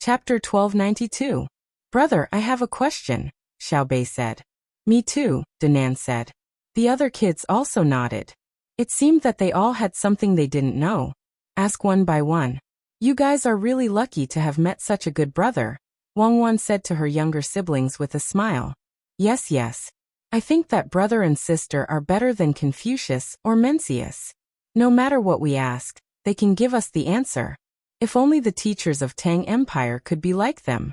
Chapter 1292. Brother, I have a question, Xiaobei said. Me too, Danan said. The other kids also nodded. It seemed that they all had something they didn't know. Ask one by one. You guys are really lucky to have met such a good brother, Wangwan said to her younger siblings with a smile. Yes, yes. I think that brother and sister are better than Confucius or Mencius. No matter what we ask, they can give us the answer. If only the teachers of Tang Empire could be like them.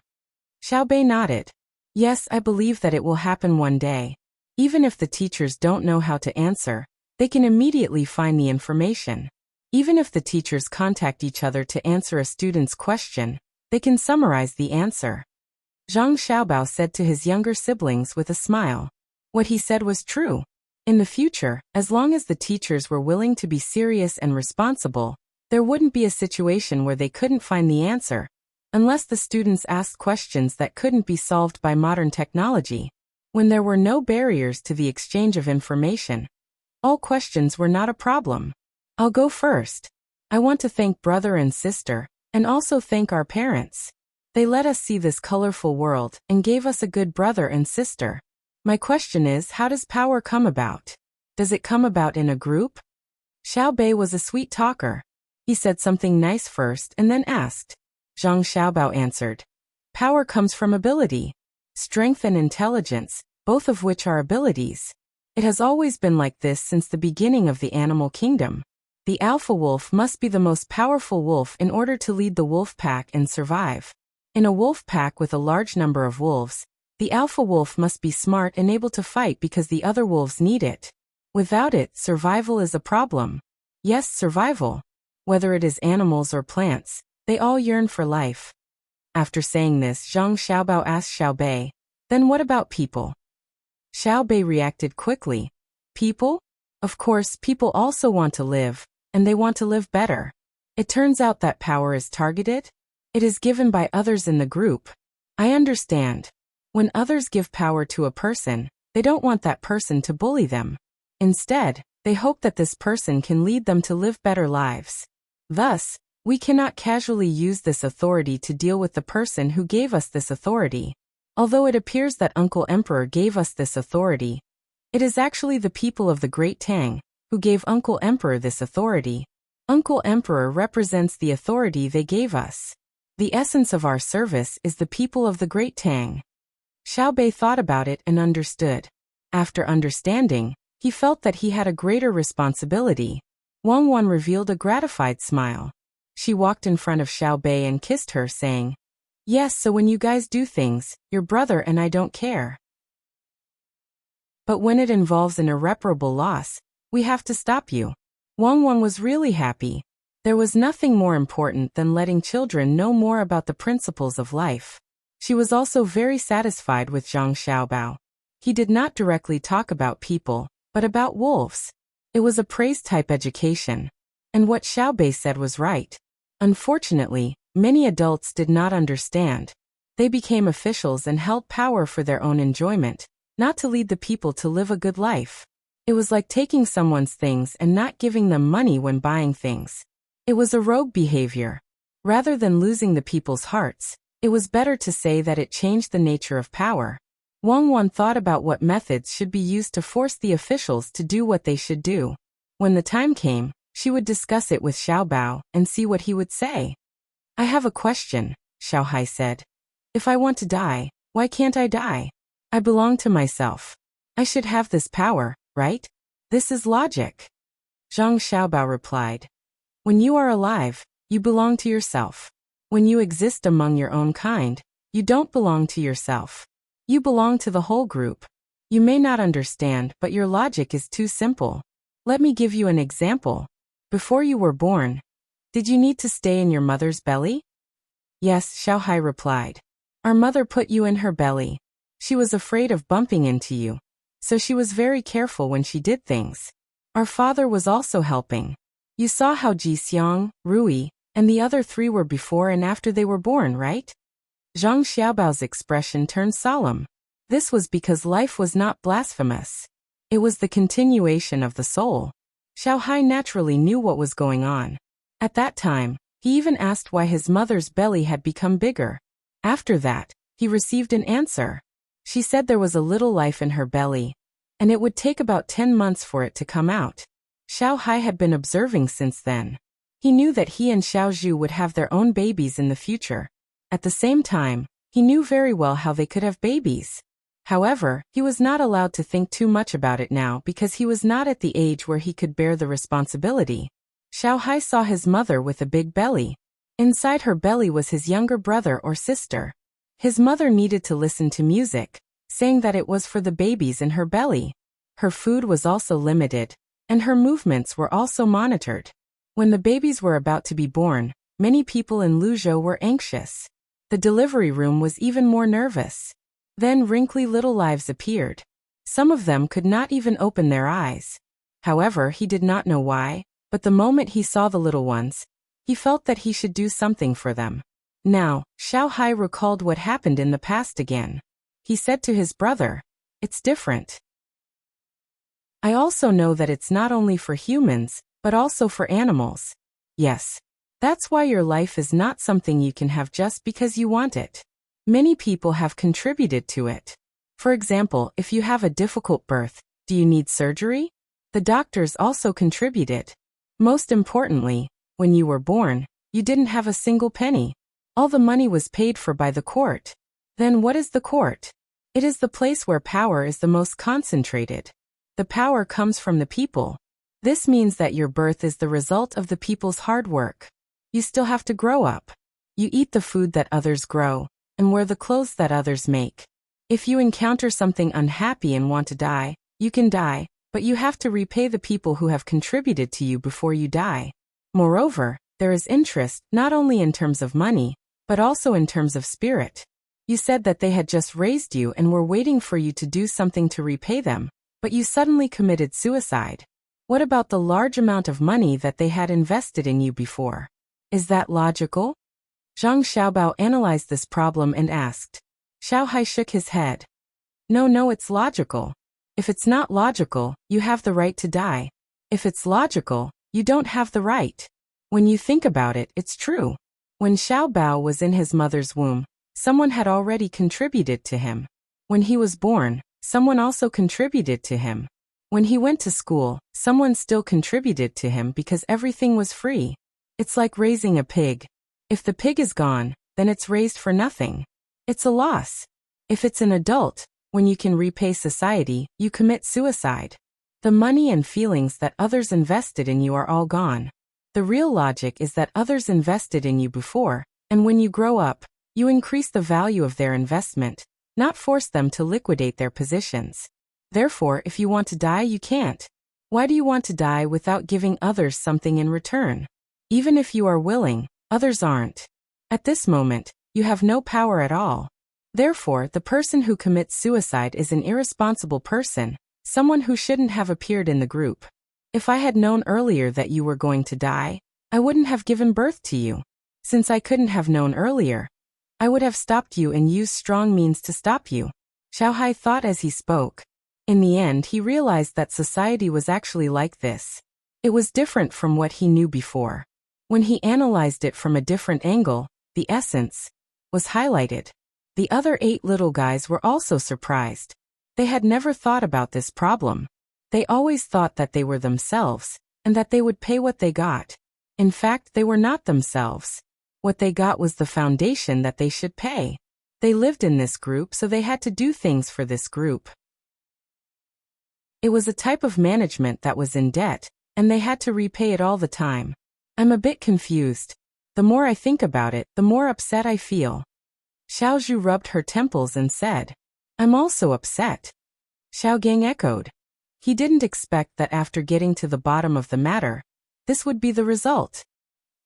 Xiaobei nodded. Yes, I believe that it will happen one day. Even if the teachers don't know how to answer, they can immediately find the information. Even if the teachers contact each other to answer a student's question, they can summarize the answer. Zhang Xiaobao said to his younger siblings with a smile. What he said was true. In the future, as long as the teachers were willing to be serious and responsible, there wouldn't be a situation where they couldn't find the answer, unless the students asked questions that couldn't be solved by modern technology. When there were no barriers to the exchange of information, all questions were not a problem. I'll go first. I want to thank brother and sister, and also thank our parents. They let us see this colorful world and gave us a good brother and sister. My question is, how does power come about? Does it come about in a group? Xiaobei was a sweet talker. He said something nice first and then asked. Zhang Xiaobao answered. Power comes from ability. Strength and intelligence, both of which are abilities. It has always been like this since the beginning of the animal kingdom. The alpha wolf must be the most powerful wolf in order to lead the wolf pack and survive. In a wolf pack with a large number of wolves, the alpha wolf must be smart and able to fight because the other wolves need it. Without it, survival is a problem. Yes, survival. Whether it is animals or plants, they all yearn for life. After saying this, Zhang Xiaobao asked Xiaobei, then what about people? Xiaobei reacted quickly. People? Of course, people also want to live, and they want to live better. It turns out that power is targeted. It is given by others in the group. I understand. When others give power to a person, they don't want that person to bully them. Instead, they hope that this person can lead them to live better lives. Thus, we cannot casually use this authority to deal with the person who gave us this authority. Although it appears that Uncle Emperor gave us this authority, it is actually the people of the Great Tang who gave Uncle Emperor this authority. Uncle Emperor represents the authority they gave us. The essence of our service is the people of the Great Tang. Xiaobei thought about it and understood. After understanding, he felt that he had a greater responsibility. Wangwan revealed a gratified smile. She walked in front of Xiaobei and kissed her, saying, Yes, so when you guys do things, your brother and I don't care. But when it involves an irreparable loss, we have to stop you. Wangwan was really happy. There was nothing more important than letting children know more about the principles of life. She was also very satisfied with Zhang Xiaobao. He did not directly talk about people, but about wolves. It was a praise-type education. And what Xiaobei said was right. Unfortunately, many adults did not understand. They became officials and held power for their own enjoyment, not to lead the people to live a good life. It was like taking someone's things and not giving them money when buying things. It was a rogue behavior. Rather than losing the people's hearts, it was better to say that it changed the nature of power. Wangwan thought about what methods should be used to force the officials to do what they should do. When the time came, she would discuss it with Xiaobao and see what he would say. I have a question, Xiaohai said. If I want to die, why can't I die? I belong to myself. I should have this power, right? This is logic. Zhang Xiaobao replied. When you are alive, you belong to yourself. When you exist among your own kind, you don't belong to yourself. You belong to the whole group. You may not understand, but your logic is too simple. Let me give you an example. Before you were born, did you need to stay in your mother's belly? Yes, Xiaohai replied. Our mother put you in her belly. She was afraid of bumping into you, so she was very careful when she did things. Our father was also helping. You saw how Ji Xiang, Rui, and the other three were before and after they were born, right? Zhang Xiaobao's expression turned solemn. This was because life was not blasphemous. It was the continuation of the soul. Xiaohai naturally knew what was going on. At that time, he even asked why his mother's belly had become bigger. After that, he received an answer. She said there was a little life in her belly, and it would take about 10 months for it to come out. Xiao Hai had been observing since then. He knew that he and Xiao Zhu would have their own babies in the future. At the same time, he knew very well how they could have babies. However, he was not allowed to think too much about it now because he was not at the age where he could bear the responsibility. Xiao Hai saw his mother with a big belly. Inside her belly was his younger brother or sister. His mother needed to listen to music, saying that it was for the babies in her belly. Her food was also limited, and her movements were also monitored. When the babies were about to be born, many people in Luzhou were anxious. The delivery room was even more nervous. Then wrinkly little lives appeared. Some of them could not even open their eyes. However, he did not know why, but the moment he saw the little ones, he felt that he should do something for them. Now, Xiao Hai recalled what happened in the past again. He said to his brother, "It's different. I also know that it's not only for humans, but also for animals. Yes. That's why your life is not something you can have just because you want it. Many people have contributed to it. For example, if you have a difficult birth, do you need surgery? The doctors also contributed. Most importantly, when you were born, you didn't have a single penny. All the money was paid for by the court. Then what is the court? It is the place where power is the most concentrated. The power comes from the people. This means that your birth is the result of the people's hard work. You still have to grow up. You eat the food that others grow, and wear the clothes that others make. If you encounter something unhappy and want to die, you can die, but you have to repay the people who have contributed to you before you die. Moreover, there is interest not only in terms of money, but also in terms of spirit. You said that they had just raised you and were waiting for you to do something to repay them, but you suddenly committed suicide. What about the large amount of money that they had invested in you before? Is that logical?" Zhang Xiaobao analyzed this problem and asked. Xiao Hai shook his head. No, it's logical. If it's not logical, you have the right to die. If it's logical, you don't have the right. When you think about it, it's true. When Xiaobao was in his mother's womb, someone had already contributed to him. When he was born, someone also contributed to him. When he went to school, someone still contributed to him because everything was free. It's like raising a pig. If the pig is gone, then it's raised for nothing. It's a loss. If it's an adult, when you can repay society, you commit suicide. The money and feelings that others invested in you are all gone. The real logic is that others invested in you before, and when you grow up, you increase the value of their investment, not force them to liquidate their positions. Therefore, if you want to die, you can't. Why do you want to die without giving others something in return? Even if you are willing, others aren't. At this moment, you have no power at all. Therefore, the person who commits suicide is an irresponsible person, someone who shouldn't have appeared in the group. If I had known earlier that you were going to die, I wouldn't have given birth to you. Since I couldn't have known earlier, I would have stopped you and used strong means to stop you. Xiao Hai thought as he spoke. In the end, he realized that society was actually like this. It was different from what he knew before. When he analyzed it from a different angle, the essence was highlighted. The other 8 little guys were also surprised. They had never thought about this problem. They always thought that they were themselves, and that they would pay what they got. In fact, they were not themselves. What they got was the foundation that they should pay. They lived in this group, so they had to do things for this group. It was a type of management that was in debt, and they had to repay it all the time. I'm a bit confused. The more I think about it, the more upset I feel. Xiao Zhu rubbed her temples and said, I'm also upset. Xiao Gang echoed. He didn't expect that after getting to the bottom of the matter, this would be the result.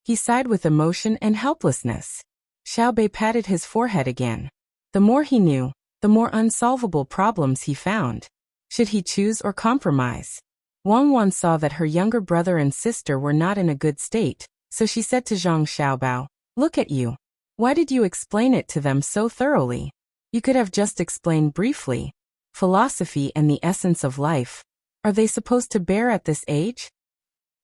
He sighed with emotion and helplessness. Xiao Bei patted his forehead again. The more he knew, the more unsolvable problems he found. Should he choose or compromise? Wang Wan saw that her younger brother and sister were not in a good state, so she said to Zhang Xiaobao, Look at you. Why did you explain it to them so thoroughly? You could have just explained briefly. Philosophy and the essence of life. Are they supposed to bear at this age?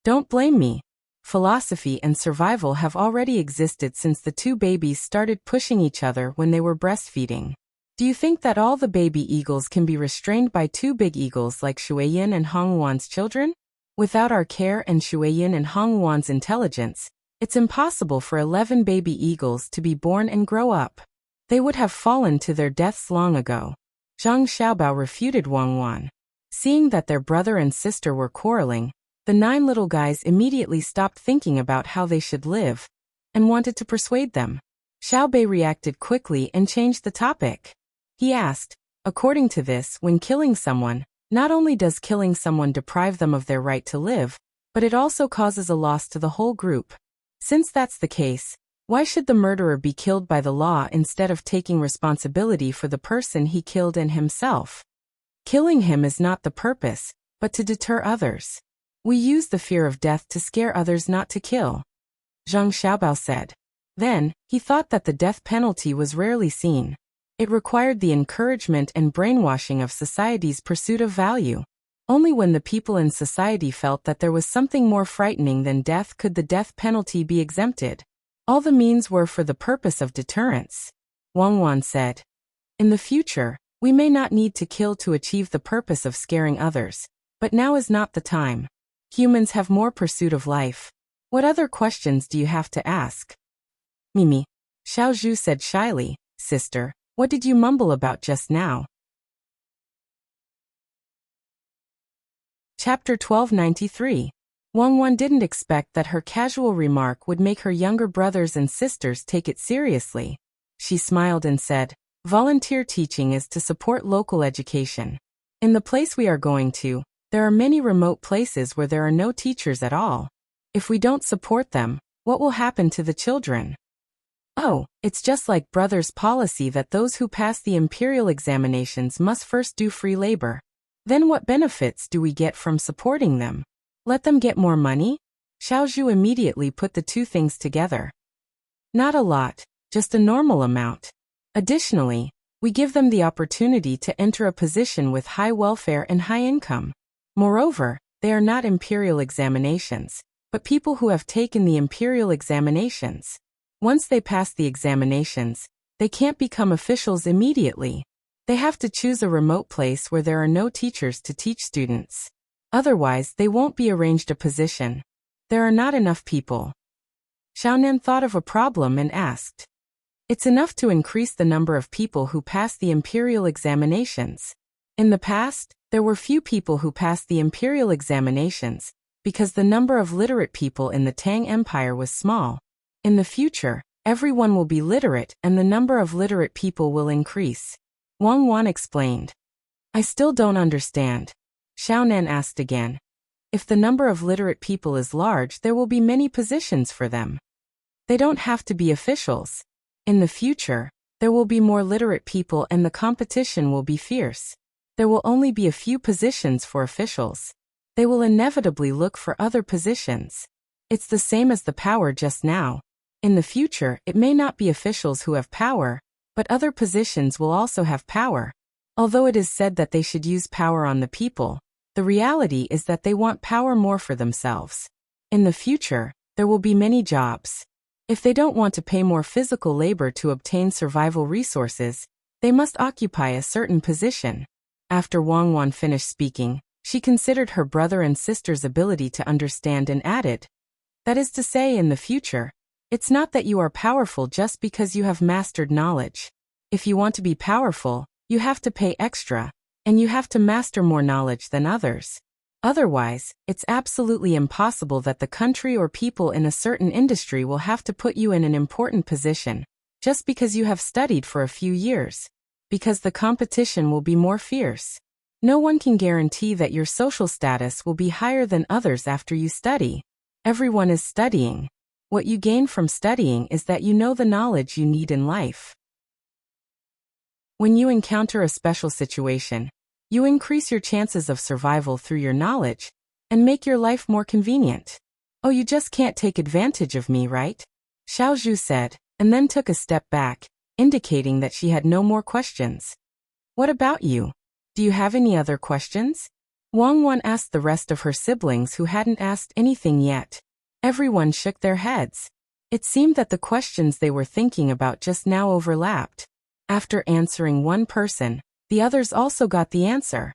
Don't blame me. philosophy and survival have already existed since the two babies started pushing each other when they were breastfeeding. Do you think that all the baby eagles can be restrained by two big eagles like Shuiyin and Hongwan's children? Without our care and Shuiyin and Hongwan's intelligence, it's impossible for 11 baby eagles to be born and grow up. They would have fallen to their deaths long ago. Zhang Xiaobao refuted Wang Wan. Seeing that their brother and sister were quarreling, the 9 little guys immediately stopped thinking about how they should live and wanted to persuade them. Xiao Bei reacted quickly and changed the topic. He asked, according to this, when killing someone, not only does killing someone deprive them of their right to live, but it also causes a loss to the whole group. Since that's the case, why should the murderer be killed by the law instead of taking responsibility for the person he killed and himself? Killing him is not the purpose, but to deter others. We use the fear of death to scare others not to kill, Zhang Xiaobao said. Then, he thought that the death penalty was rarely seen. It required the encouragement and brainwashing of society's pursuit of value. Only when the people in society felt that there was something more frightening than death could the death penalty be exempted. All the means were for the purpose of deterrence. Wang Wan said. In the future, we may not need to kill to achieve the purpose of scaring others, but now is not the time. Humans have more pursuit of life. What other questions do you have to ask? Mimi. Xiao Zhu said shyly, Sister, what did you mumble about just now? Chapter 1293. Wang Wan didn't expect that her casual remark would make her younger brothers and sisters take it seriously. She smiled and said, Volunteer teaching is to support local education. In the place we are going to, there are many remote places where there are no teachers at all. If we don't support them, what will happen to the children? Oh, it's just like Brother's policy that those who pass the imperial examinations must first do free labor. Then what benefits do we get from supporting them? Let them get more money? Xiao Zhu immediately put the two things together. Not a lot, just a normal amount. Additionally, we give them the opportunity to enter a position with high welfare and high income. Moreover, they are not imperial examinations, but people who have taken the imperial examinations. Once they pass the examinations, they can't become officials immediately. They have to choose a remote place where there are no teachers to teach students. Otherwise, they won't be arranged a position. There are not enough people. Xiaonan thought of a problem and asked. It's enough to increase the number of people who pass the imperial examinations. In the past, there were few people who passed the imperial examinations, because the number of literate people in the Tang Empire was small. In the future, everyone will be literate and the number of literate people will increase. Wang Wan explained. I still don't understand. Xiaonan asked again. If the number of literate people is large, there will be many positions for them. They don't have to be officials. In the future, there will be more literate people and the competition will be fierce. There will only be a few positions for officials. They will inevitably look for other positions. It's the same as the power just now. In the future, it may not be officials who have power, but other positions will also have power. Although it is said that they should use power on the people, the reality is that they want power more for themselves. In the future, there will be many jobs. If they don't want to pay more physical labor to obtain survival resources, they must occupy a certain position. After Wang Wan finished speaking, she considered her brother and sister's ability to understand and added. That is to say, in the future, it's not that you are powerful just because you have mastered knowledge. If you want to be powerful, you have to pay extra, and you have to master more knowledge than others. Otherwise, it's absolutely impossible that the country or people in a certain industry will have to put you in an important position, just because you have studied for a few years. Because the competition will be more fierce. No one can guarantee that your social status will be higher than others after you study. Everyone is studying. What you gain from studying is that you know the knowledge you need in life. When you encounter a special situation, you increase your chances of survival through your knowledge, and make your life more convenient. Oh, you just can't take advantage of me, right? Xiao Zhu said, and then took a step back, indicating that she had no more questions. What about you? Do you have any other questions? Wang Wan asked the rest of her siblings who hadn't asked anything yet. Everyone shook their heads. It seemed that the questions they were thinking about just now overlapped. After answering one person, the others also got the answer.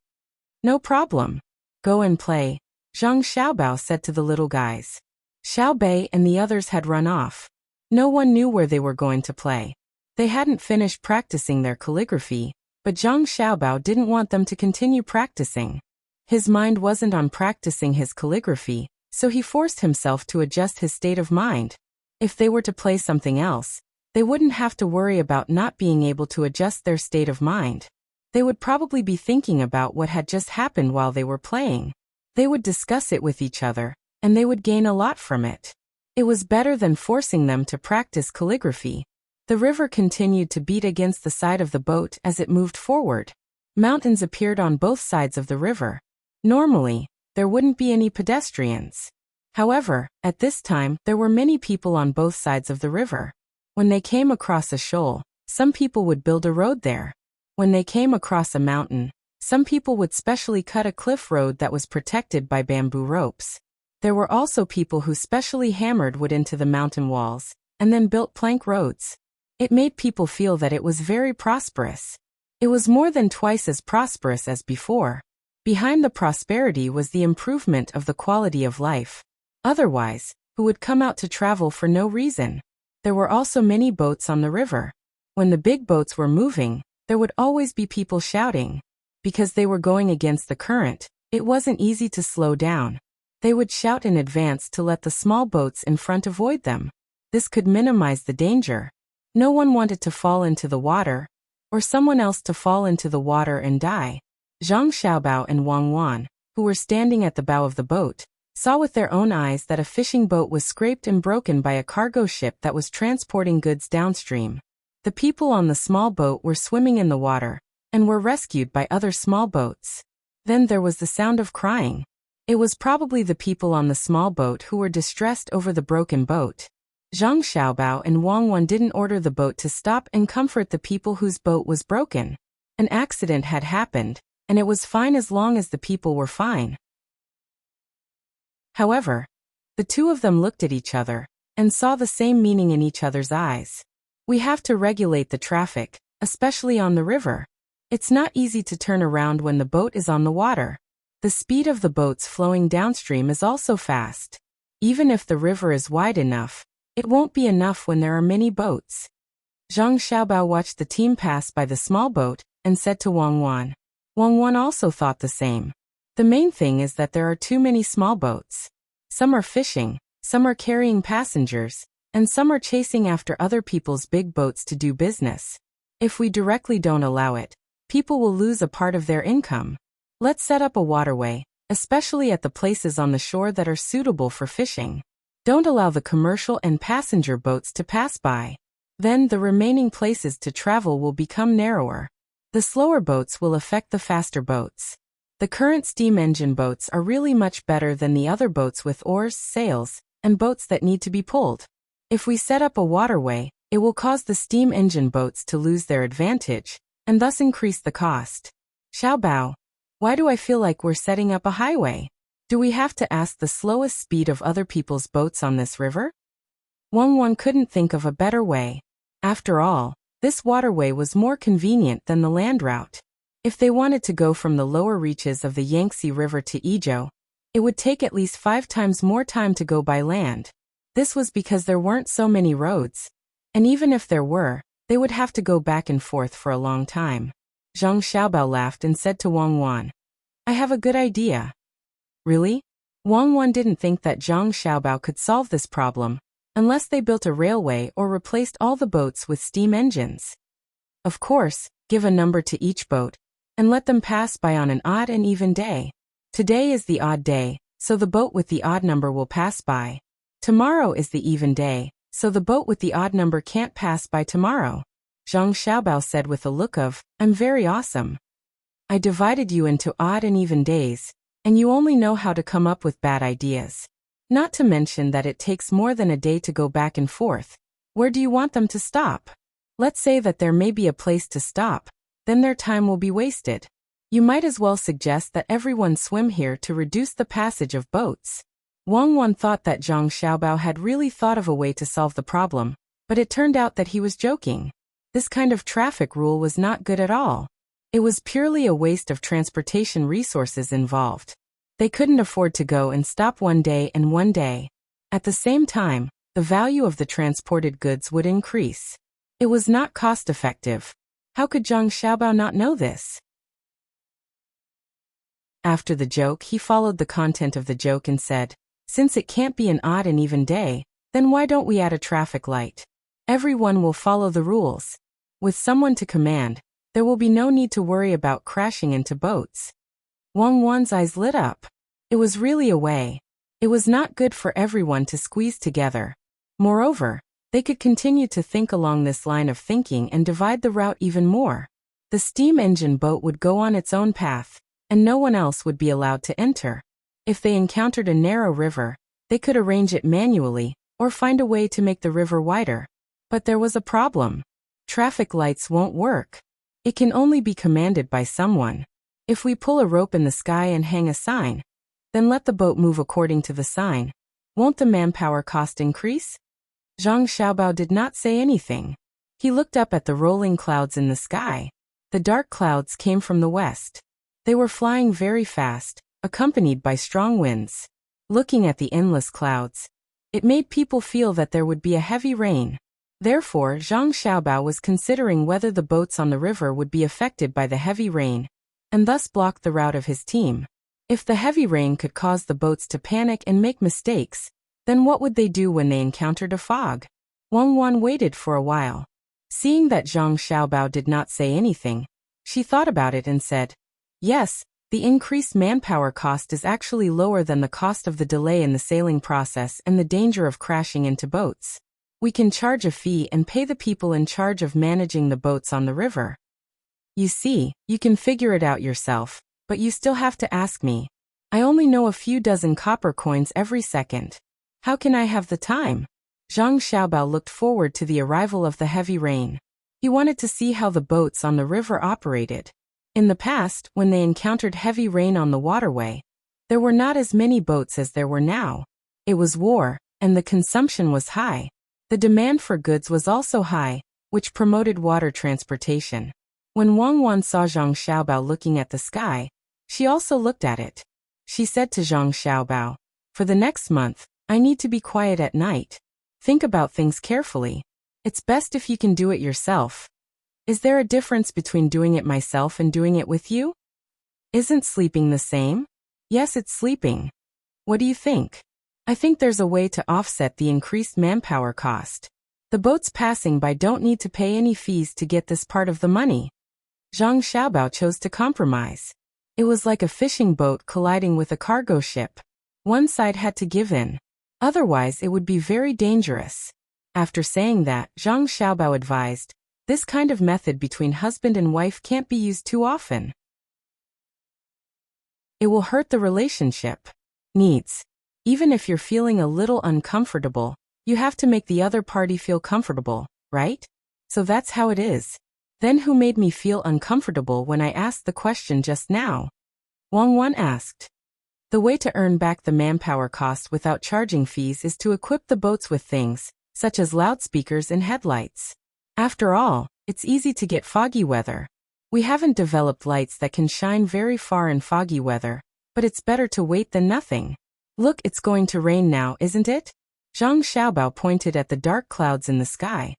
No problem. Go and play, Zhang Xiaobao said to the little guys. Xiao Bei and the others had run off. No one knew where they were going to play. They hadn't finished practicing their calligraphy, but Zhang Xiaobao didn't want them to continue practicing. His mind wasn't on practicing his calligraphy, so he forced himself to adjust his state of mind. If they were to play something else, they wouldn't have to worry about not being able to adjust their state of mind. They would probably be thinking about what had just happened while they were playing. They would discuss it with each other, and they would gain a lot from it. It was better than forcing them to practice calligraphy. The river continued to beat against the side of the boat as it moved forward. Mountains appeared on both sides of the river. Normally, there wouldn't be any pedestrians. However, at this time, there were many people on both sides of the river. When they came across a shoal, some people would build a road there. When they came across a mountain, some people would specially cut a cliff road that was protected by bamboo ropes. There were also people who specially hammered wood into the mountain walls, and then built plank roads. It made people feel that it was very prosperous. It was more than twice as prosperous as before. Behind the prosperity was the improvement of the quality of life. Otherwise, who would come out to travel for no reason? There were also many boats on the river. When the big boats were moving, there would always be people shouting. Because they were going against the current, it wasn't easy to slow down. They would shout in advance to let the small boats in front avoid them. This could minimize the danger. No one wanted to fall into the water, or someone else to fall into the water and die. Zhang Xiaobao and Wang Wan, who were standing at the bow of the boat, saw with their own eyes that a fishing boat was scraped and broken by a cargo ship that was transporting goods downstream. The people on the small boat were swimming in the water, and were rescued by other small boats. Then there was the sound of crying. It was probably the people on the small boat who were distressed over the broken boat. Zhang Xiaobao and Wang Wan didn't order the boat to stop and comfort the people whose boat was broken. An accident had happened, and it was fine as long as the people were fine. However, the two of them looked at each other, and saw the same meaning in each other's eyes. We have to regulate the traffic, especially on the river. It's not easy to turn around when the boat is on the water. The speed of the boats flowing downstream is also fast. Even if the river is wide enough, it won't be enough when there are many boats. Zhang Xiaobao watched the team pass by the small boat, and said to Wang Wan. Wang Wan also thought the same. The main thing is that there are too many small boats. Some are fishing, some are carrying passengers, and some are chasing after other people's big boats to do business. If we directly don't allow it, people will lose a part of their income. Let's set up a waterway, especially at the places on the shore that are suitable for fishing. Don't allow the commercial and passenger boats to pass by. Then the remaining places to travel will become narrower. The slower boats will affect the faster boats. The current steam engine boats are really much better than the other boats with oars, sails, and boats that need to be pulled. If we set up a waterway, it will cause the steam engine boats to lose their advantage, and thus increase the cost. Xiaobao, why do I feel like we're setting up a highway? Do we have to ask the slowest speed of other people's boats on this river? Wang Wan couldn't think of a better way. After all, this waterway was more convenient than the land route. If they wanted to go from the lower reaches of the Yangtze River to Izhou, it would take at least 5 times more time to go by land. This was because there weren't so many roads. And even if there were, they would have to go back and forth for a long time. Zhang Xiaobao laughed and said to Wang Wan, I have a good idea. Really? Wang Wan didn't think that Zhang Xiaobao could solve this problem, unless they built a railway or replaced all the boats with steam engines. Of course, give a number to each boat, and let them pass by on an odd and even day. Today is the odd day, so the boat with the odd number will pass by. Tomorrow is the even day, so the boat with the odd number can't pass by tomorrow. Zhang Xiaobao said with a look of, I'm very awesome. I divided you into odd and even days, and you only know how to come up with bad ideas. Not to mention that it takes more than a day to go back and forth. Where do you want them to stop? Let's say that there may be a place to stop, then their time will be wasted. You might as well suggest that everyone swim here to reduce the passage of boats. Wang Wan thought that Zhang Xiaobao had really thought of a way to solve the problem, but it turned out that he was joking. This kind of traffic rule was not good at all. It was purely a waste of transportation resources involved. They couldn't afford to go and stop one day and one day. At the same time, the value of the transported goods would increase. It was not cost-effective. How could Zhang Xiaobao not know this? After the joke, he followed the content of the joke and said, "Since it can't be an odd and even day, then why don't we add a traffic light? Everyone will follow the rules. With someone to command, there will be no need to worry about crashing into boats." Wang Wan's eyes lit up. It was really a way. It was not good for everyone to squeeze together. Moreover, they could continue to think along this line of thinking and divide the route even more. The steam engine boat would go on its own path, and no one else would be allowed to enter. If they encountered a narrow river, they could arrange it manually, or find a way to make the river wider. But there was a problem. Traffic lights won't work. It can only be commanded by someone. If we pull a rope in the sky and hang a sign, then let the boat move according to the sign, won't the manpower cost increase? Zhang Xiaobao did not say anything. He looked up at the rolling clouds in the sky. The dark clouds came from the west. They were flying very fast, accompanied by strong winds. Looking at the endless clouds, it made people feel that there would be a heavy rain. Therefore, Zhang Xiaobao was considering whether the boats on the river would be affected by the heavy rain, and thus block the route of his team. If the heavy rain could cause the boats to panic and make mistakes, then what would they do when they encountered a fog? Wang Wan waited for a while. Seeing that Zhang Xiaobao did not say anything, she thought about it and said, "Yes, the increased manpower cost is actually lower than the cost of the delay in the sailing process and the danger of crashing into boats. We can charge a fee and pay the people in charge of managing the boats on the river. You see, you can figure it out yourself, but you still have to ask me. I only know a few dozen copper coins every second. How can I have the time?" Zhang Xiaobao looked forward to the arrival of the heavy rain. He wanted to see how the boats on the river operated. In the past, when they encountered heavy rain on the waterway, there were not as many boats as there were now. It was war, and the consumption was high. The demand for goods was also high, which promoted water transportation. When Wang Wan saw Zhang Xiaobao looking at the sky, she also looked at it. She said to Zhang Xiaobao, "For the next month, I need to be quiet at night. Think about things carefully. It's best if you can do it yourself. Is there a difference between doing it myself and doing it with you? Isn't sleeping the same?" "Yes, it's sleeping. What do you think?" "I think there's a way to offset the increased manpower cost. The boats passing by don't need to pay any fees to get this part of the money." Zhang Xiaobao chose to compromise. It was like a fishing boat colliding with a cargo ship. One side had to give in. Otherwise, it would be very dangerous. After saying that, Zhang Xiaobao advised, "This kind of method between husband and wife can't be used too often. It will hurt the relationship. Needs. Even if you're feeling a little uncomfortable, you have to make the other party feel comfortable, right? So that's how it is. Then who made me feel uncomfortable when I asked the question just now?" Wang Wan asked. "The way to earn back the manpower cost without charging fees is to equip the boats with things, such as loudspeakers and headlights. After all, it's easy to get foggy weather. We haven't developed lights that can shine very far in foggy weather, but it's better to wait than nothing. Look, it's going to rain now, isn't it?" Zhang Xiaobao pointed at the dark clouds in the sky.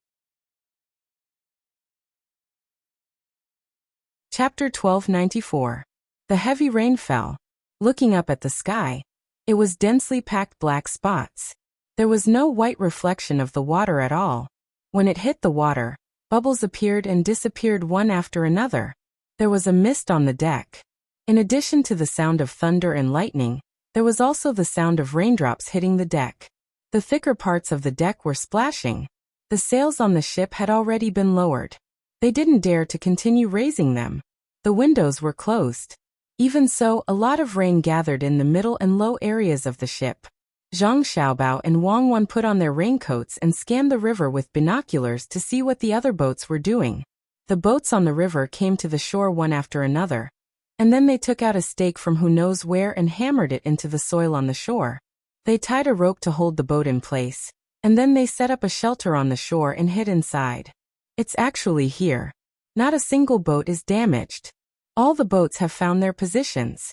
Chapter 1294. The heavy rain fell. Looking up at the sky, it was densely packed black spots. There was no white reflection of the water at all. When it hit the water, bubbles appeared and disappeared one after another. There was a mist on the deck. In addition to the sound of thunder and lightning, there was also the sound of raindrops hitting the deck. The thicker parts of the deck were splashing. The sails on the ship had already been lowered. They didn't dare to continue raising them. The windows were closed. Even so, a lot of rain gathered in the middle and low areas of the ship. Zhang Xiaobao and Wang Wan put on their raincoats and scanned the river with binoculars to see what the other boats were doing. The boats on the river came to the shore one after another, and then they took out a stake from who knows where and hammered it into the soil on the shore. They tied a rope to hold the boat in place, and then they set up a shelter on the shore and hid inside. It's actually here. Not a single boat is damaged. All the boats have found their positions.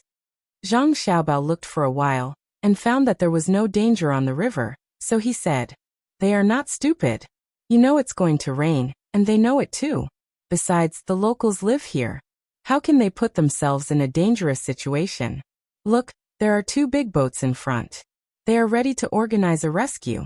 Zhang Xiaobao looked for a while, and found that there was no danger on the river, so he said, "They are not stupid. You know it's going to rain, and they know it too. Besides, the locals live here. How can they put themselves in a dangerous situation? Look, there are 2 big boats in front. They are ready to organize a rescue."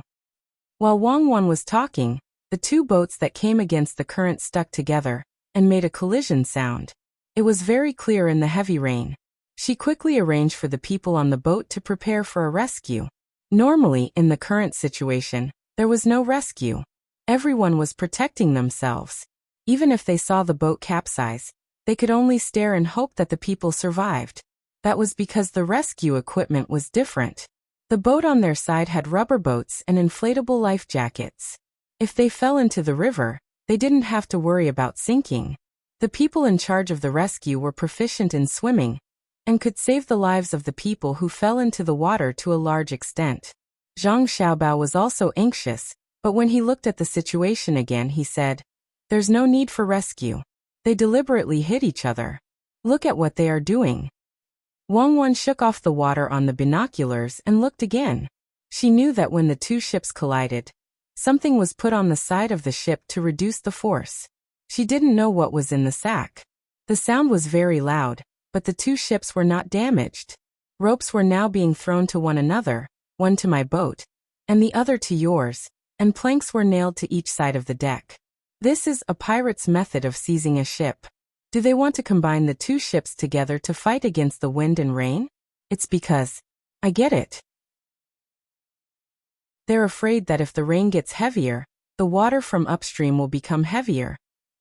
While Wang Wan was talking, the 2 boats that came against the current stuck together and made a collision sound. It was very clear in the heavy rain. She quickly arranged for the people on the boat to prepare for a rescue. Normally, in the current situation, there was no rescue. Everyone was protecting themselves. Even if they saw the boat capsize, they could only stare and hope that the people survived. That was because the rescue equipment was different. The boat on their side had rubber boats and inflatable life jackets. If they fell into the river, they didn't have to worry about sinking. The people in charge of the rescue were proficient in swimming and could save the lives of the people who fell into the water to a large extent. Zhang Xiaobao was also anxious, but when he looked at the situation again he said, "There's no need for rescue. They deliberately hit each other. Look at what they are doing." Wang Wan shook off the water on the binoculars and looked again. She knew that when the 2 ships collided, something was put on the side of the ship to reduce the force. She didn't know what was in the sack. The sound was very loud, but the 2 ships were not damaged. Ropes were now being thrown to one another, one to my boat, and the other to yours, and planks were nailed to each side of the deck. This is a pirate's method of seizing a ship. Do they want to combine the 2 ships together to fight against the wind and rain? It's because, I get it. They're afraid that if the rain gets heavier, the water from upstream will become heavier,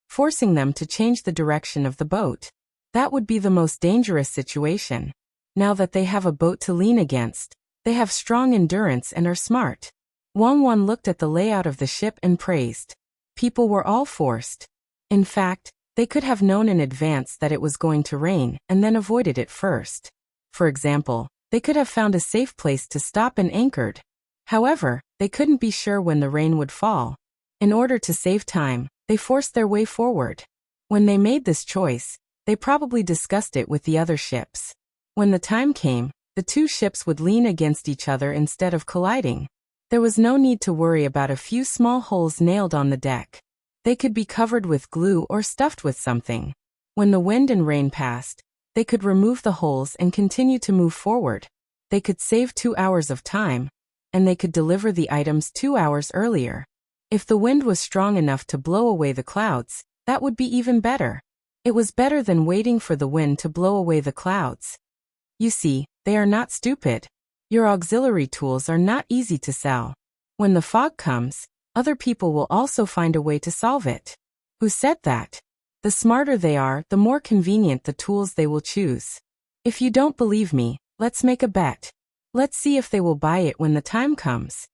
forcing them to change the direction of the boat. That would be the most dangerous situation. Now that they have a boat to lean against, they have strong endurance and are smart. Wang Wan looked at the layout of the ship and praised. People were all forced. In fact, they could have known in advance that it was going to rain and then avoided it first. For example, they could have found a safe place to stop and anchored. However, they couldn't be sure when the rain would fall. In order to save time, they forced their way forward. When they made this choice, they probably discussed it with the other ships. When the time came, the 2 ships would lean against each other instead of colliding. There was no need to worry about a few small holes nailed on the deck. They could be covered with glue or stuffed with something. When the wind and rain passed, they could remove the holes and continue to move forward. They could save 2 hours of time, and they could deliver the items 2 hours earlier. If the wind was strong enough to blow away the clouds, that would be even better. It was better than waiting for the wind to blow away the clouds. You see, they are not stupid. Your auxiliary tools are not easy to sell. When the fog comes, other people will also find a way to solve it. Who said that? The smarter they are, the more convenient the tools they will choose. If you don't believe me, let's make a bet. Let's see if they will buy it when the time comes.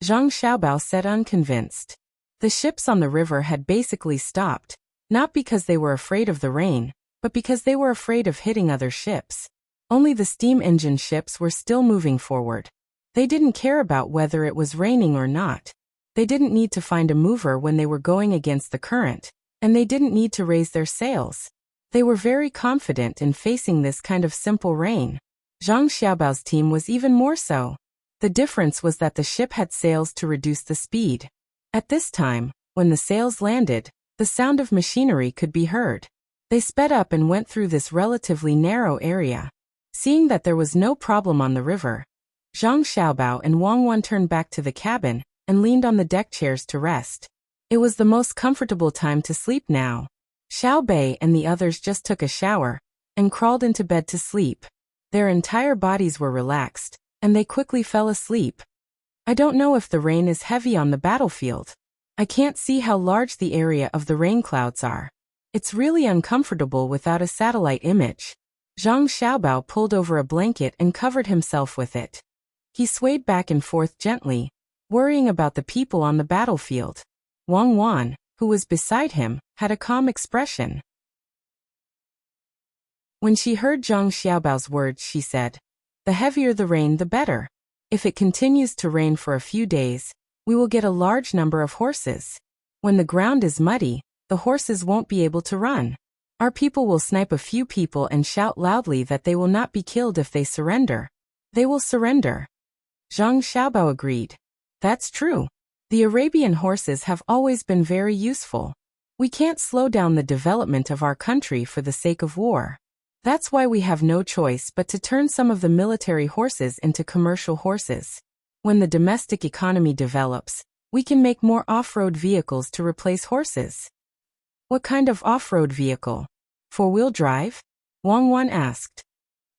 Zhang Xiaobao said unconvinced. The ships on the river had basically stopped, not because they were afraid of the rain, but because they were afraid of hitting other ships. Only the steam engine ships were still moving forward. They didn't care about whether it was raining or not. They didn't need to find a mover when they were going against the current, and they didn't need to raise their sails. They were very confident in facing this kind of simple rain. Zhang Xiaobao's team was even more so. The difference was that the ship had sails to reduce the speed. At this time, when the sails landed, the sound of machinery could be heard. They sped up and went through this relatively narrow area. Seeing that there was no problem on the river, Zhang Xiaobao and Wang Wan turned back to the cabin and leaned on the deck chairs to rest. It was the most comfortable time to sleep now. Xiao Bei and the others just took a shower and crawled into bed to sleep. Their entire bodies were relaxed, and they quickly fell asleep. I don't know if the rain is heavy on the battlefield. I can't see how large the area of the rain clouds are. It's really uncomfortable without a satellite image. Zhang Xiaobao pulled over a blanket and covered himself with it. He swayed back and forth gently, worrying about the people on the battlefield. Wang Wan, who was beside him, had a calm expression. When she heard Zhang Xiaobao's words, she said, "The heavier the rain, the better. If it continues to rain for a few days, we will get a large number of horses. When the ground is muddy, the horses won't be able to run. Our people will snipe a few people and shout loudly that they will not be killed if they surrender. They will surrender. Zhang Xiaobao agreed. That's true. The Arabian horses have always been very useful. We can't slow down the development of our country for the sake of war. That's why we have no choice but to turn some of the military horses into commercial horses. When the domestic economy develops, we can make more off-road vehicles to replace horses. What kind of off-road vehicle? Four-wheel drive? Wang Wan asked.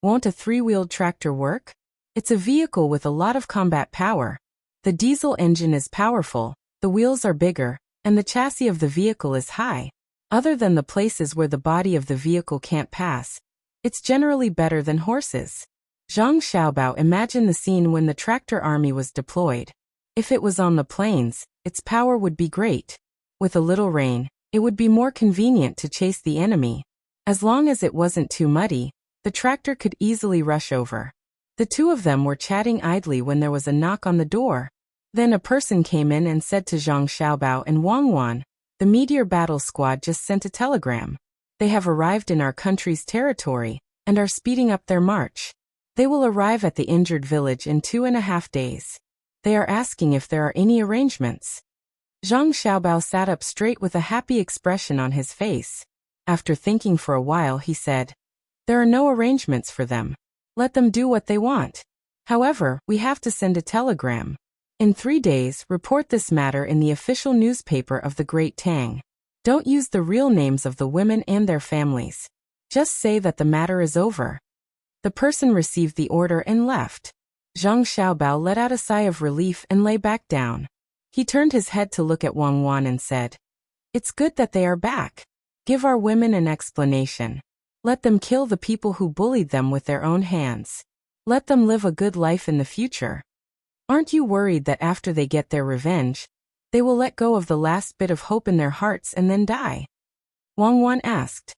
Won't a three-wheeled tractor work? It's a vehicle with a lot of combat power. The diesel engine is powerful, the wheels are bigger, and the chassis of the vehicle is high. Other than the places where the body of the vehicle can't pass, it's generally better than horses. Zhang Xiaobao imagined the scene when the tractor army was deployed. If it was on the plains, its power would be great. With a little rain, it would be more convenient to chase the enemy. As long as it wasn't too muddy, the tractor could easily rush over. The two of them were chatting idly when there was a knock on the door. Then a person came in and said to Zhang Xiaobao and Wang Wan, "The Meteor Battle Squad just sent a telegram. They have arrived in our country's territory and are speeding up their march. They will arrive at the injured village in 2.5 days. They are asking if there are any arrangements." Zhang Xiaobao sat up straight with a happy expression on his face. After thinking for a while, he said, "There are no arrangements for them. Let them do what they want. However, we have to send a telegram. In 3 days, report this matter in the official newspaper of the Great Tang. Don't use the real names of the women and their families. Just say that the matter is over." The person received the order and left. Zhang Xiaobao let out a sigh of relief and lay back down. He turned his head to look at Wang Wan and said, "It's good that they are back. Give our women an explanation. Let them kill the people who bullied them with their own hands. Let them live a good life in the future. Aren't you worried that after they get their revenge, they will let go of the last bit of hope in their hearts and then die?" Wang Wan asked.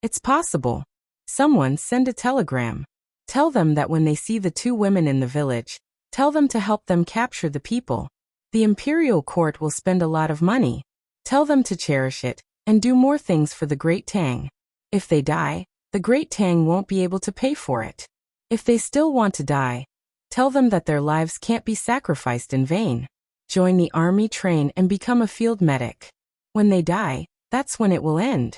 "It's possible. Someone send a telegram. Tell them that when they see the 2 women in the village, tell them to help them capture the people. The imperial court will spend a lot of money. Tell them to cherish it and do more things for the Great Tang. If they die, the Great Tang won't be able to pay for it. If they still want to die, tell them that their lives can't be sacrificed in vain. Join the army, train, and become a field medic. When they die, that's when it will end."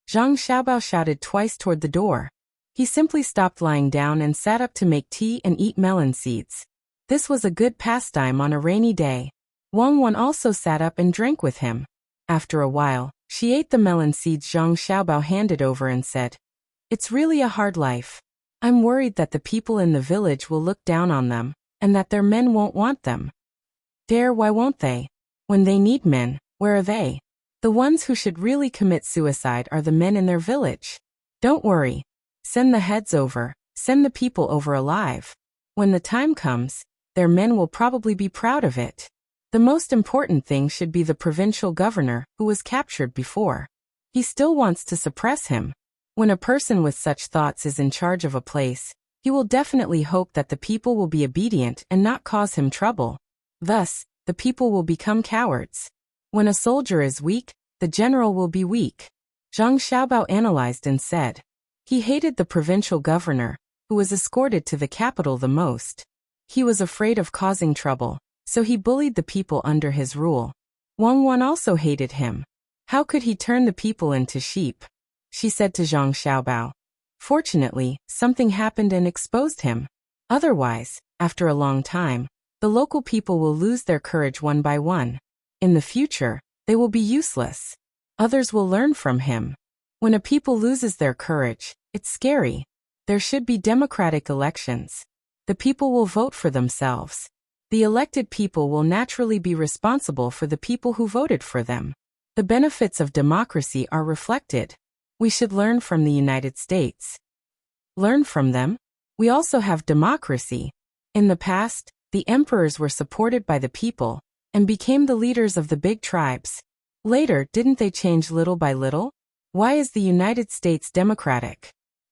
Zhang Xiaobao shouted twice toward the door. He simply stopped lying down and sat up to make tea and eat melon seeds. This was a good pastime on a rainy day. Wang Wan also sat up and drank with him. After a while, she ate the melon seeds Zhang Xiaobao handed over and said, "It's really a hard life. I'm worried that the people in the village will look down on them, and that their men won't want them." Why won't they? When they need men, where are they? The ones who should really commit suicide are the men in their village. Don't worry. Send the heads over, send the people over alive. When the time comes, their men will probably be proud of it. The most important thing should be the provincial governor who was captured before. He still wants to suppress him. When a person with such thoughts is in charge of a place, he will definitely hope that the people will be obedient and not cause him trouble. Thus, the people will become cowards. When a soldier is weak, the general will be weak. Zhang Xiaobao analyzed and said. He hated the provincial governor, who was escorted to the capital the most. He was afraid of causing trouble, so he bullied the people under his rule. Wang Wan also hated him. How could he turn the people into sheep? She said to Zhang Xiaobao. Fortunately, something happened and exposed him. Otherwise, after a long time, the local people will lose their courage one by one. In the future, they will be useless. Others will learn from him. When a people loses their courage, it's scary. There should be democratic elections. The people will vote for themselves. The elected people will naturally be responsible for the people who voted for them. The benefits of democracy are reflected. We should learn from the United States. Learn from them? We also have democracy. In the past, the emperors were supported by the people and became the leaders of the big tribes. Later, didn't they change little by little? Why is the United States democratic?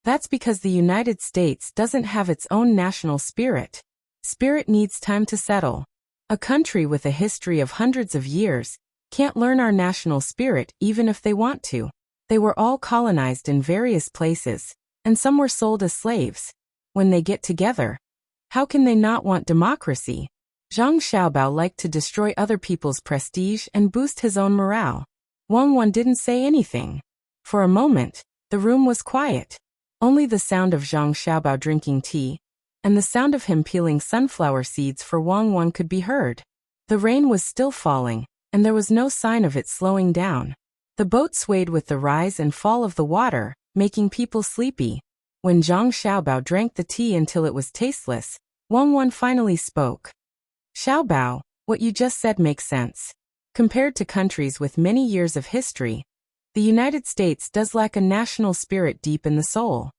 That's because the United States doesn't have its own national spirit. Spirit needs time to settle. A country with a history of hundreds of years can't learn our national spirit even if they want to. They were all colonized in various places, and some were sold as slaves. When they get together, how can they not want democracy? Zhang Xiaobao liked to destroy other people's prestige and boost his own morale. Wang Wan didn't say anything. For a moment, the room was quiet. Only the sound of Zhang Xiaobao drinking tea, and the sound of him peeling sunflower seeds for Wang Wan could be heard. The rain was still falling, and there was no sign of it slowing down. The boat swayed with the rise and fall of the water, making people sleepy. When Zhang Xiaobao drank the tea until it was tasteless, Wang Wan finally spoke. Xiaobao, what you just said makes sense. Compared to countries with many years of history, the United States does lack a national spirit deep in the soul.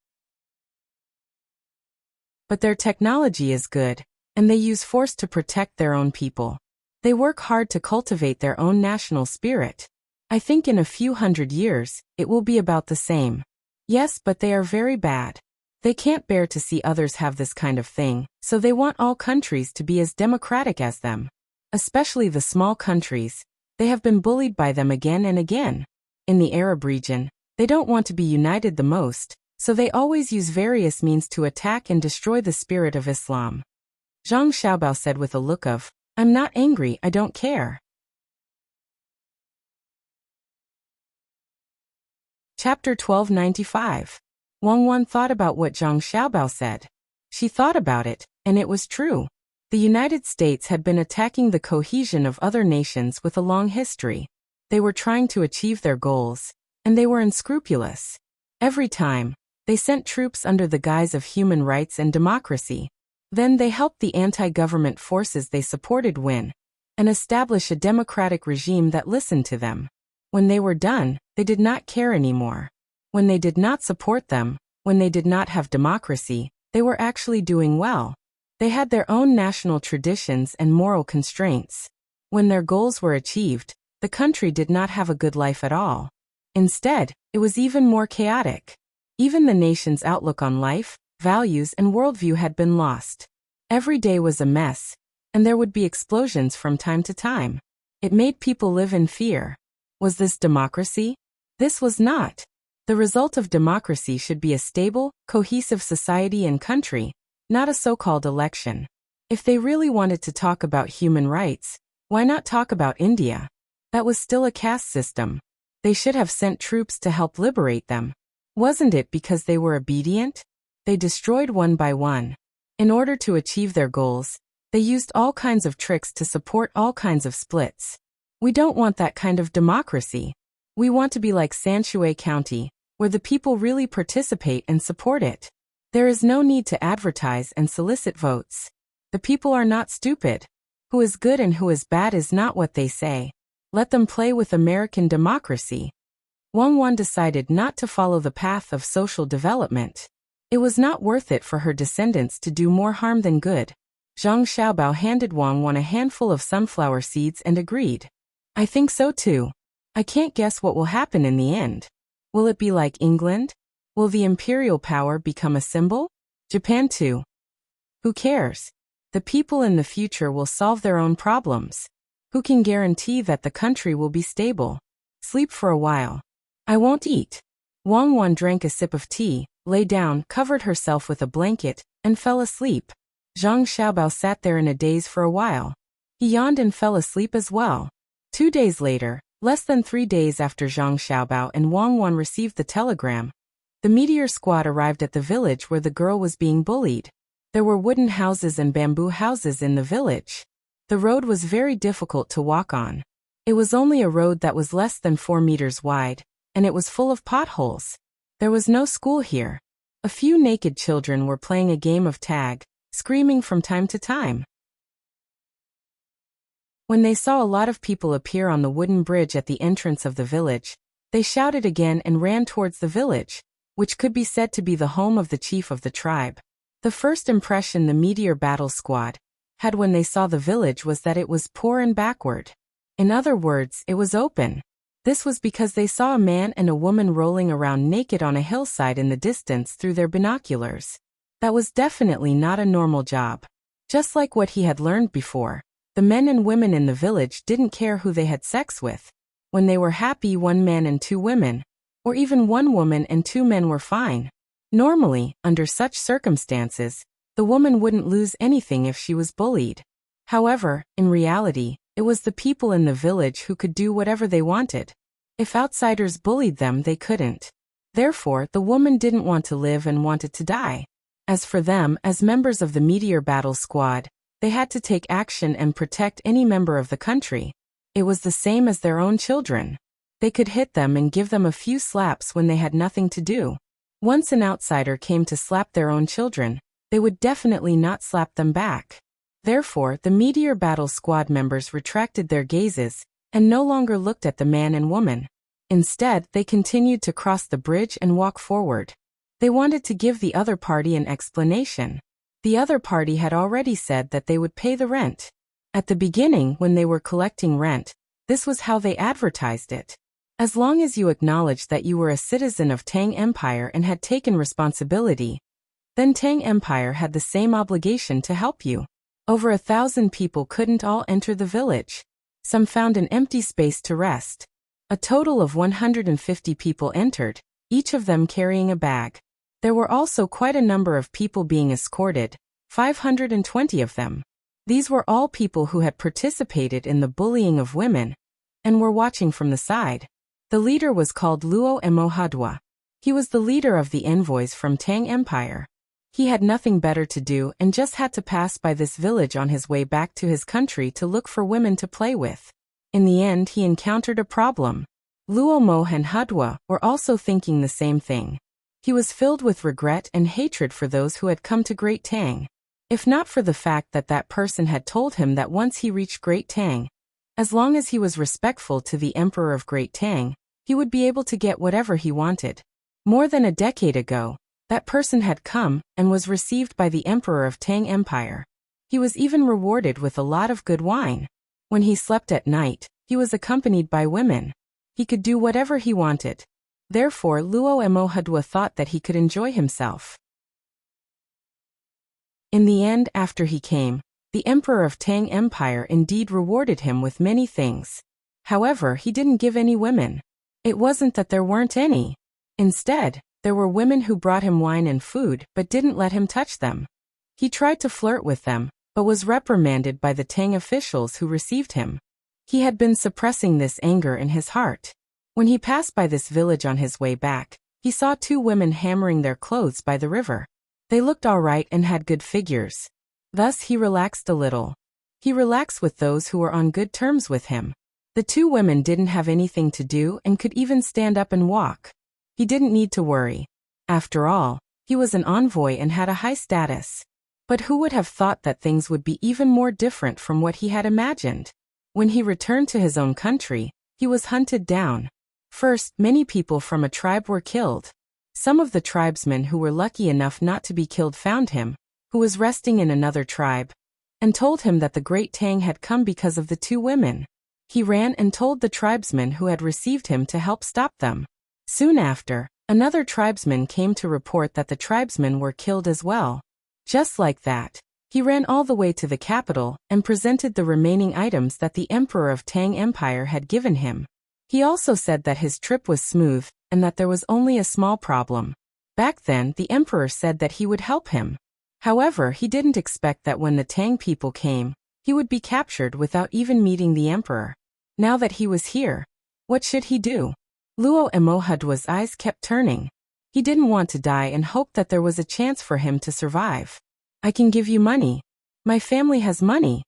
But their technology is good, and they use force to protect their own people. They work hard to cultivate their own national spirit. I think in a few hundred years, it will be about the same. Yes, but they are very bad. They can't bear to see others have this kind of thing, so they want all countries to be as democratic as them. Especially the small countries. They have been bullied by them again and again. In the Arab region, they don't want to be united the most, so they always use various means to attack and destroy the spirit of Islam. Zhang Xiaobao said with a look of, I'm not angry, I don't care. Chapter 1295. Wang Wan thought about what Zhang Xiaobao said. She thought about it, and it was true. The United States had been attacking the cohesion of other nations with a long history. They were trying to achieve their goals, and they were unscrupulous. Every time, they sent troops under the guise of human rights and democracy. Then they helped the anti-government forces they supported win, and establish a democratic regime that listened to them. When they were done, they did not care anymore. When they did not support them, when they did not have democracy, they were actually doing well. They had their own national traditions and moral constraints. When their goals were achieved, the country did not have a good life at all. Instead, it was even more chaotic. Even the nation's outlook on life, values, and worldview had been lost. Every day was a mess, and there would be explosions from time to time. It made people live in fear. Was this democracy? This was not. The result of democracy should be a stable, cohesive society and country, not a so-called election. If they really wanted to talk about human rights, why not talk about India? That was still a caste system. They should have sent troops to help liberate them. Wasn't it because they were obedient? They destroyed one by one. In order to achieve their goals, they used all kinds of tricks to support all kinds of splits. We don't want that kind of democracy. We want to be like Sanshui County, where the people really participate and support it. There is no need to advertise and solicit votes. The people are not stupid. Who is good and who is bad is not what they say. Let them play with American democracy. Wang Wan decided not to follow the path of social development. It was not worth it for her descendants to do more harm than good. Zhang Xiaobao handed Wang Wan a handful of sunflower seeds and agreed. I think so too. I can't guess what will happen in the end. Will it be like England? Will the imperial power become a symbol? Japan too. Who cares? The people in the future will solve their own problems. Who can guarantee that the country will be stable? Sleep for a while. I won't eat. Wang Wan drank a sip of tea, lay down, covered herself with a blanket, and fell asleep. Zhang Xiaobao sat there in a daze for a while. He yawned and fell asleep as well. 2 days later, less than 3 days after Zhang Xiaobao and Wang Wan received the telegram, the meteor squad arrived at the village where the girl was being bullied. There were wooden houses and bamboo houses in the village. The road was very difficult to walk on. It was only a road that was less than 4 meters wide, and it was full of potholes. There was no school here. A few naked children were playing a game of tag, screaming from time to time. When they saw a lot of people appear on the wooden bridge at the entrance of the village, they shouted again and ran towards the village, which could be said to be the home of the chief of the tribe. The first impression the meteor battle squad had when they saw the village was that it was poor and backward. In other words, it was open. This was because they saw a man and a woman rolling around naked on a hillside in the distance through their binoculars. That was definitely not a normal job. Just like what he had learned before, the men and women in the village didn't care who they had sex with. When they were happy, one man and two women, or even one woman and two men were fine. Normally, under such circumstances, the woman wouldn't lose anything if she was bullied. However, in reality, it was the people in the village who could do whatever they wanted. If outsiders bullied them, they couldn't. Therefore, the woman didn't want to live and wanted to die. As for them, as members of the Meteor Battle Squad, they had to take action and protect any member of the country. It was the same as their own children. They could hit them and give them a few slaps when they had nothing to do. Once an outsider came to slap their own children, they would definitely not slap them back. Therefore, the Meteor Battle Squad members retracted their gazes and no longer looked at the man and woman. Instead, they continued to cross the bridge and walk forward. They wanted to give the other party an explanation. The other party had already said that they would pay the rent. At the beginning, when they were collecting rent, this was how they advertised it. As long as you acknowledged that you were a citizen of Tang Empire and had taken responsibility, then Tang Empire had the same obligation to help you. Over 1,000 people couldn't all enter the village. Some found an empty space to rest. A total of 150 people entered, each of them carrying a bag. There were also quite a number of people being escorted, 520 of them. These were all people who had participated in the bullying of women and were watching from the side. The leader was called Luo Emohadwa. He was the leader of the envoys from Tang Empire. He had nothing better to do and just had to pass by this village on his way back to his country to look for women to play with. In the end, he encountered a problem. Luo Mo and Hadwa were also thinking the same thing. He was filled with regret and hatred for those who had come to Great Tang. If not for the fact that that person had told him that once he reached Great Tang, as long as he was respectful to the Emperor of Great Tang, he would be able to get whatever he wanted. More than a decade ago, that person had come and was received by the Emperor of Tang Empire. He was even rewarded with a lot of good wine. When he slept at night, he was accompanied by women. He could do whatever he wanted. Therefore, Luo Emohadwa thought that he could enjoy himself. In the end, after he came, the Emperor of Tang Empire indeed rewarded him with many things. However, he didn't give any women. It wasn't that there weren't any. Instead, there were women who brought him wine and food but didn't let him touch them. He tried to flirt with them, but was reprimanded by the Tang officials who received him. He had been suppressing this anger in his heart. When he passed by this village on his way back, he saw two women hammering their clothes by the river. They looked all right and had good figures. Thus he relaxed a little. He relaxed with those who were on good terms with him. The two women didn't have anything to do and could even stand up and walk. He didn't need to worry. After all, he was an envoy and had a high status. But who would have thought that things would be even more different from what he had imagined? When he returned to his own country, he was hunted down. First, many people from a tribe were killed. Some of the tribesmen who were lucky enough not to be killed found him, who was resting in another tribe, and told him that the Great Tang had come because of the two women. He ran and told the tribesmen who had received him to help stop them. Soon after, another tribesman came to report that the tribesmen were killed as well. Just like that, he ran all the way to the capital and presented the remaining items that the Emperor of Tang Empire had given him. He also said that his trip was smooth and that there was only a small problem. Back then, the Emperor said that he would help him. However, he didn't expect that when the Tang people came, he would be captured without even meeting the Emperor. Now that he was here, what should he do? Luo Emohadwa's eyes kept turning. He didn't want to die and hoped that there was a chance for him to survive. I can give you money. My family has money.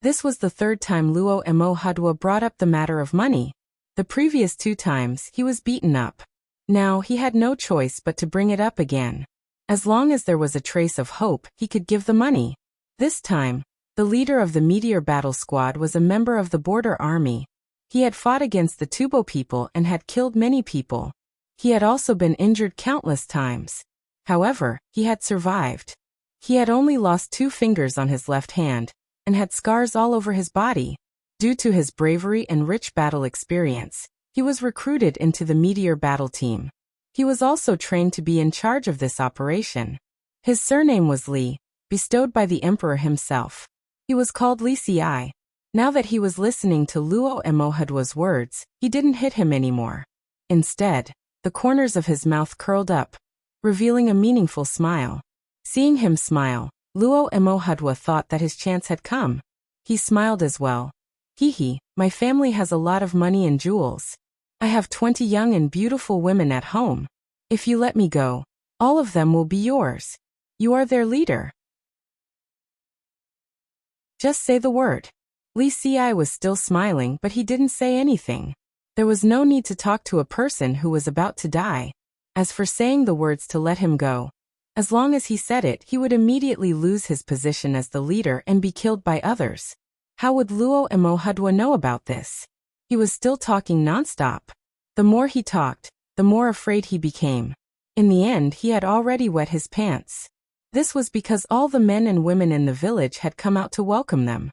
This was the third time Luo Emohadwa brought up the matter of money. The previous two times, he was beaten up. Now, he had no choice but to bring it up again. As long as there was a trace of hope, he could give the money. This time, the leader of the Meteor Battle Squad was a member of the Border Army. He had fought against the Tubo people and had killed many people. He had also been injured countless times. However, he had survived. He had only lost 2 fingers on his left hand, and had scars all over his body. Due to his bravery and rich battle experience, He was recruited into the meteor battle team. He was also trained to be in charge of this operation. His surname was Li, bestowed by the emperor himself. He was called Li Ci. Now that he was listening to Luo Emohadwa's words, he didn't hit him anymore. Instead, the corners of his mouth curled up, revealing a meaningful smile. Seeing him smile, Luo Emohadwa thought that his chance had come. He smiled as well. Hee, my family has a lot of money and jewels. I have 20 young and beautiful women at home. If you let me go, all of them will be yours. You are their leader. Just say the word. Li Ci was still smiling, but he didn't say anything. There was no need to talk to a person who was about to die. As for saying the words to let him go, as long as he said it, he would immediately lose his position as the leader and be killed by others. How would Luo Emohadwa know about this? He was still talking nonstop. The more he talked, the more afraid he became. In the end, he had already wet his pants. This was because all the men and women in the village had come out to welcome them.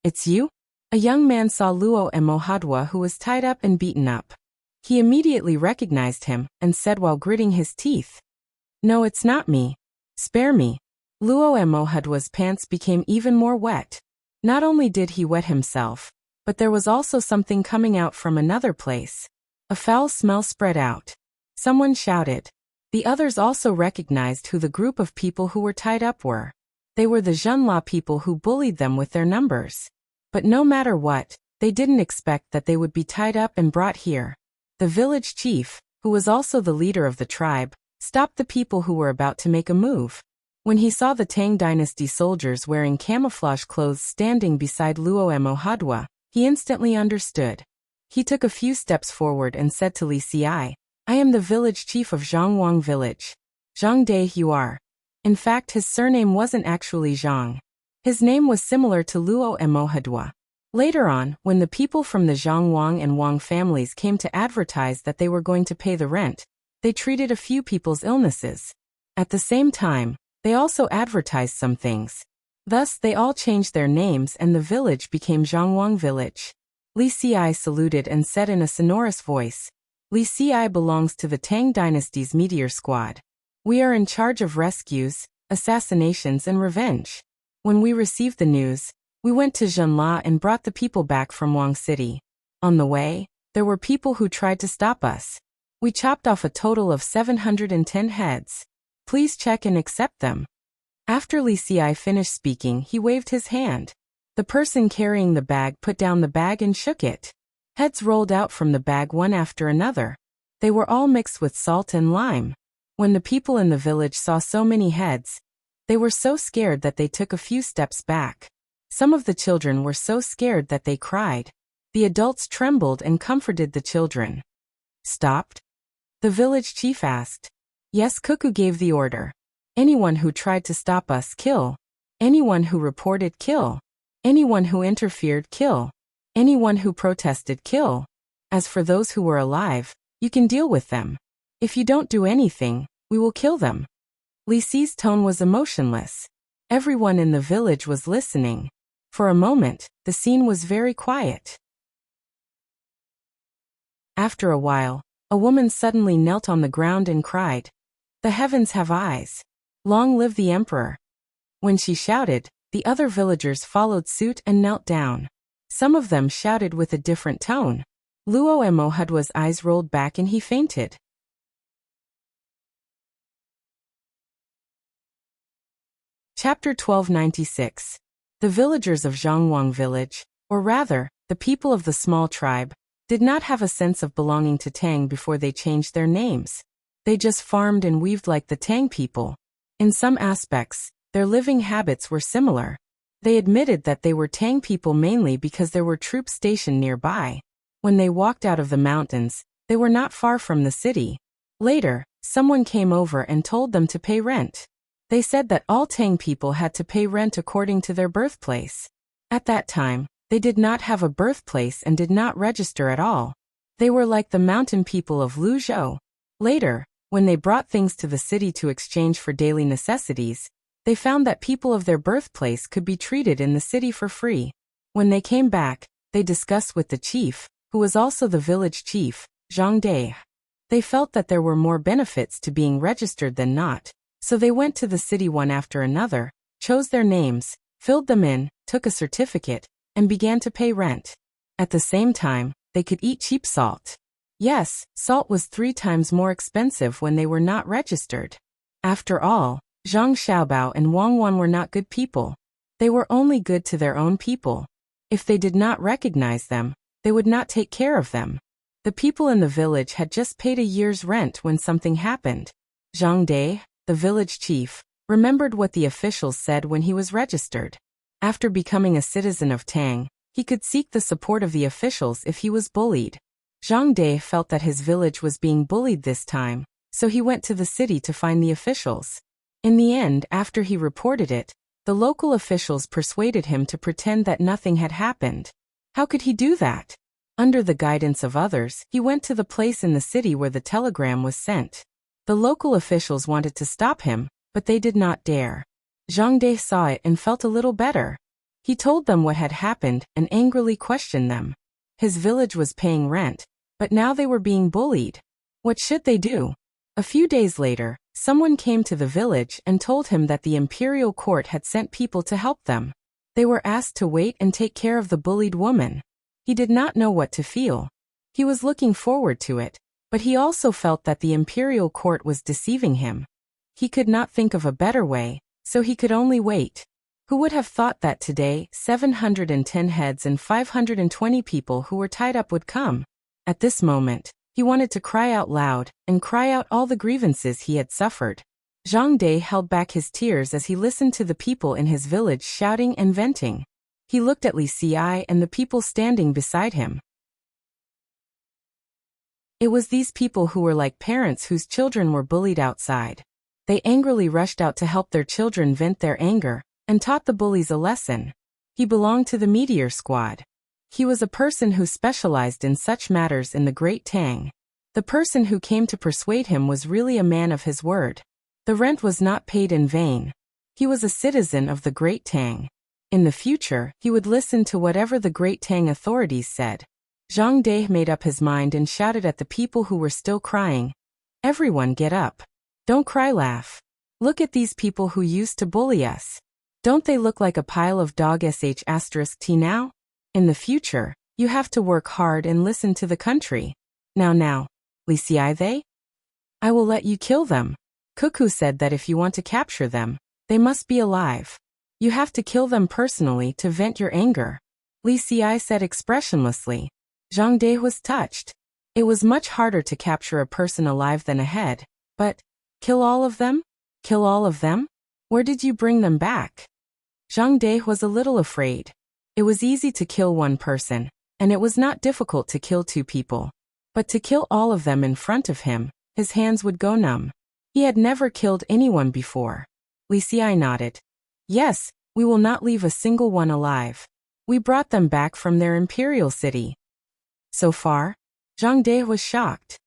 It's you? A young man saw Luo Emohadwa, who was tied up and beaten up. He immediately recognized him and said while gritting his teeth, "No, it's not me. Spare me." Luo Emohadwa's pants became even more wet. Not only did he wet himself, but there was also something coming out from another place. A foul smell spread out. Someone shouted. The others also recognized who the group of people who were tied up were. They were the Zhenla people who bullied them with their numbers. But no matter what, they didn't expect that they would be tied up and brought here. The village chief, who was also the leader of the tribe, stopped the people who were about to make a move. When he saw the Tang Dynasty soldiers wearing camouflage clothes standing beside Luo Emohadwa, he instantly understood. He took a few steps forward and said to Li Ci, "I am the village chief of Zhangwang village." "Zhang Dai you are." In fact, his surname wasn't actually Zhang. His name was similar to Luo Emohadwa. Later on, when the people from the Zhangwang and Wang families came to advertise that they were going to pay the rent, they treated a few people's illnesses. At the same time, they also advertised some things. Thus, they all changed their names and the village became Zhangwang village. Li Ci saluted and said in a sonorous voice, "Li Ci belongs to the Tang Dynasty's meteor squad. We are in charge of rescues, assassinations and revenge. When we received the news, we went to Zhenla and brought the people back from Wang City. On the way, there were people who tried to stop us. We chopped off a total of 710 heads. Please check and accept them." After Li Ci finished speaking, he waved his hand. The person carrying the bag put down the bag and shook it. Heads rolled out from the bag one after another. They were all mixed with salt and lime. When the people in the village saw so many heads, they were so scared that they took a few steps back. Some of the children were so scared that they cried. The adults trembled and comforted the children. "Stopped?" the village chief asked. "Yes, Cuckoo gave the order. Anyone who tried to stop us, kill. Anyone who reported, kill. Anyone who interfered, kill. Anyone who protested, kill. As for those who were alive, you can deal with them. If you don't do anything, we will kill them." Li Ci's tone was emotionless. Everyone in the village was listening. For a moment, the scene was very quiet. After a while, a woman suddenly knelt on the ground and cried, "The heavens have eyes. Long live the emperor." When she shouted, the other villagers followed suit and knelt down. Some of them shouted with a different tone. Luo Emohadwa's eyes rolled back and he fainted. Chapter 1296. The villagers of Zhangwang village, or rather, the people of the small tribe, did not have a sense of belonging to Tang before they changed their names. They just farmed and weaved like the Tang people. In some aspects, their living habits were similar. They admitted that they were Tang people mainly because there were troops stationed nearby. When they walked out of the mountains, they were not far from the city. Later, someone came over and told them to pay rent. They said that all Tang people had to pay rent according to their birthplace. At that time, they did not have a birthplace and did not register at all. They were like the mountain people of Luzhou. Later, when they brought things to the city to exchange for daily necessities, they found that people of their birthplace could be treated in the city for free. When they came back, they discussed with the chief, who was also the village chief, Zhang Dai. They felt that there were more benefits to being registered than not, so they went to the city one after another, chose their names, filled them in, took a certificate, and began to pay rent. At the same time, they could eat cheap salt. Yes, salt was 3 times more expensive when they were not registered. After all, Zhang Xiaobao and Wang Wan were not good people. They were only good to their own people. If they did not recognize them, they would not take care of them. The people in the village had just paid a year's rent when something happened. Zhang Dai, the village chief, remembered what the officials said when he was registered. After becoming a citizen of Tang, he could seek the support of the officials if he was bullied. Zhang Dai felt that his village was being bullied this time, so he went to the city to find the officials. In the end, after he reported it, the local officials persuaded him to pretend that nothing had happened. How could he do that? Under the guidance of others, he went to the place in the city where the telegram was sent. The local officials wanted to stop him, but they did not dare. Zhang Dai saw it and felt a little better. He told them what had happened and angrily questioned them. His village was paying rent, but now they were being bullied. What should they do? A few days later, someone came to the village and told him that the imperial court had sent people to help them. They were asked to wait and take care of the bullied woman. He did not know what to feel. He was looking forward to it, but he also felt that the imperial court was deceiving him. He could not think of a better way, so he could only wait. Who would have thought that today 710 heads and 520 people who were tied up would come? At this moment, he wanted to cry out loud and cry out all the grievances he had suffered. Zhang Dai held back his tears as he listened to the people in his village shouting and venting. He looked at Li Xi and the people standing beside him. It was these people who were like parents whose children were bullied outside. They angrily rushed out to help their children vent their anger, and taught the bullies a lesson. He belonged to the Meteor Squad. He was a person who specialized in such matters in the Great Tang. The person who came to persuade him was really a man of his word. The rent was not paid in vain. He was a citizen of the Great Tang. In the future, he would listen to whatever the Great Tang authorities said. Zhang Dai made up his mind and shouted at the people who were still crying. Everyone get up. Don't cry, laugh. Look at these people who used to bully us. Don't they look like a pile of dog sh*t now? In the future, you have to work hard and listen to the country. Now, Li Xi they? I will let you kill them. Cuckoo said that if you want to capture them, they must be alive. You have to kill them personally to vent your anger. Li Xi said expressionlessly. Zhang Dai was touched. It was much harder to capture a person alive than a head, but kill all of them? Kill all of them? Where did you bring them back? Zhang Dai was a little afraid. It was easy to kill one person, and it was not difficult to kill 2 people. But to kill all of them in front of him, his hands would go numb. He had never killed anyone before. Li Xi nodded. Yes, we will not leave a single one alive. We brought them back from their imperial city. So far? Zhang Dai was shocked.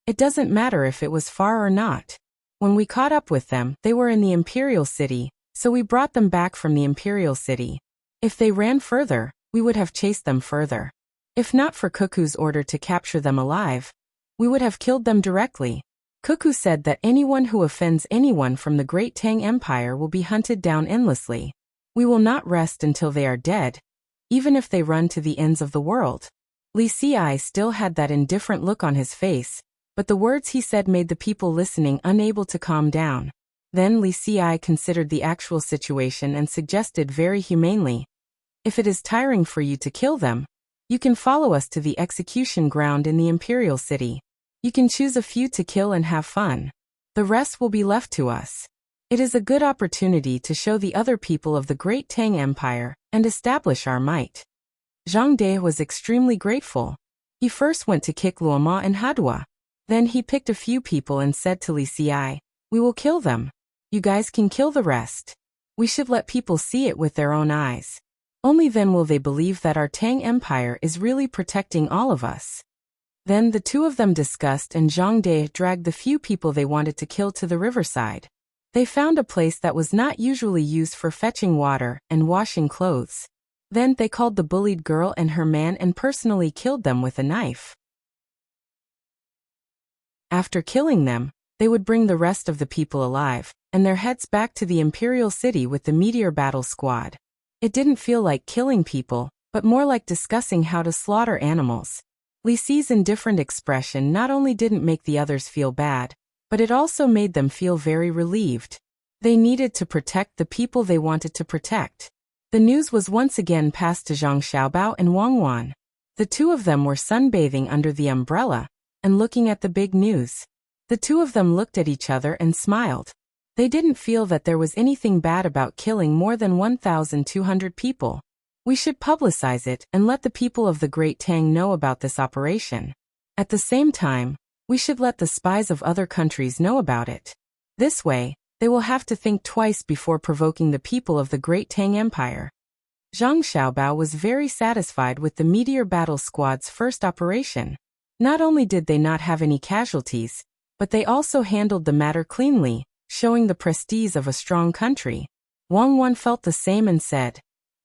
It doesn't matter if it was far or not. When we caught up with them, they were in the imperial city, so we brought them back from the imperial city. If they ran further, we would have chased them further. If not for Cuckoo's order to capture them alive, we would have killed them directly. Cuckoo said that anyone who offends anyone from the Great Tang Empire will be hunted down endlessly. We will not rest until they are dead, even if they run to the ends of the world. Li Xi still had that indifferent look on his face, but the words he said made the people listening unable to calm down. Then Li Xi considered the actual situation and suggested very humanely, if it is tiring for you to kill them, you can follow us to the execution ground in the imperial city. You can choose a few to kill and have fun. The rest will be left to us. It is a good opportunity to show the other people of the Great Tang Empire and establish our might. Zhang Dai was extremely grateful. He first went to kick Luoma and Hadua. Then he picked a few people and said to Li Xi, we will kill them. You guys can kill the rest. We should let people see it with their own eyes. Only then will they believe that our Tang Empire is really protecting all of us. Then the 2 of them discussed and Zhang Dai dragged the few people they wanted to kill to the riverside. They found a place that was not usually used for fetching water and washing clothes. Then they called the bullied girl and her man and personally killed them with a knife. After killing them, they would bring the rest of the people alive, and their heads back to the Imperial City with the meteor battle squad. It didn't feel like killing people, but more like discussing how to slaughter animals. Li Si's indifferent expression not only didn't make the others feel bad, but it also made them feel very relieved. They needed to protect the people they wanted to protect. The news was once again passed to Zhang Xiaobao and Wang Wan. The two of them were sunbathing under the umbrella and looking at the big news. The two of them looked at each other and smiled. They didn't feel that there was anything bad about killing more than 1,200 people. We should publicize it and let the people of the Great Tang know about this operation. At the same time, we should let the spies of other countries know about it. This way, they will have to think twice before provoking the people of the Great Tang Empire. Zhang Xiaobao was very satisfied with the Meteor Battle Squad's first operation. Not only did they not have any casualties, but they also handled the matter cleanly, showing the prestige of a strong country. Wang Wan felt the same and said,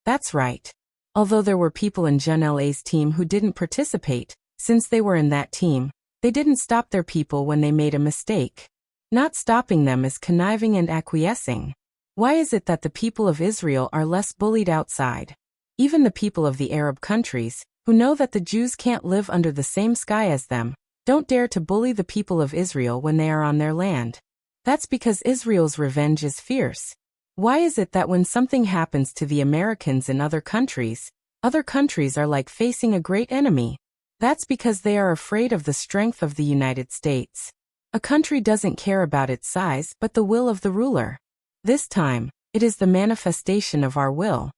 "That's right." Although there were people in Zhen La's team who didn't participate, since they were in that team, they didn't stop their people when they made a mistake. Not stopping them is conniving and acquiescing. Why is it that the people of Israel are less bullied outside? Even the people of the Arab countries, who know that the Jews can't live under the same sky as them, don't dare to bully the people of Israel when they are on their land. That's because Israel's revenge is fierce. Why is it that when something happens to the Americans in other countries are like facing a great enemy? That's because they are afraid of the strength of the United States. A country doesn't care about its size but the will of the ruler. This time, it is the manifestation of our will.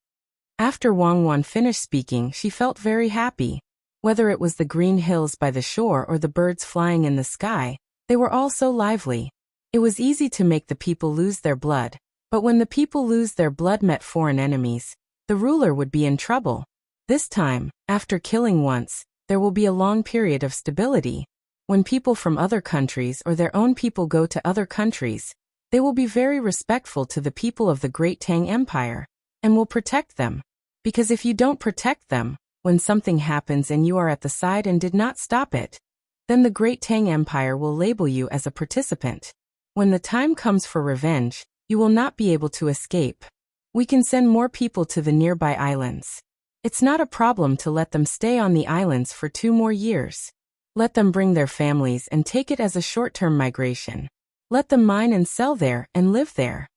After Wang Wan finished speaking, she felt very happy. Whether it was the green hills by the shore or the birds flying in the sky, they were all so lively. It was easy to make the people lose their blood, but when the people lose their blood met foreign enemies, the ruler would be in trouble. This time, after killing once, there will be a long period of stability. When people from other countries or their own people go to other countries, they will be very respectful to the people of the Great Tang Empire, and will protect them. Because if you don't protect them, when something happens and you are at the side and did not stop it, then the Great Tang Empire will label you as a participant. When the time comes for revenge, you will not be able to escape. We can send more people to the nearby islands. It's not a problem to let them stay on the islands for 2 more years. Let them bring their families and take it as a short-term migration. Let them mine and sell there and live there.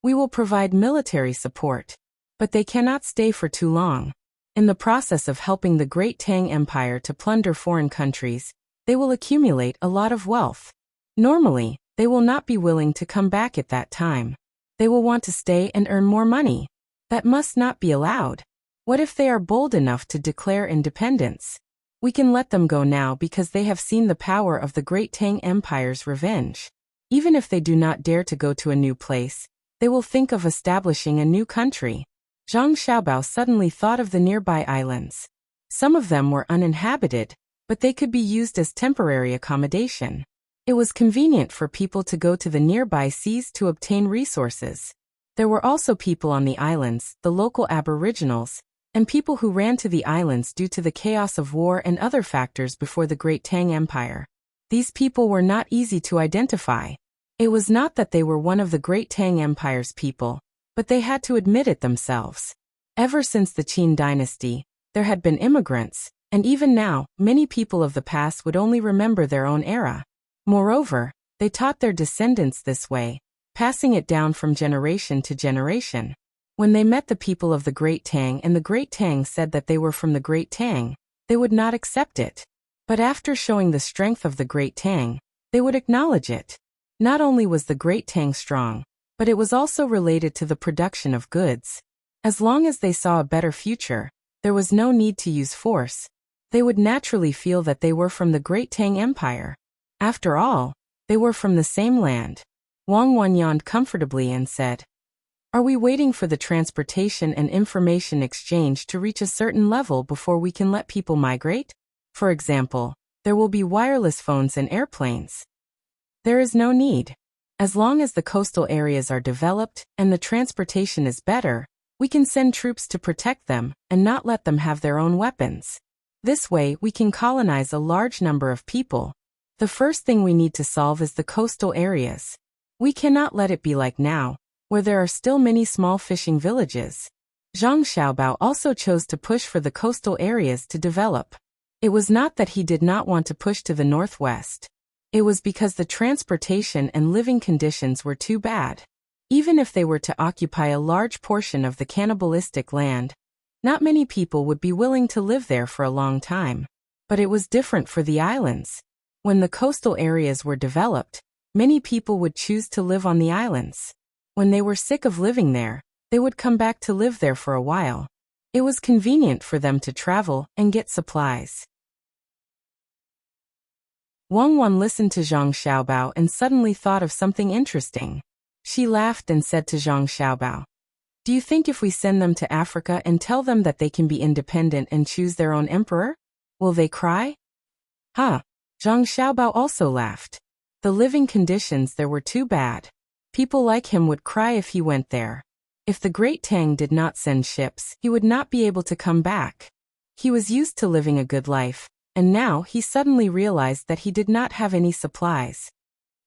We will provide military support, but they cannot stay for too long. In the process of helping the Great Tang Empire to plunder foreign countries, they will accumulate a lot of wealth. Normally, they will not be willing to come back at that time. They will want to stay and earn more money. That must not be allowed. What if they are bold enough to declare independence? We can let them go now because they have seen the power of the Great Tang Empire's revenge. Even if they do not dare to go to a new place, they will think of establishing a new country. Zhang Xiaobao suddenly thought of the nearby islands. Some of them were uninhabited, but they could be used as temporary accommodation. It was convenient for people to go to the nearby seas to obtain resources. There were also people on the islands, the local aboriginals, and people who ran to the islands due to the chaos of war and other factors before the Great Tang Empire. These people were not easy to identify. It was not that they were one of the Great Tang Empire's people, but they had to admit it themselves. Ever since the Qin dynasty, there had been immigrants, and even now, many people of the past would only remember their own era. Moreover, they taught their descendants this way, passing it down from generation to generation. When they met the people of the Great Tang and the Great Tang said that they were from the Great Tang, they would not accept it. But after showing the strength of the Great Tang, they would acknowledge it. Not only was the Great Tang strong, but it was also related to the production of goods. As long as they saw a better future, there was no need to use force. They would naturally feel that they were from the Great Tang Empire. After all, they were from the same land. Wang Wan yawned comfortably and said, "Are we waiting for the transportation and information exchange to reach a certain level before we can let people migrate? For example, there will be wireless phones and airplanes. There is no need. As long as the coastal areas are developed and the transportation is better, We can send troops to protect them and not let them have their own weapons. This way, we can colonize a large number of people. The first thing we need to solve is the coastal areas. We cannot let it be like now, where there are still many small fishing villages. Zhang Xiaobao also chose to push for the coastal areas to develop. It was not that he did not want to push to the northwest. It was because the transportation and living conditions were too bad. Even if they were to occupy a large portion of the cannibalistic land, not many people would be willing to live there for a long time. But it was different for the islands. When the coastal areas were developed, many people would choose to live on the islands. When they were sick of living there, they would come back to live there for a while. It was convenient for them to travel and get supplies. Wang Wan listened to Zhang Xiaobao and suddenly thought of something interesting. She laughed and said to Zhang Xiaobao, "Do you think if we send them to Africa and tell them that they can be independent and choose their own emperor, will they cry?" Huh. Zhang Xiaobao also laughed. The living conditions there were too bad. People like him would cry if he went there. If the great Tang did not send ships, he would not be able to come back. He was used to living a good life, and now he suddenly realized that he did not have any supplies.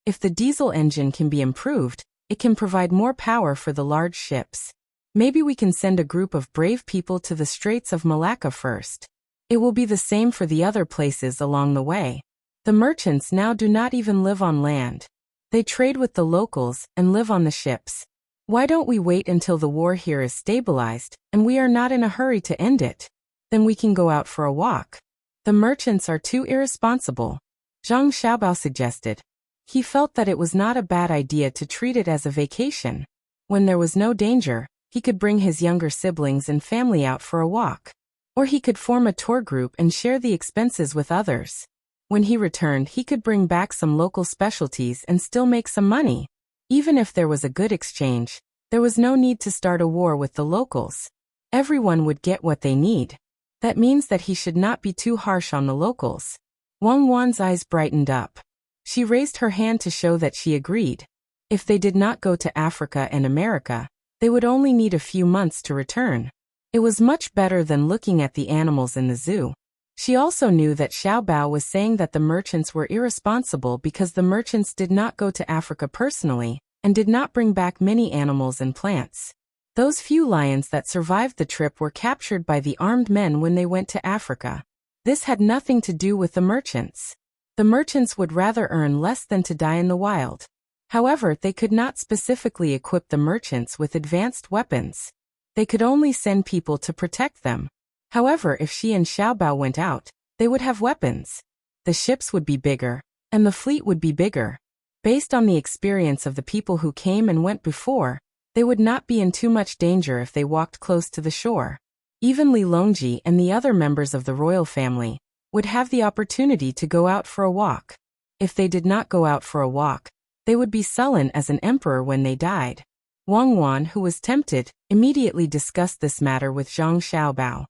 If the diesel engine can be improved, it can provide more power for the large ships. Maybe we can send a group of brave people to the Straits of Malacca first. It will be the same for the other places along the way. The merchants now do not even live on land. They trade with the locals and live on the ships. Why don't we wait until the war here is stabilized, and we are not in a hurry to end it? Then we can go out for a walk. The merchants are too irresponsible, Zhang Xiaobao suggested. He felt that it was not a bad idea to treat it as a vacation. When there was no danger, he could bring his younger siblings and family out for a walk. Or he could form a tour group and share the expenses with others. When he returned, he could bring back some local specialties and still make some money. Even if there was a good exchange, there was no need to start a war with the locals. Everyone would get what they need. That means that he should not be too harsh on the locals. Wang Wan's eyes brightened up. She raised her hand to show that she agreed. If they did not go to Africa and America, they would only need a few months to return. It was much better than looking at the animals in the zoo. She also knew that Xiaobao was saying that the merchants were irresponsible because the merchants did not go to Africa personally, and did not bring back many animals and plants. Those few lions that survived the trip were captured by the armed men when they went to Africa. This had nothing to do with the merchants. The merchants would rather earn less than to die in the wild. However, they could not specifically equip the merchants with advanced weapons. They could only send people to protect them. However, if she and Xiaobao went out, they would have weapons. The ships would be bigger, and the fleet would be bigger. Based on the experience of the people who came and went before, they would not be in too much danger if they walked close to the shore. Even Li Longji and the other members of the royal family would have the opportunity to go out for a walk. If they did not go out for a walk, they would be sullen as an emperor when they died. Wang Wan, who was tempted, immediately discussed this matter with Zhang Xiaobao.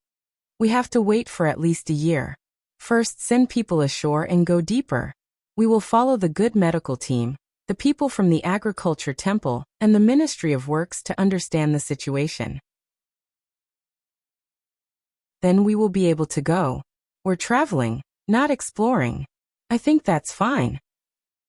We have to wait for at least a year. First, send people ashore and go deeper. We will follow the good medical team, the people from the agriculture temple, and the Ministry of Works to understand the situation. Then we will be able to go. We're traveling, not exploring. I think that's fine.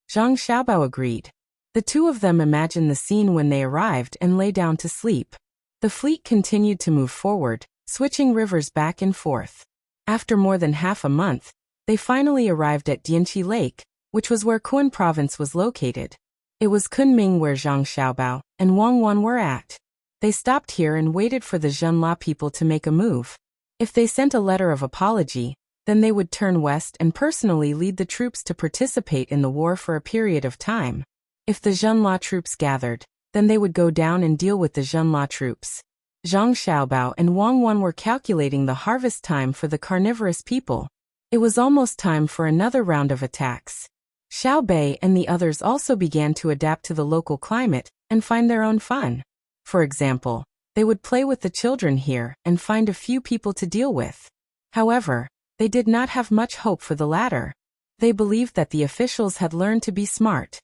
Zhang Xiaobao agreed. The two of them imagined the scene when they arrived and lay down to sleep. The fleet continued to move forward, switching rivers back and forth. After more than half a month, they finally arrived at Dianqi Lake, which was where Kun province was located. It was Kunming where Zhang Xiaobao and Wang Wan were at. They stopped here and waited for the Zhenla people to make a move. If they sent a letter of apology, then they would turn west and personally lead the troops to participate in the war for a period of time. If the Zhenla troops gathered, then they would go down and deal with the Zhenla troops. Zhang Xiaobao and Wang Wan were calculating the harvest time for the carnivorous people. It was almost time for another round of attacks. Xiao Bei and the others also began to adapt to the local climate and find their own fun. For example, they would play with the children here and find a few people to deal with. However, they did not have much hope for the latter. They believed that the officials had learned to be smart.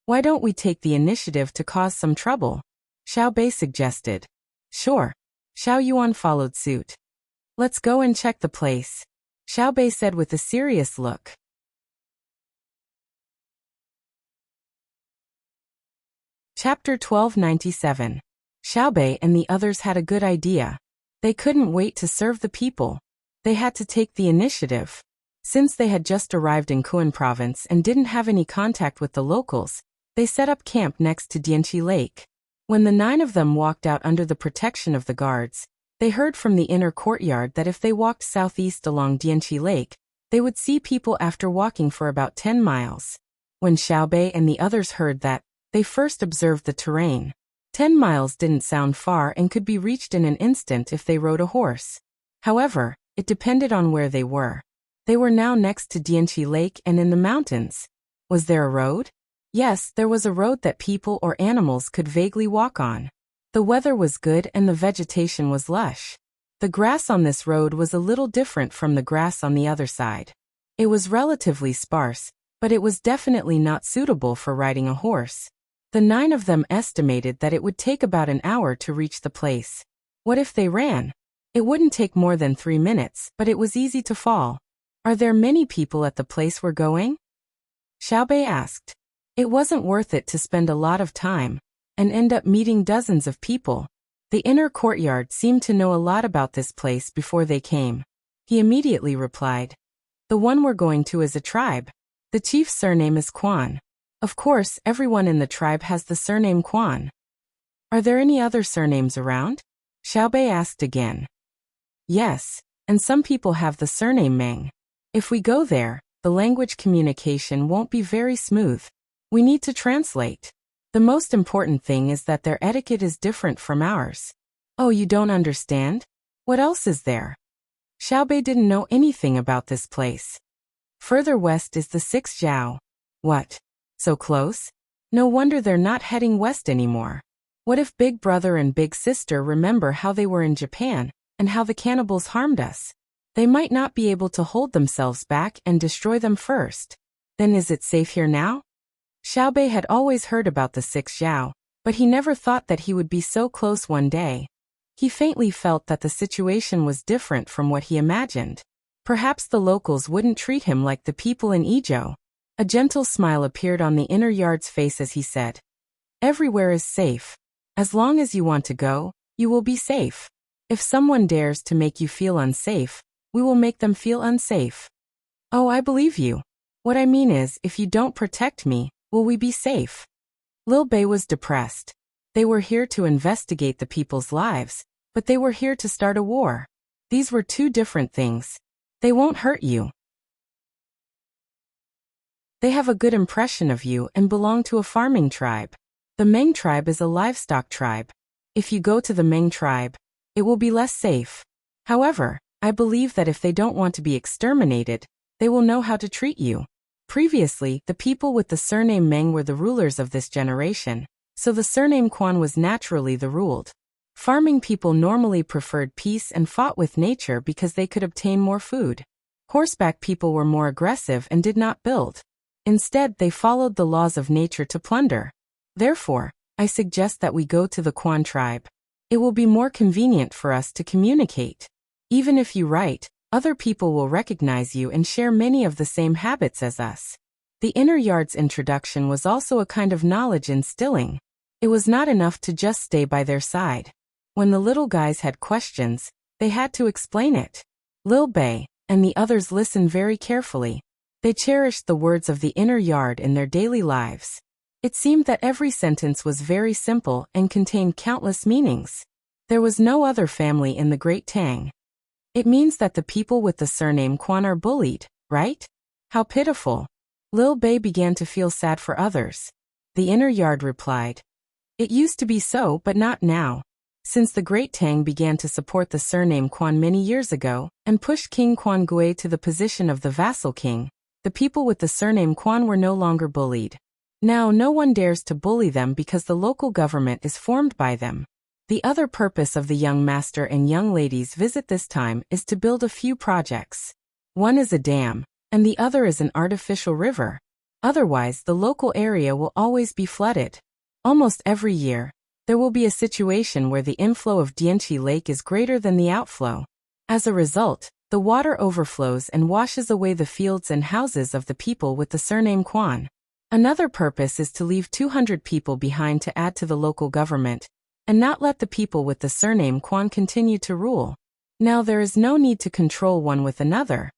Why don't we take the initiative to cause some trouble? Xiao Bei suggested. Sure, Xiao Yuan followed suit. Let's go and check the place, Xiao Bei said with a serious look. Chapter 1297. Xiao Bei and the others had a good idea. They couldn't wait to serve the people. They had to take the initiative. Since they had just arrived in Kuan province and didn't have any contact with the locals, they set up camp next to Dianqi Lake. When the 9 of them walked out under the protection of the guards, they heard from the inner courtyard that if they walked southeast along Dianqi Lake, they would see people after walking for about 10 miles. When Xiao Bei and the others heard that, they first observed the terrain. 10 miles didn't sound far and could be reached in an instant if they rode a horse. However, it depended on where they were. They were now next to Dianqi Lake and in the mountains. Was there a road? Yes, there was a road that people or animals could vaguely walk on. The weather was good and the vegetation was lush. The grass on this road was a little different from the grass on the other side. It was relatively sparse, but it was definitely not suitable for riding a horse. The 9 of them estimated that it would take about an hour to reach the place. What if they ran? It wouldn't take more than 3 minutes, but it was easy to fall. Are there many people at the place we're going? Xiao Bei asked. It wasn't worth it to spend a lot of time and end up meeting dozens of people. The inner courtyard seemed to know a lot about this place before they came. He immediately replied. The one we're going to is a tribe. The chief's surname is Quan. Of course, everyone in the tribe has the surname Quan. Are there any other surnames around? Xiao Bei asked again. Yes, and some people have the surname Meng. If we go there, the language communication won't be very smooth. We need to translate. The most important thing is that their etiquette is different from ours. Oh, you don't understand? What else is there? Xiao Bei didn't know anything about this place. Further west is the 6th Zhao. What? So close? No wonder they're not heading west anymore. What if Big Brother and Big Sister remember how they were in Japan, and how the cannibals harmed us? They might not be able to hold themselves back and destroy them first. Then is it safe here now? Xiao Bei had always heard about the 6th Zhao, but he never thought that he would be so close one day. He faintly felt that the situation was different from what he imagined. Perhaps the locals wouldn't treat him like the people in Izhou. A gentle smile appeared on the inner yard's face as he said, Everywhere is safe. As long as you want to go, you will be safe. If someone dares to make you feel unsafe, we will make them feel unsafe. Oh, I believe you. What I mean is, if you don't protect me, will we be safe? Lil Bei was depressed. They were here to investigate the people's lives, but they were here to start a war. These were two different things. They won't hurt you. They have a good impression of you and belong to a farming tribe. The Meng tribe is a livestock tribe. If you go to the Meng tribe, it will be less safe. However, I believe that if they don't want to be exterminated, they will know how to treat you. Previously, the people with the surname Meng were the rulers of this generation, so the surname Quan was naturally the ruled. Farming people normally preferred peace and fought with nature because they could obtain more food. Horseback people were more aggressive and did not build. Instead, they followed the laws of nature to plunder. Therefore, I suggest that we go to the Quan tribe. It will be more convenient for us to communicate. Even if you write, other people will recognize you and share many of the same habits as us. The inner yard's introduction was also a kind of knowledge instilling. It was not enough to just stay by their side. When the little guys had questions, they had to explain it. Lil Bei and the others listened very carefully. They cherished the words of the inner yard in their daily lives. It seemed that every sentence was very simple and contained countless meanings. There was no other family in the Great Tang. It means that the people with the surname Quan are bullied, right? How pitiful. Lil Bei began to feel sad for others. The inner yard replied, It used to be so, but not now. Since the Great Tang began to support the surname Quan many years ago, and pushed King Quan Gui to the position of the vassal king, the people with the surname Quan were no longer bullied. Now no one dares to bully them because the local government is formed by them. The other purpose of the young master and young lady's visit this time is to build a few projects. One is a dam, and the other is an artificial river. Otherwise, the local area will always be flooded. Almost every year, There will be a situation where the inflow of Dianchi Lake is greater than the outflow. As a result, the water overflows and washes away the fields and houses of the people with the surname Quan. Another purpose is to leave 200 people behind to add to the local government, and not let the people with the surname Quan continue to rule. Now there is no need to control one with another.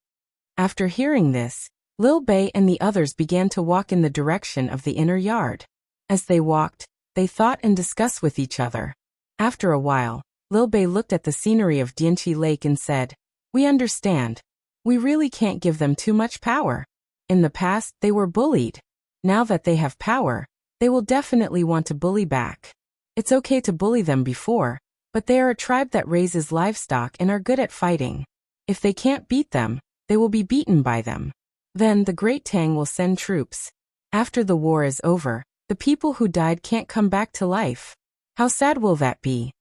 After hearing this, Lil Bei and the others began to walk in the direction of the inner yard. As they walked, they thought and discussed with each other. After a while, Lil Bei looked at the scenery of Dianchi Lake and said, "We understand. We really can't give them too much power. In the past, they were bullied. Now that they have power, they will definitely want to bully back. It's okay to bully them before, but they are a tribe that raises livestock and are good at fighting. If they can't beat them, they will be beaten by them. Then the great Tang will send troops. After the war is over, the people who died can't come back to life. How sad will that be?"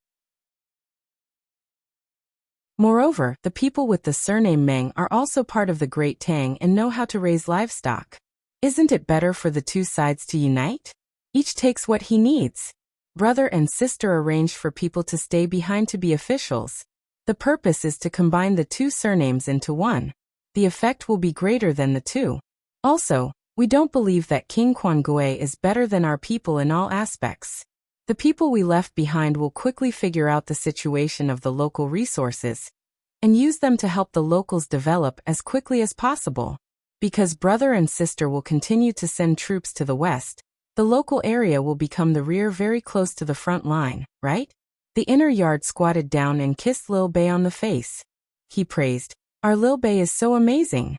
Moreover, the people with the surname Meng are also part of the Great Tang and know how to raise livestock. Isn't it better for the two sides to unite? Each takes what he needs. Brother and sister arranged for people to stay behind to be officials. The purpose is to combine the two surnames into one. The effect will be greater than the two. Also, we don't believe that King Quan Gui is better than our people in all aspects. The people we left behind will quickly figure out the situation of the local resources and use them to help the locals develop as quickly as possible. Because brother and sister will continue to send troops to the west, the local area will become the rear very close to the front line, right? The inner yard squatted down and kissed Lil Bei on the face. He praised, "Our Lil Bei is so amazing.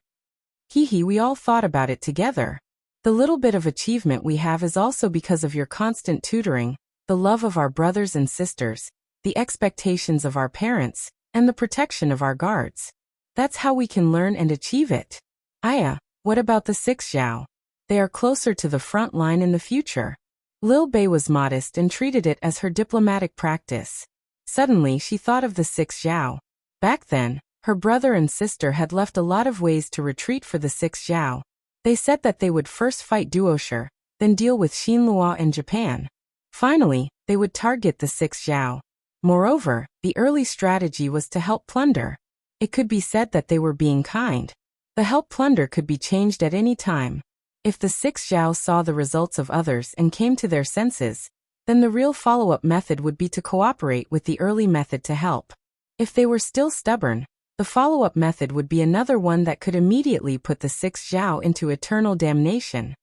Hee, we all thought about it together. The little bit of achievement we have is also because of your constant tutoring, the love of our brothers and sisters, the expectations of our parents, and the protection of our guards. That's how we can learn and achieve it. Aya, what about the 6 Zhao? They are closer to the front line in the future." Lil Bei was modest and treated it as her diplomatic practice. Suddenly she thought of the 6 Zhao. Back then, her brother and sister had left a lot of ways to retreat for the 6 Zhao. They said that they would first fight Duosher, then deal with Xinlua and Japan. Finally, they would target the 6 Zhao. Moreover, the early strategy was to help plunder. It could be said that they were being kind. The help plunder could be changed at any time. If the 6 Zhao saw the results of others and came to their senses, then the real follow-up method would be to cooperate with the early method to help. If they were still stubborn, the follow-up method would be another one that could immediately put the 6 Zhao into eternal damnation.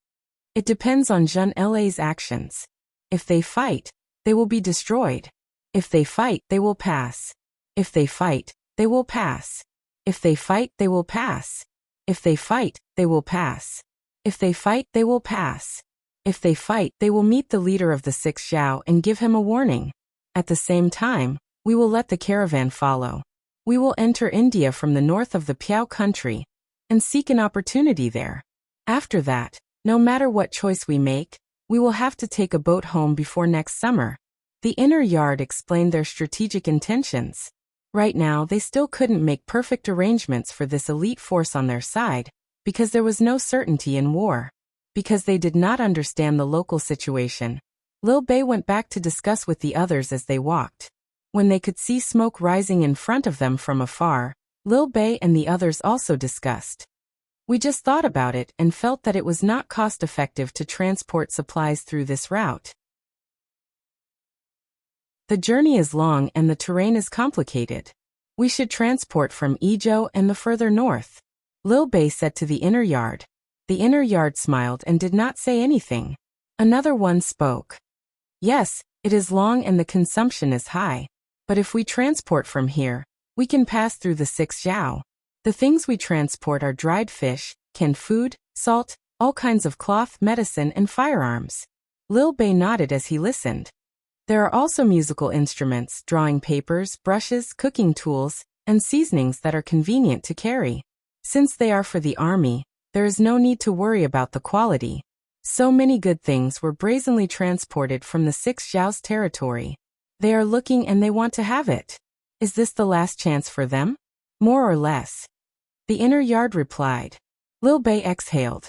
It depends on Zhen La's actions. If they fight, they will be destroyed. If they fight, they will pass. If they fight, they will pass. If they fight, they will pass. If they fight, they will pass. If they fight, they will pass. If they fight, they will meet the leader of the 6 Zhao and give him a warning. At the same time, we will let the caravan follow. We will enter India from the north of the Piao country and seek an opportunity there. After that, no matter what choice we make, we will have to take a boat home before next summer. The inner yard explained their strategic intentions. Right now, they still couldn't make perfect arrangements for this elite force on their side, because there was no certainty in war. Because they did not understand the local situation, Lil Bei went back to discuss with the others as they walked. When they could see smoke rising in front of them from afar, Lil Bei and the others also discussed. "We just thought about it and felt that it was not cost-effective to transport supplies through this route. The journey is long and the terrain is complicated. We should transport from Izhou and the further north," Lil Bei said to the inner yard. The inner yard smiled and did not say anything. Another one spoke. "Yes, it is long and the consumption is high. But if we transport from here, we can pass through the 6 Zhao. The things we transport are dried fish, canned food, salt, all kinds of cloth, medicine, and firearms." Lil Bei nodded as he listened. There are also musical instruments, drawing papers, brushes, cooking tools, and seasonings that are convenient to carry. Since they are for the army, there is no need to worry about the quality. So many good things were brazenly transported from the 6 Zhao's territory. They are looking and they want to have it. Is this the last chance for them? More or less. The inner yard replied. Lil Bei exhaled.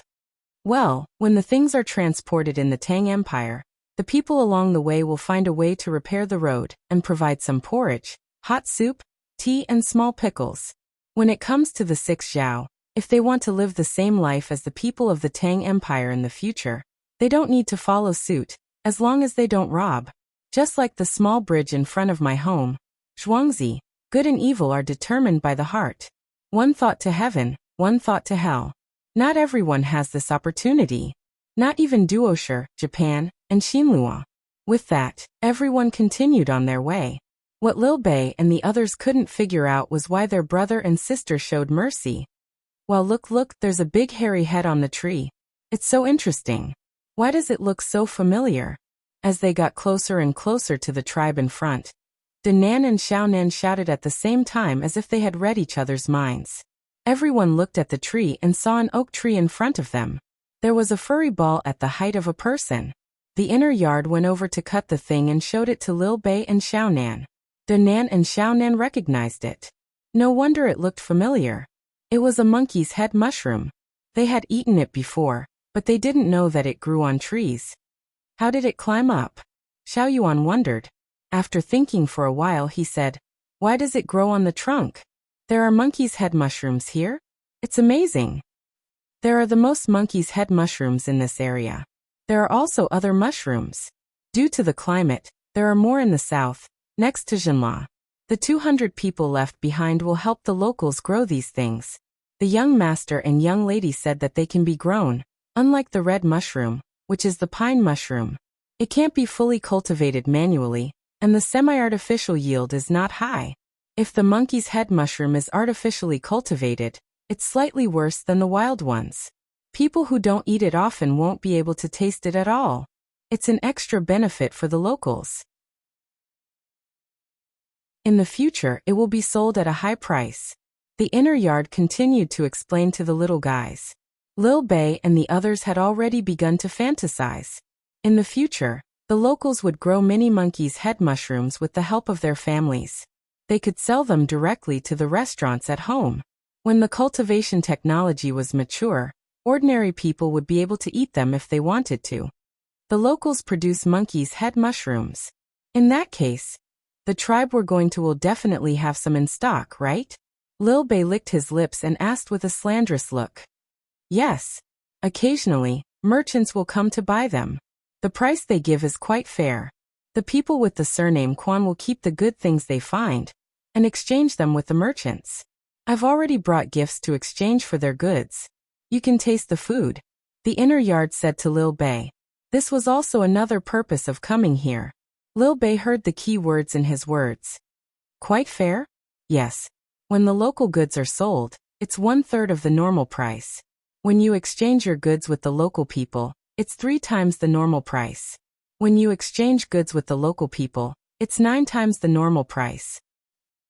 Well, when the things are transported in the Tang Empire, The people along the way will find a way to repair the road and provide some porridge, hot soup, tea and small pickles. When it comes to the 6 Zhao, if they want to live the same life as the people of the Tang Empire in the future, they don't need to follow suit, as long as they don't rob. Just like the small bridge in front of my home, Zhuangzi, good and evil are determined by the heart. One thought to heaven, one thought to hell. Not everyone has this opportunity. Not even Duosher, Japan, and Xinlua. With that, everyone continued on their way. What Lil Bei and the others couldn't figure out was why their brother and sister showed mercy. Well, look, there's a big hairy head on the tree. It's so interesting. Why does it look so familiar? As they got closer and closer to the tribe in front, Danan and Xiaonan shouted at the same time as if they had read each other's minds. Everyone looked at the tree and saw an oak tree in front of them. There was a furry ball at the height of a person. The inner yard went over to cut the thing and showed it to Lil Bei and Xiaonan. Danan and Xiaonan recognized it. No wonder it looked familiar. It was a monkey's head mushroom. They had eaten it before, but they didn't know that it grew on trees. How did it climb up? Xiao Yuan wondered. After thinking for a while he said, why does it grow on the trunk? There are monkey's head mushrooms here? It's amazing. There are the most monkey's head mushrooms in this area. There are also other mushrooms. Due to the climate, there are more in the south, next to Jinla. The 200 people left behind will help the locals grow these things. The young master and young lady said that they can be grown, unlike the red mushroom, which is the pine mushroom. It can't be fully cultivated manually, and the semi-artificial yield is not high. If the monkey's head mushroom is artificially cultivated, it's slightly worse than the wild ones. People who don't eat it often won't be able to taste it at all. It's an extra benefit for the locals. In the future, it will be sold at a high price. The inner yard continued to explain to the little guys. Lil Bei and the others had already begun to fantasize. In the future, the locals would grow mini monkey's head mushrooms with the help of their families. They could sell them directly to the restaurants at home. When the cultivation technology was mature, ordinary people would be able to eat them if they wanted to. The locals produce monkey's head mushrooms. In that case, the tribe we're going to will definitely have some in stock, right? Lil Bei licked his lips and asked with a slanderous look. Yes. Occasionally, merchants will come to buy them. The price they give is quite fair. The people with the surname Quan will keep the good things they find and exchange them with the merchants. I've already brought gifts to exchange for their goods. You can taste the food, the inner yard said to Lil Bei. This was also another purpose of coming here. Lil Bei heard the key words in his words. Quite fair? Yes. When the local goods are sold, it's 1/3 of the normal price. When you exchange your goods with the local people, it's 3 times the normal price. When you exchange goods with the local people, it's 9 times the normal price.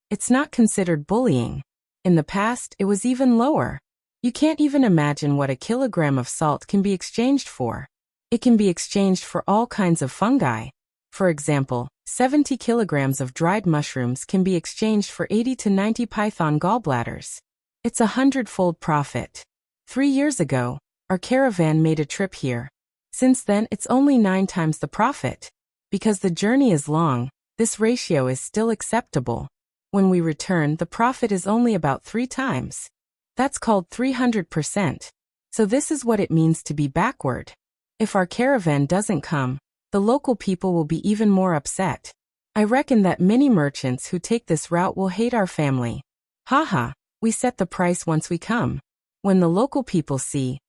It's not considered bullying. In the past, it was even lower. You can't even imagine what a kilogram of salt can be exchanged for. It can be exchanged for all kinds of fungi. For example, 70 kilograms of dried mushrooms can be exchanged for 80 to 90 python gallbladders. It's 100-fold profit. 3 years ago, our caravan made a trip here. Since then, it's only 9 times the profit. Because the journey is long, this ratio is still acceptable. When we return, the profit is only about 3 times. That's called 300%. So this is what it means to be backward. If our caravan doesn't come, the local people will be even more upset. I reckon that many merchants who take this route will hate our family. Haha, we set the price once we come. When the local people see,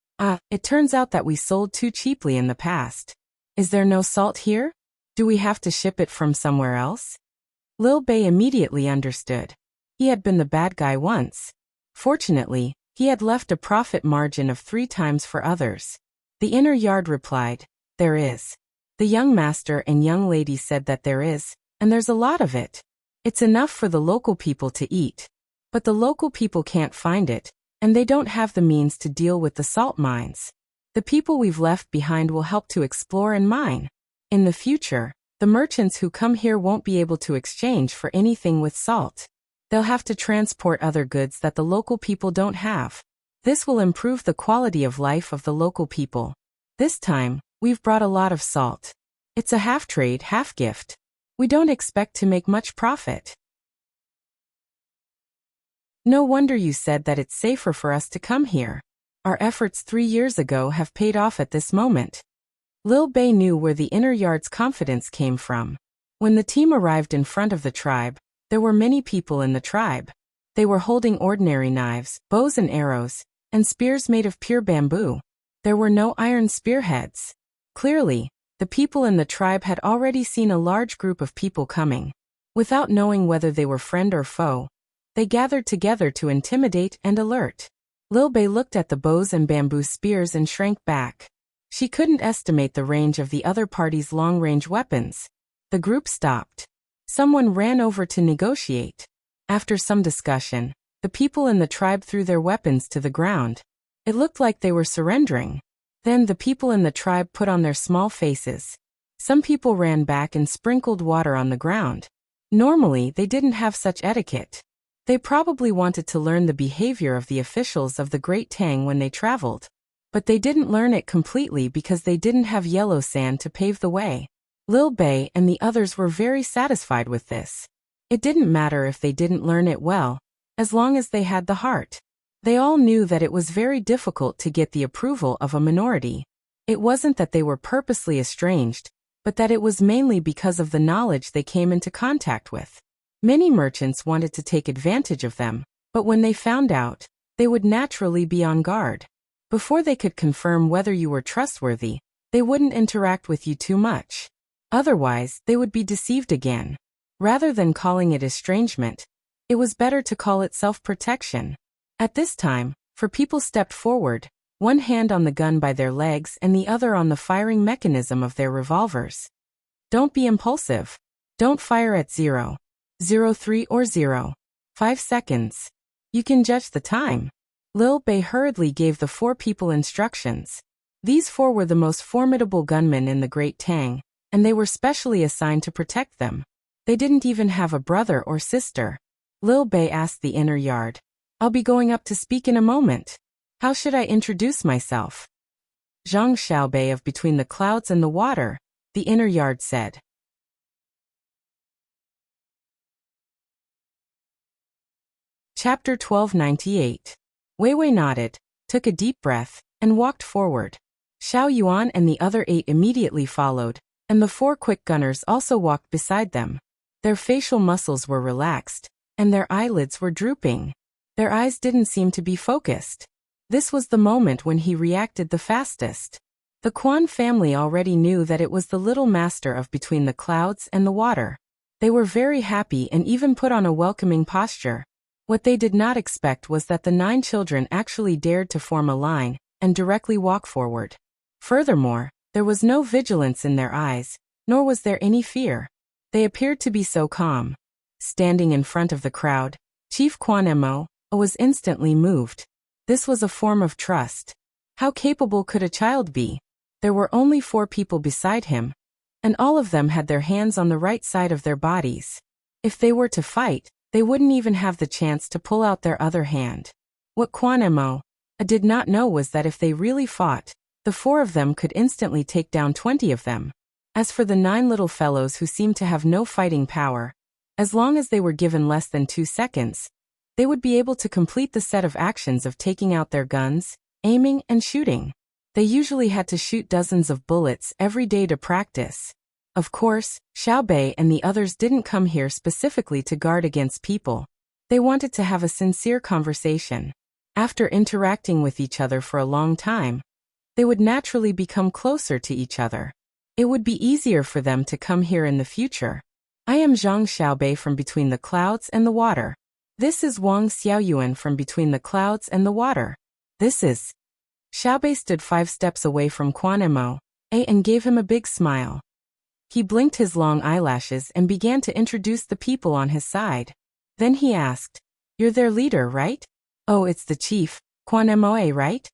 it turns out that we sold too cheaply in the past. Is there no salt here? Do we have to ship it from somewhere else? Lil Bei immediately understood. He had been the bad guy once. Fortunately, he had left a profit margin of 3 times for others. The inner yard replied, there is. The young master and young lady said that there is, and there's a lot of it. It's enough for the local people to eat. But the local people can't find it, and they don't have the means to deal with the salt mines. The people we've left behind will help to explore and mine. In the future, the merchants who come here won't be able to exchange for anything with salt. They'll have to transport other goods that the local people don't have. This will improve the quality of life of the local people. This time, we've brought a lot of salt. It's a half-trade, half-gift. We don't expect to make much profit. No wonder you said that it's safer for us to come here. Our efforts 3 years ago have paid off at this moment. Lil Bei knew where the inner yard's confidence came from. When the team arrived in front of the tribe, there were many people in the tribe. They were holding ordinary knives, bows and arrows, and spears made of pure bamboo. There were no iron spearheads. Clearly, the people in the tribe had already seen a large group of people coming. Without knowing whether they were friend or foe, they gathered together to intimidate and alert. Lil Bei looked at the bows and bamboo spears and shrank back. She couldn't estimate the range of the other party's long-range weapons. The group stopped. Someone ran over to negotiate. After some discussion, the people in the tribe threw their weapons to the ground. It looked like they were surrendering. Then the people in the tribe put on their small faces. Some people ran back and sprinkled water on the ground. Normally, they didn't have such etiquette. They probably wanted to learn the behavior of the officials of the Great Tang when they traveled. But they didn't learn it completely because they didn't have yellow sand to pave the way. Lil Bei and the others were very satisfied with this. It didn't matter if they didn't learn it well, as long as they had the heart. They all knew that it was very difficult to get the approval of a minority. It wasn't that they were purposely estranged, but that it was mainly because of the knowledge they came into contact with. Many merchants wanted to take advantage of them, but when they found out, they would naturally be on guard. Before they could confirm whether you were trustworthy, they wouldn't interact with you too much. Otherwise, they would be deceived again. Rather than calling it estrangement, it was better to call it self-protection. At this time, 4 people stepped forward, one hand on the gun by their legs and the other on the firing mechanism of their revolvers. Don't be impulsive. Don't fire at 0, 03 or 0, 5 seconds. You can judge the time. Lil Bei hurriedly gave the 4 people instructions. These 4 were the most formidable gunmen in the Great Tang, and they were specially assigned to protect them. They didn't even have a brother or sister. Lil Bei asked the inner yard. I'll be going up to speak in a moment. How should I introduce myself? Zhang Xiaobei of Between the Clouds and the Water, the inner yard said. Chapter 1298. Wei Wei nodded, took a deep breath, and walked forward. Xiao Yuan and the other 8 immediately followed, and the 4 quick gunners also walked beside them. Their facial muscles were relaxed, and their eyelids were drooping. Their eyes didn't seem to be focused. This was the moment when he reacted the fastest. The Quan family already knew that it was the little master of Between the Clouds and the Water. They were very happy and even put on a welcoming posture. What they did not expect was that the 9 children actually dared to form a line and directly walk forward. Furthermore, there was no vigilance in their eyes, nor was there any fear. They appeared to be so calm. Standing in front of the crowd, Chief Quan Mo was instantly moved. This was a form of trust. How capable could a child be? There were only 4 people beside him, and all of them had their hands on the right side of their bodies. If they were to fight, they wouldn't even have the chance to pull out their other hand. What Quan Mo did not know was that if they really fought, the 4 of them could instantly take down 20 of them. As for the 9 little fellows who seemed to have no fighting power, as long as they were given less than 2 seconds, they would be able to complete the set of actions of taking out their guns, aiming, and shooting. They usually had to shoot dozens of bullets every day to practice. Of course, Xiaobei and the others didn't come here specifically to guard against people. They wanted to have a sincere conversation. After interacting with each other for a long time, they would naturally become closer to each other. It would be easier for them to come here in the future. I am Zhang Xiaobei from Between the Clouds and the Water. This is Wang Xiaoyuan from Between the Clouds and the Water. This is... Xiaobei stood 5 steps away from Quan Mo and gave him a big smile. He blinked his long eyelashes and began to introduce the people on his side. Then he asked, "You're their leader, right?" "Oh, it's the chief, Quan Mo, right?"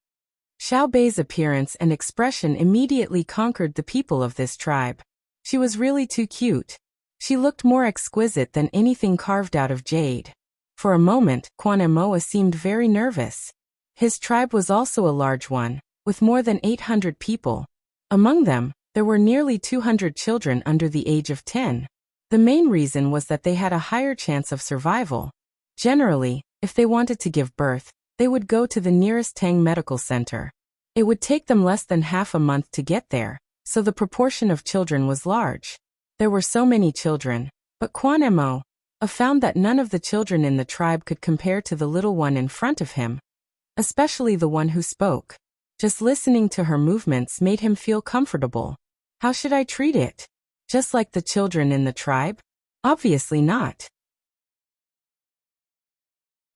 Xiaobei's appearance and expression immediately conquered the people of this tribe. She was really too cute. She looked more exquisite than anything carved out of jade. For a moment, Quan Mo seemed very nervous. His tribe was also a large one, with more than 800 people. Among them, There were nearly 200 children under the age of 10. The main reason was that they had a higher chance of survival. Generally, if they wanted to give birth, they would go to the nearest Tang medical center. It would take them less than half a month to get there, so the proportion of children was large. There were so many children, but Quan Mo found that none of the children in the tribe could compare to the little one in front of him, especially the one who spoke. Just listening to her movements made him feel comfortable. How should I treat it? Just like the children in the tribe? Obviously not.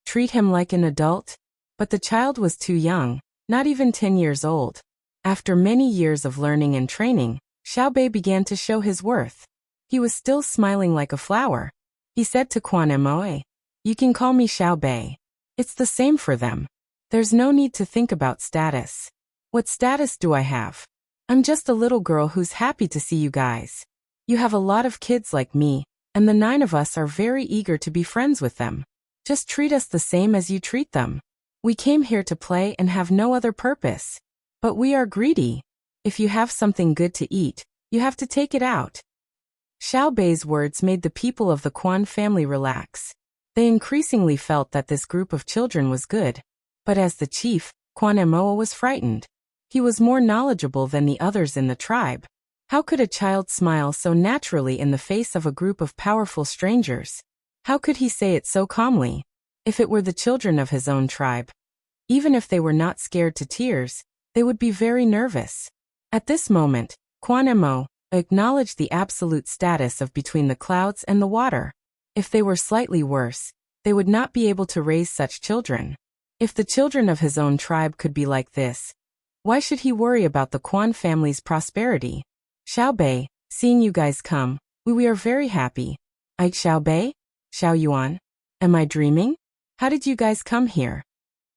Treat him like an adult? But the child was too young, not even 10 years old. After many years of learning and training, Xiaobei began to show his worth. He was still smiling like a flower. He said to Quan Mo, "You can call me Xiaobei. It's the same for them. There's no need to think about status. What status do I have? I'm just a little girl who's happy to see you guys. You have a lot of kids like me, and the 9 of us are very eager to be friends with them. Just treat us the same as you treat them. We came here to play and have no other purpose. But we are greedy. If you have something good to eat, you have to take it out." Xiaobei's words made the people of the Quan family relax. They increasingly felt that this group of children was good. But as the chief, Quan Mo was frightened. He was more knowledgeable than the others in the tribe. How could a child smile so naturally in the face of a group of powerful strangers? How could he say it so calmly? If it were the children of his own tribe, even if they were not scared to tears, they would be very nervous. At this moment, Quan Mo acknowledged the absolute status of between the clouds and the water. If they were slightly worse, they would not be able to raise such children. If the children of his own tribe could be like this, why should he worry about the Quan family's prosperity? Xiaobei, seeing you guys come, we are very happy. Xiaobei? Xiao Yuan? Am I dreaming? How did you guys come here?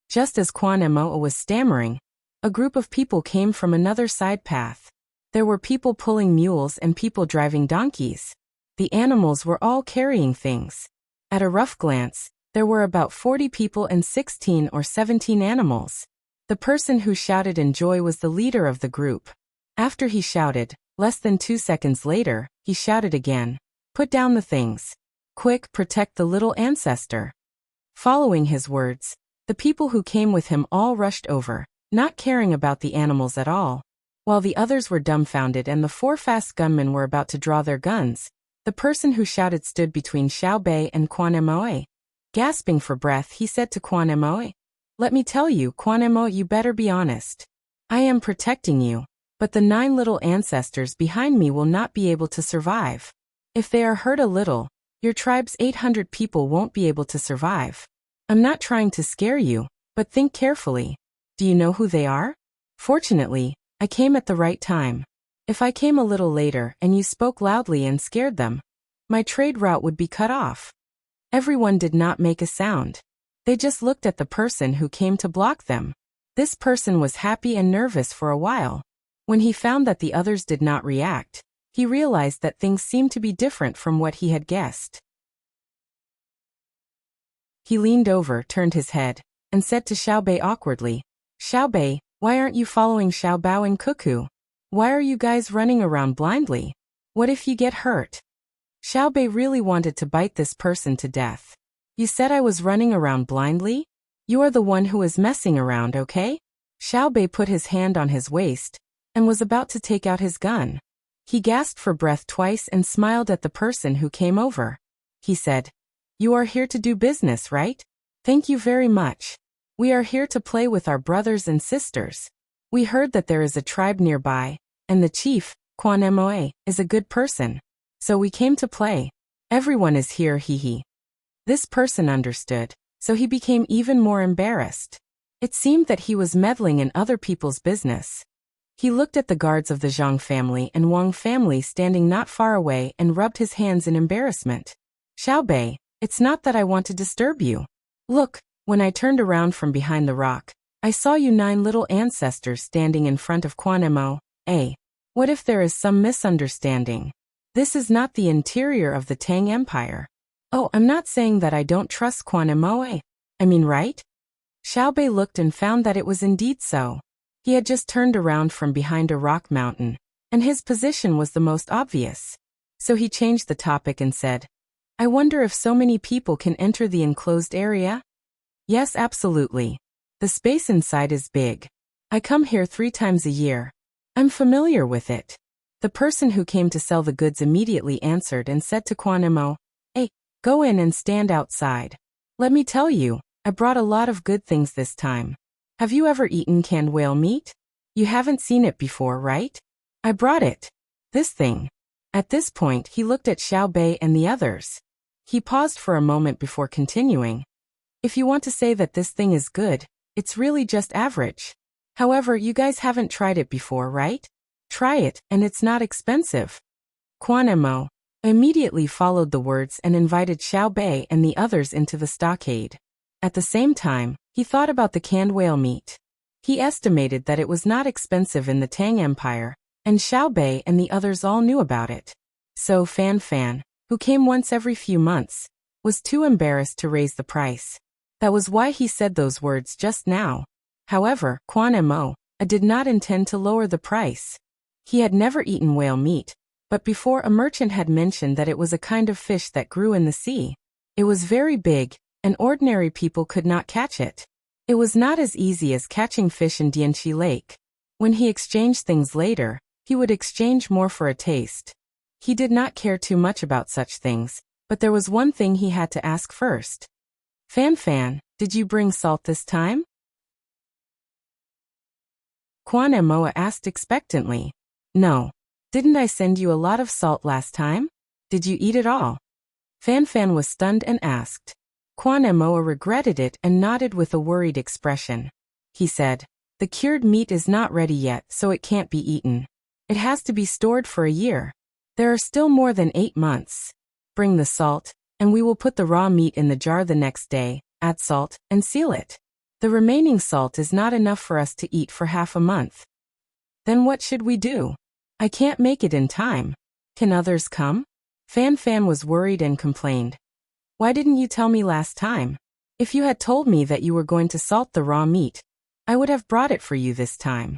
Just as Quan Mo was stammering, a group of people came from another side path. There were people pulling mules and people driving donkeys. The animals were all carrying things. At a rough glance, there were about 40 people and 16 or 17 animals. The person who shouted in joy was the leader of the group. After he shouted, less than 2 seconds later, he shouted again, "Put down the things. Quick, protect the little ancestor." Following his words, the people who came with him all rushed over, not caring about the animals at all. While the others were dumbfounded and the 4 fast gunmen were about to draw their guns, the person who shouted stood between Xiaobei and Quan Mo. Gasping for breath, he said to Quan Mo, "Let me tell you, Quan Mo, you better be honest. I am protecting you, but the 9 little ancestors behind me will not be able to survive. If they are hurt a little, your tribe's 800 people won't be able to survive. I'm not trying to scare you, but think carefully. Do you know who they are? Fortunately, I came at the right time. If I came a little later and you spoke loudly and scared them, my trade route would be cut off." Everyone did not make a sound. They just looked at the person who came to block them. This person was happy and nervous for a while. When he found that the others did not react, he realized that things seemed to be different from what he had guessed. He leaned over, turned his head, and said to Xiaobei awkwardly, "Xiaobei, why aren't you following Xiaobao and Cuckoo? Why are you guys running around blindly? What if you get hurt?" Xiaobei really wanted to bite this person to death. "You said I was running around blindly? You are the one who is messing around, okay?" Xiaobei put his hand on his waist and was about to take out his gun. He gasped for breath twice and smiled at the person who came over. He said, "You are here to do business, right? Thank you very much. We are here to play with our brothers and sisters. We heard that there is a tribe nearby, and the chief, Quan Mo, is a good person. So we came to play. Everyone is here, hee. This person understood, so he became even more embarrassed. It seemed that he was meddling in other people's business. He looked at the guards of the Zhang family and Wang family standing not far away and rubbed his hands in embarrassment. "Xiaobei, it's not that I want to disturb you. Look, when I turned around from behind the rock, I saw you 9 little ancestors standing in front of Quan Mo. What if there is some misunderstanding? This is not the interior of the Tang Empire. Oh, I'm not saying that I don't trust Quan Mo. I mean, right?" Xiaobei looked and found that it was indeed so. He had just turned around from behind a rock mountain, and his position was the most obvious. So he changed the topic and said, I wonder if so many people can enter the enclosed area? Yes, absolutely. The space inside is big. I come here 3 times a year. I'm familiar with it. The person who came to sell the goods immediately answered and said to Kwanemo, Hey, go in and stand outside. Let me tell you, I brought a lot of good things this time. Have you ever eaten canned whale meat? You haven't seen it before, right? I brought it. This thing. At this point, he looked at Xiao Bei and the others. He paused for a moment before continuing. If you want to say that this thing is good, it's really just average. However, you guys haven't tried it before, right? Try it, and it's not expensive. Kwanemo immediately followed the words and invited Xiao Bei and the others into the stockade. At the same time, he thought about the canned whale meat. He estimated that it was not expensive in the Tang Empire, and Xiao Bei and the others all knew about it. So Fan, who came once every few months, was too embarrassed to raise the price. That was why he said those words just now. However, Kwanemo did not intend to lower the price. He had never eaten whale meat, but before a merchant had mentioned that it was a kind of fish that grew in the sea. It was very big, and ordinary people could not catch it. It was not as easy as catching fish in Dynasty Lake. When he exchanged things later, he would exchange more for a taste. He did not care too much about such things, but there was one thing he had to ask first. Fan, did you bring salt this time? Kwanemo asked expectantly. No. Didn't I send you a lot of salt last time? Did you eat it all? Fan was stunned and asked. Kwanemo regretted it and nodded with a worried expression. He said, The cured meat is not ready yet, so it can't be eaten. It has to be stored for a year. There are still more than 8 months. Bring the salt, and we will put the raw meat in the jar the next day, add salt, and seal it. The remaining salt is not enough for us to eat for half a month. Then what should we do? I can't make it in time. Can others come? Fan was worried and complained. Why didn't you tell me last time? If you had told me that you were going to salt the raw meat, I would have brought it for you this time.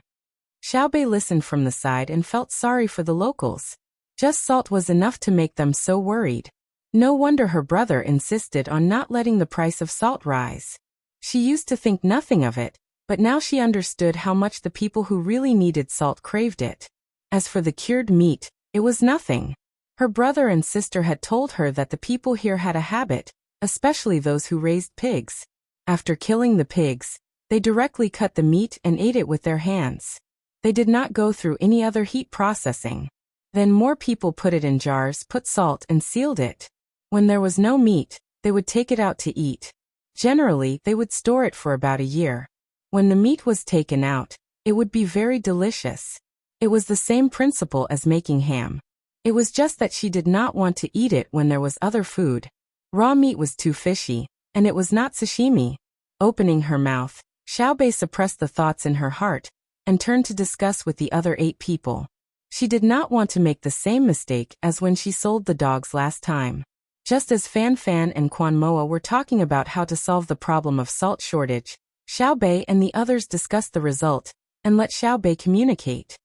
Xiao Bei listened from the side and felt sorry for the locals. Just salt was enough to make them so worried. No wonder her brother insisted on not letting the price of salt rise. She used to think nothing of it, but now she understood how much the people who really needed salt craved it. As for the cured meat, it was nothing. Her brother and sister had told her that the people here had a habit, especially those who raised pigs. After killing the pigs, they directly cut the meat and ate it with their hands. They did not go through any other heat processing. Then more people put it in jars, put salt and sealed it. When there was no meat, they would take it out to eat. Generally, they would store it for about a year. When the meat was taken out, it would be very delicious. It was the same principle as making ham. It was just that she did not want to eat it when there was other food. Raw meat was too fishy, and it was not sashimi. Opening her mouth, Xiao Bei suppressed the thoughts in her heart and turned to discuss with the other 8 people. She did not want to make the same mistake as when she sold the dogs last time. Just as Fan and Kwanemo were talking about how to solve the problem of salt shortage, Xiao Bei and the others discussed the result and let Xiao Bei communicate.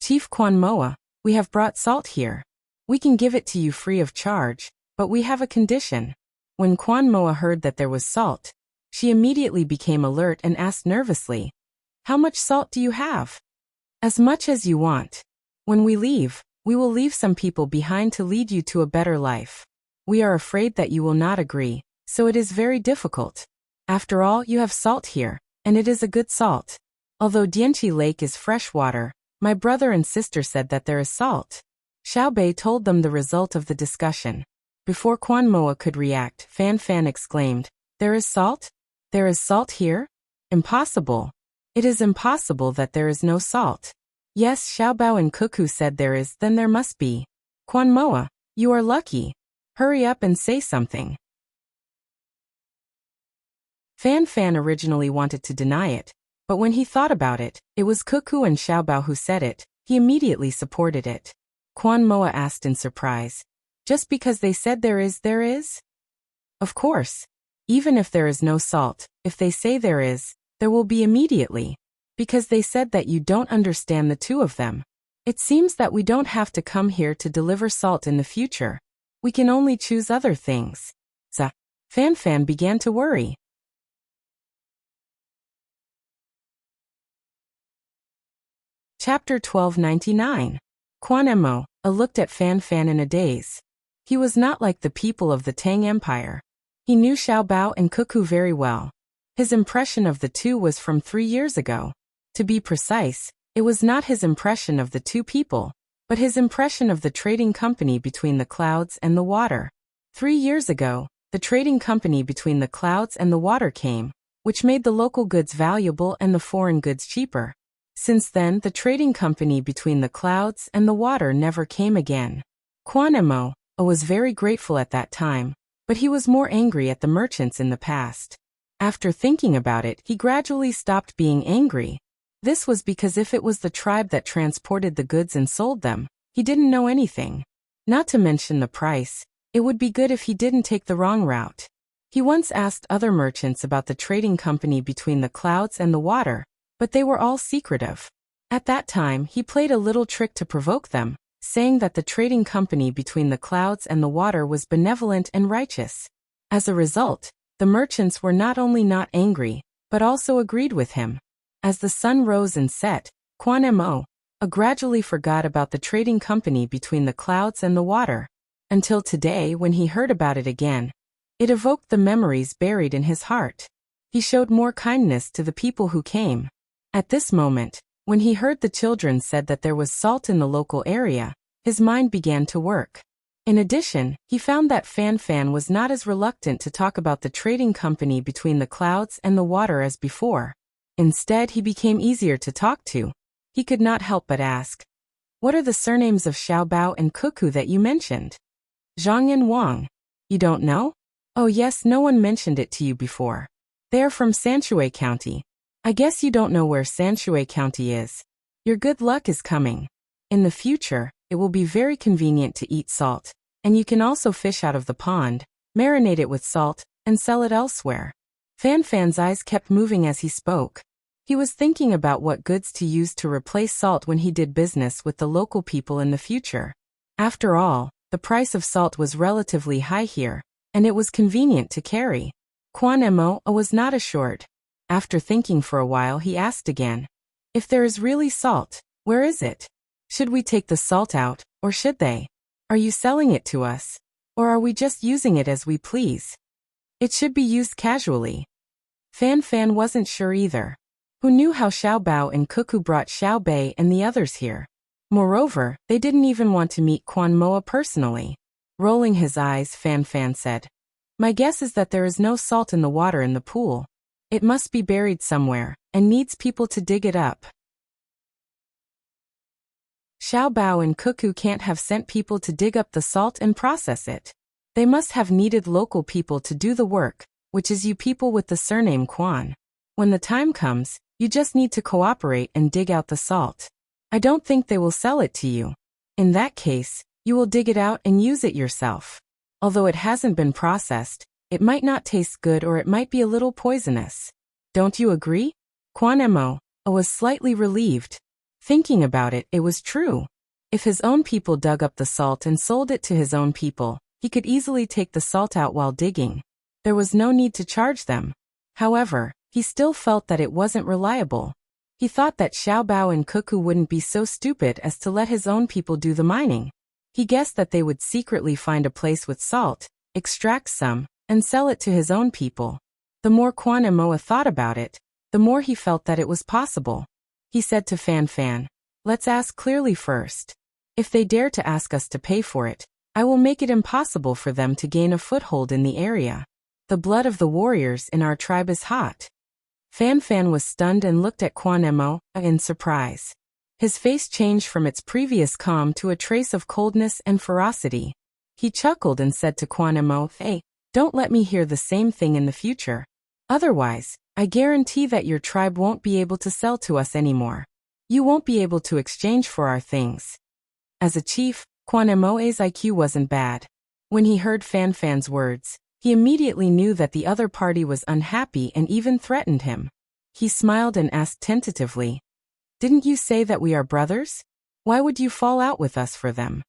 Chief Kwanemo, we have brought salt here. We can give it to you free of charge, but we have a condition. When Kwanemo heard that there was salt, she immediately became alert and asked nervously, How much salt do you have? As much as you want. When we leave, we will leave some people behind to lead you to a better life. We are afraid that you will not agree, so it is very difficult. After all, you have salt here, and it is a good salt. Although Dynasty Lake is fresh water, my brother and sister said that there is salt. Xiao Bei told them the result of the discussion. Before Kwanemo could react, Fan exclaimed, There is salt? There is salt here? Impossible. It is impossible that there is no salt. Yes, Xiao Bao and Cuckoo said there is, then there must be. Kwanemo, you are lucky. Hurry up and say something. Fan originally wanted to deny it, but when he thought about it, it was Cuckoo and Xiao Bao who said it. He immediately supported it. Kwanemo asked in surprise, Just because they said there is? Of course. Even if there is no salt, if they say there is, there will be immediately. Because they said that you don't understand the two of them. It seems that we don't have to come here to deliver salt in the future. We can only choose other things. Fan Fan began to worry. Chapter 1299. Quan Emo looked at Fan Fan in a daze. He was not like the people of the Tang Empire. He knew Xiao Bao and Cuckoo very well. His impression of the two was from 3 years ago. To be precise, it was not his impression of the two people, but his impression of the trading company between the clouds and the water. 3 years ago, the trading company between the clouds and the water came, which made the local goods valuable and the foreign goods cheaper. Since then, the trading company between the clouds and the water never came again. Quan Emo was very grateful at that time, but he was more angry at the merchants in the past. After thinking about it, he gradually stopped being angry. This was because if it was the tribe that transported the goods and sold them, he didn't know anything. Not to mention the price, it would be good if he didn't take the wrong route. He once asked other merchants about the trading company between the clouds and the water, but they were all secretive. At that time, he played a little trick to provoke them, saying that the trading company between the clouds and the water was benevolent and righteous. As a result, the merchants were not only not angry, but also agreed with him. As the sun rose and set, Quan Emo gradually forgot about the trading company between the clouds and the water, until today when he heard about it again. It evoked the memories buried in his heart. He showed more kindness to the people who came. At this moment, when he heard the children said that there was salt in the local area, his mind began to work. In addition, he found that Fan Fan was not as reluctant to talk about the trading company between the clouds and the water as before. Instead, he became easier to talk to. He could not help but ask, "What are the surnames of Xiao Bao and Cuckoo that you mentioned?" Zhang and Wang. You don't know? Oh yes, no one mentioned it to you before. They are from Sanshui County. I guess you don't know where Sanshui County is. Your good luck is coming. In the future, it will be very convenient to eat salt, and you can also fish out of the pond, marinate it with salt, and sell it elsewhere. Fan Fan's eyes kept moving as he spoke. He was thinking about what goods to use to replace salt when he did business with the local people in the future. After all, the price of salt was relatively high here, and it was convenient to carry. Quan Emo was not assured. After thinking for a while, he asked again, "If there is really salt, where is it? Should we take the salt out, or should they? Are you selling it to us? Or are we just using it as we please? It should be used casually." Fan Fan wasn't sure either. Who knew how Xiao Bao and Cuckoo brought Xiao Bei and the others here? Moreover, they didn't even want to meet Quan Moa personally. Rolling his eyes, Fan Fan said, "My guess is that there is no salt in the water in the pool. It must be buried somewhere, and needs people to dig it up." Xiao Bao and Cuckoo can't have sent people to dig up the salt and process it. They must have needed local people to do the work, which is you people with the surname Quan. When the time comes, you just need to cooperate and dig out the salt. I don't think they will sell it to you. In that case, you will dig it out and use it yourself. Although it hasn't been processed, it might not taste good or it might be a little poisonous. Don't you agree? Quan Emo was slightly relieved. Thinking about it, it was true. If his own people dug up the salt and sold it to his own people, he could easily take the salt out while digging. There was no need to charge them. However, he still felt that it wasn't reliable. He thought that Xiao Bao and Cuckoo wouldn't be so stupid as to let his own people do the mining. He guessed that they would secretly find a place with salt, extract some, and sell it to his own people. The more Quan Emo thought about it, the more he felt that it was possible. He said to Fan Fan, "Let's ask clearly first. If they dare to ask us to pay for it, I will make it impossible for them to gain a foothold in the area. The blood of the warriors in our tribe is hot." Fan Fan was stunned and looked at Quan Emo in surprise. His face changed from its previous calm to a trace of coldness and ferocity. He chuckled and said to Quan Emo, "Hey, don't let me hear the same thing in the future. Otherwise, I guarantee that your tribe won't be able to sell to us anymore. You won't be able to exchange for our things." As a chief, Quan Emo's IQ wasn't bad. When he heard Fan Fan's words, he immediately knew that the other party was unhappy and even threatened him. He smiled and asked tentatively, "Didn't you say that we are brothers? Why would you fall out with us for them?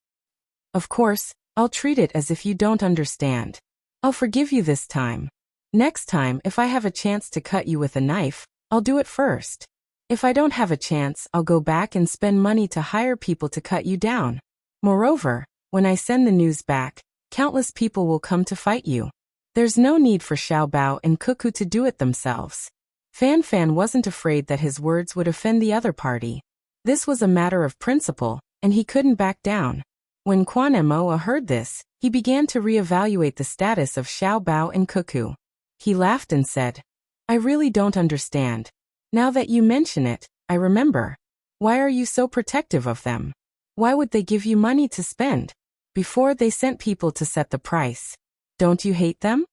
Of course, I'll treat it as if you don't understand. I'll forgive you this time. Next time, if I have a chance to cut you with a knife, I'll do it first. If I don't have a chance, I'll go back and spend money to hire people to cut you down. Moreover, when I send the news back, countless people will come to fight you. There's no need for Xiaobao and Cuckoo to do it themselves. Fan Fan wasn't afraid that his words would offend the other party. This was a matter of principle, and he couldn't back down. When Quan Moa heard this, he began to reevaluate the status of Xiaobao and Cuckoo. He laughed and said, I really don't understand. Now that you mention it, I remember. Why are you so protective of them? Why would they give you money to spend? Before they sent people to set the price. Don't you hate them?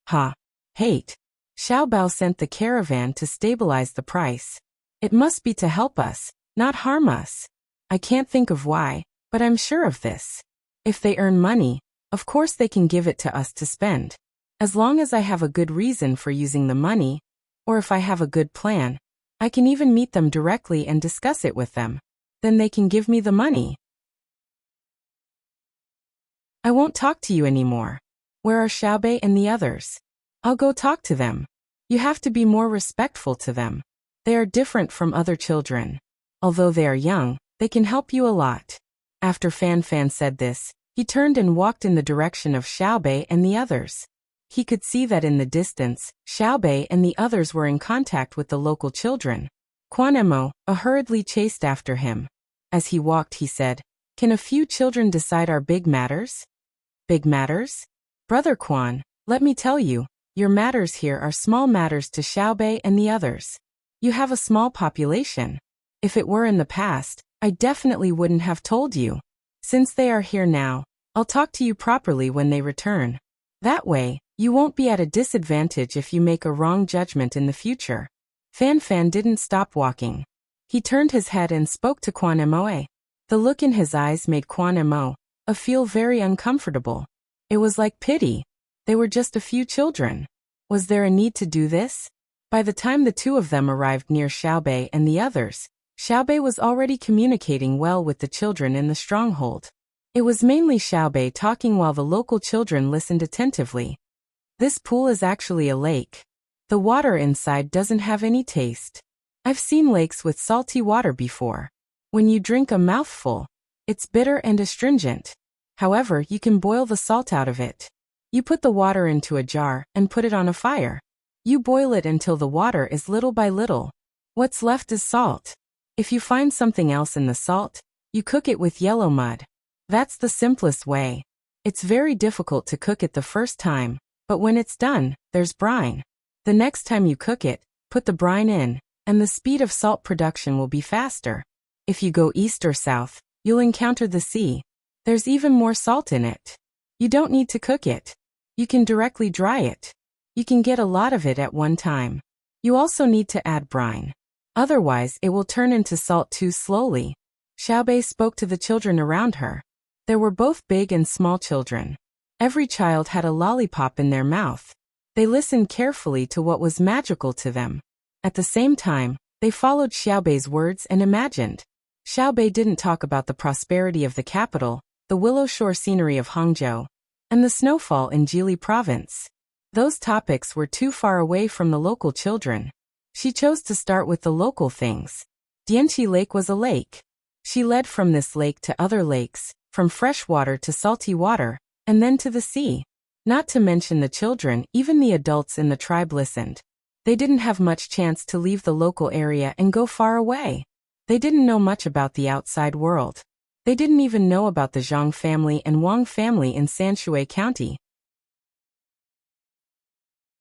Ha! Hate. Xiaobao sent the caravan to stabilize the price. It must be to help us, not harm us. I can't think of why, but I'm sure of this. If they earn money, of course they can give it to us to spend. As long as I have a good reason for using the money, or if I have a good plan, I can even meet them directly and discuss it with them. Then they can give me the money. I won't talk to you anymore. Where are Xiaobei and the others? I'll go talk to them. You have to be more respectful to them. They are different from other children. Although they are young, they can help you a lot. After Fan Fan said this, he turned and walked in the direction of Xiaobei and the others. He could see that in the distance, Xiaobei and the others were in contact with the local children. Quan Mo hurriedly chased after him. As he walked, he said, Can a few children decide our big matters? Big matters? Brother Quan, let me tell you, your matters here are small matters to Xiaobei and the others. You have a small population. If it were in the past, I definitely wouldn't have told you. Since they are here now, I'll talk to you properly when they return. That way, you won't be at a disadvantage if you make a wrong judgment in the future. Fan Fan didn't stop walking. He turned his head and spoke to Quan Moe. The look in his eyes made Quan Mo feel very uncomfortable. It was like pity. They were just a few children. Was there a need to do this? By the time the two of them arrived near Xiaobei and the others, Xiaobei was already communicating well with the children in the stronghold. It was mainly Xiaobei talking while the local children listened attentively. This pool is actually a lake. The water inside doesn't have any taste. I've seen lakes with salty water before. When you drink a mouthful, it's bitter and astringent. However, you can boil the salt out of it. You put the water into a jar and put it on a fire. You boil it until the water is little by little. What's left is salt. If you find something else in the salt, you cook it with yellow mud. That's the simplest way. It's very difficult to cook it the first time, but when it's done, there's brine. The next time you cook it, put the brine in, and the speed of salt production will be faster. If you go east or south, you'll encounter the sea. There's even more salt in it. You don't need to cook it. You can directly dry it. You can get a lot of it at one time. You also need to add brine. Otherwise, it will turn into salt too slowly. Xiaobei spoke to the children around her. There were both big and small children. Every child had a lollipop in their mouth. They listened carefully to what was magical to them. At the same time, they followed Xiaobei's words and imagined. Xiaobei didn't talk about the prosperity of the capital, the willow shore scenery of Hangzhou, and the snowfall in Jili province. Those topics were too far away from the local children. She chose to start with the local things. Dianqi Lake was a lake. She led from this lake to other lakes, from fresh water to salty water, and then to the sea. Not to mention the children, even the adults in the tribe listened. They didn't have much chance to leave the local area and go far away. They didn't know much about the outside world. They didn't even know about the Zhang family and Wang family in Sanshui County.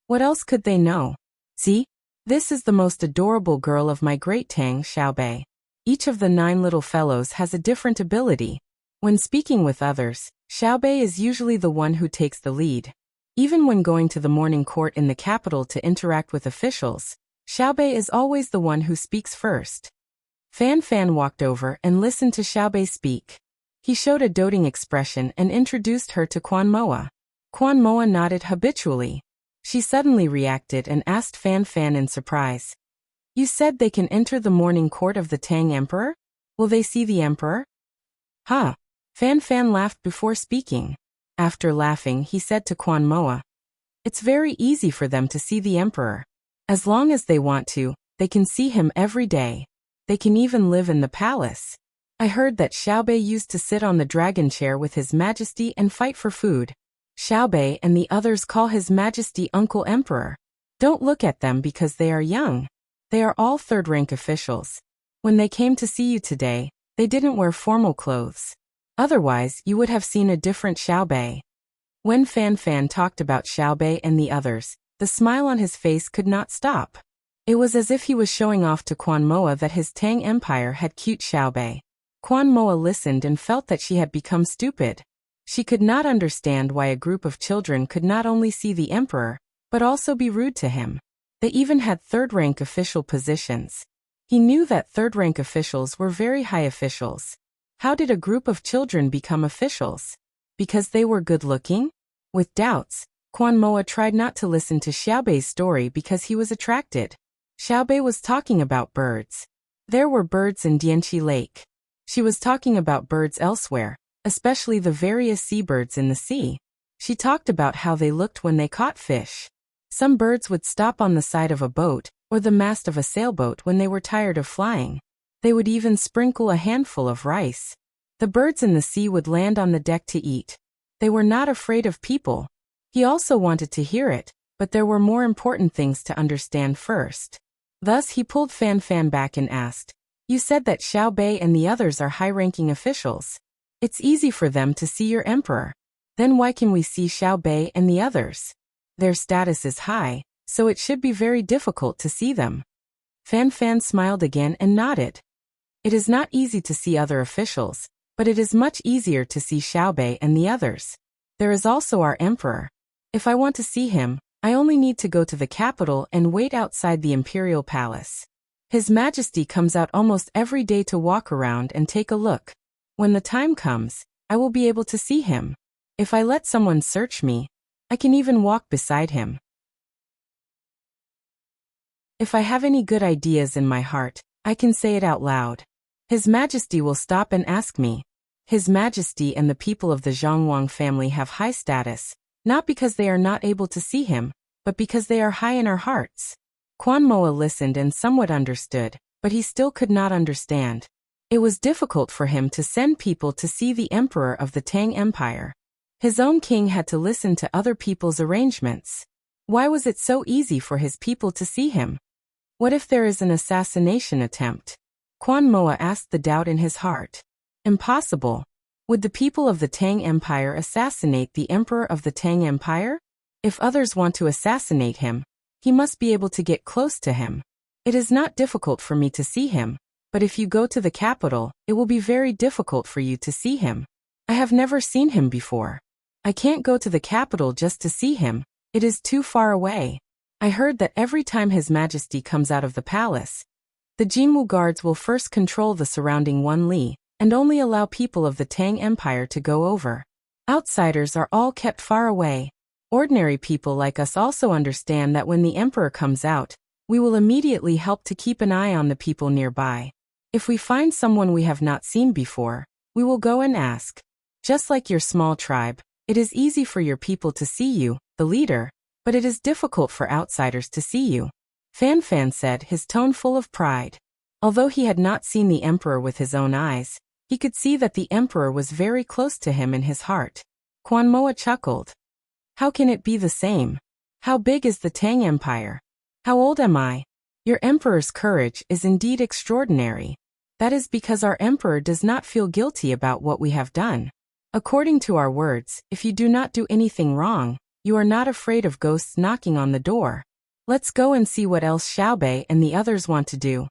What else could they know? See? This is the most adorable girl of my great Tang, Xiaobei. Each of the 9 little fellows has a different ability. When speaking with others, Xiaobei is usually the one who takes the lead. Even when going to the morning court in the capital to interact with officials, Xiaobei is always the one who speaks first. Fan Fan walked over and listened to Xiaobei speak. He showed a doting expression and introduced her to Quan Moa. Quan Moa nodded habitually. She suddenly reacted and asked Fan Fan in surprise. You said they can enter the morning court of the Tang Emperor? Will they see the emperor? Huh. Fan Fan laughed before speaking. After laughing, he said to Quan Moa, "It's very easy for them to see the emperor. As long as they want to, they can see him every day. They can even live in the palace. I heard that Xiaobei used to sit on the dragon chair with His Majesty and fight for food. Xiaobei and the others call His Majesty Uncle Emperor. Don't look at them because they are young. They are all third-rank officials. When they came to see you today, they didn't wear formal clothes. Otherwise, you would have seen a different Xiaobei." When Fan Fan talked about Xiaobei and the others, the smile on his face could not stop. It was as if he was showing off to Quan Moa that his Tang Empire had cute Xiaobei. Quan Moa listened and felt that she had become stupid. She could not understand why a group of children could not only see the emperor, but also be rude to him. They even had third-rank official positions. He knew that third-rank officials were very high officials. How did a group of children become officials? Because they were good-looking? With doubts, Quan Moa tried not to listen to Xiaobei's story because he was attracted. Xiaobei was talking about birds. There were birds in Dianqi Lake. She was talking about birds elsewhere, especially the various seabirds in the sea. She talked about how they looked when they caught fish. Some birds would stop on the side of a boat or the mast of a sailboat when they were tired of flying. They would even sprinkle a handful of rice. The birds in the sea would land on the deck to eat. They were not afraid of people. He also wanted to hear it, but there were more important things to understand first. Thus he pulled Fan Fan back and asked, "You said that Xiaobei and the others are high-ranking officials. It's easy for them to see your emperor. Then why can we see Xiaobei and the others? Their status is high, so it should be very difficult to see them." Fan Fan smiled again and nodded. "It is not easy to see other officials, but it is much easier to see Xiaobei and the others. There is also our emperor. If I want to see him, I only need to go to the capital and wait outside the imperial palace. His Majesty comes out almost every day to walk around and take a look. When the time comes, I will be able to see him. If I let someone search me, I can even walk beside him. If I have any good ideas in my heart, I can say it out loud. His Majesty will stop and ask me. His Majesty and the people of the Zhongwang family have high status, not because they are not able to see him, but because they are high in our hearts." Quan Moa listened and somewhat understood, but he still could not understand. It was difficult for him to send people to see the emperor of the Tang Empire. His own king had to listen to other people's arrangements. Why was it so easy for his people to see him? What if there is an assassination attempt? Quan Moa asked the doubt in his heart. Impossible. Would the people of the Tang Empire assassinate the emperor of the Tang Empire? If others want to assassinate him, he must be able to get close to him. It is not difficult for me to see him, but if you go to the capital, it will be very difficult for you to see him. I have never seen him before. I can't go to the capital just to see him. It is too far away. I heard that every time His Majesty comes out of the palace, the Jinwu guards will first control the surrounding 1 li, and only allow people of the Tang Empire to go over. Outsiders are all kept far away. Ordinary people like us also understand that when the emperor comes out, we will immediately help to keep an eye on the people nearby. If we find someone we have not seen before, we will go and ask. Just like your small tribe, it is easy for your people to see you, the leader, but it is difficult for outsiders to see you. Fan Fan said, his tone full of pride. Although he had not seen the emperor with his own eyes, he could see that the emperor was very close to him in his heart. Quan Moa chuckled. How can it be the same? How big is the Tang Empire? How old am I? Your emperor's courage is indeed extraordinary. That is because our emperor does not feel guilty about what we have done. According to our words, if you do not do anything wrong, you are not afraid of ghosts knocking on the door. Let's go and see what else Xiaobei and the others want to do.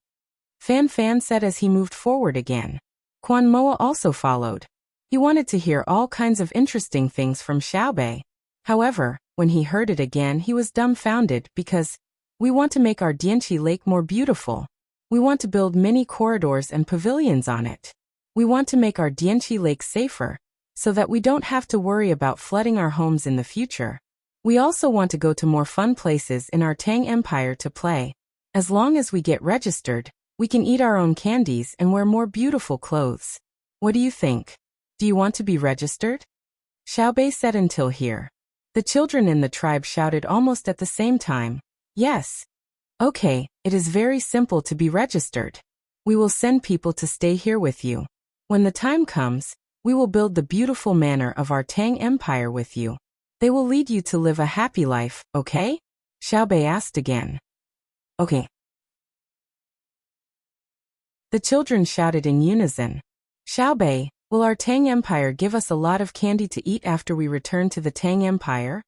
Fan Fan said as he moved forward again. Quan Moa also followed. He wanted to hear all kinds of interesting things from Xiaobei. However, when he heard it again, he was dumbfounded because we want to make our Dianqi Lake more beautiful. We want to build many corridors and pavilions on it. We want to make our Dianqi Lake safer, so that we don't have to worry about flooding our homes in the future. We also want to go to more fun places in our Tang Empire to play. As long as we get registered, We can eat our own candies and wear more beautiful clothes. What do you think? Do you want to be registered? Xiaobei said until here. The children in the tribe shouted almost at the same time. Yes. Okay, it is very simple to be registered. We will send people to stay here with you. When the time comes, we will build the beautiful manor of our Tang Empire with you. They will lead you to live a happy life, okay? Xiaobei asked again. Okay. The children shouted in unison. Xiaobei, will our Tang Empire give us a lot of candy to eat after we return to the Tang Empire?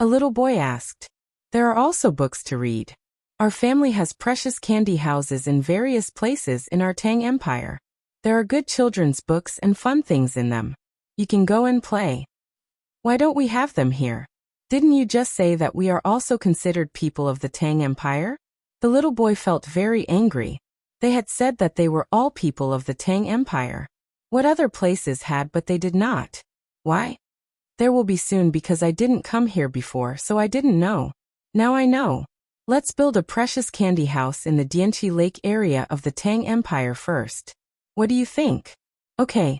A little boy asked. There are also books to read. Our family has precious candy houses in various places in our Tang Empire. There are good children's books and fun things in them. You can go and play. Why don't we have them here? Didn't you just say that we are also considered people of the Tang Empire? The little boy felt very angry. They had said that they were all people of the Tang Empire. What other places had but they did not? Why? There will be soon because I didn't come here before so I didn't know. Now I know. Let's build a precious candy house in the Dynasty Lake area of the Tang Empire first. What do you think? Okay.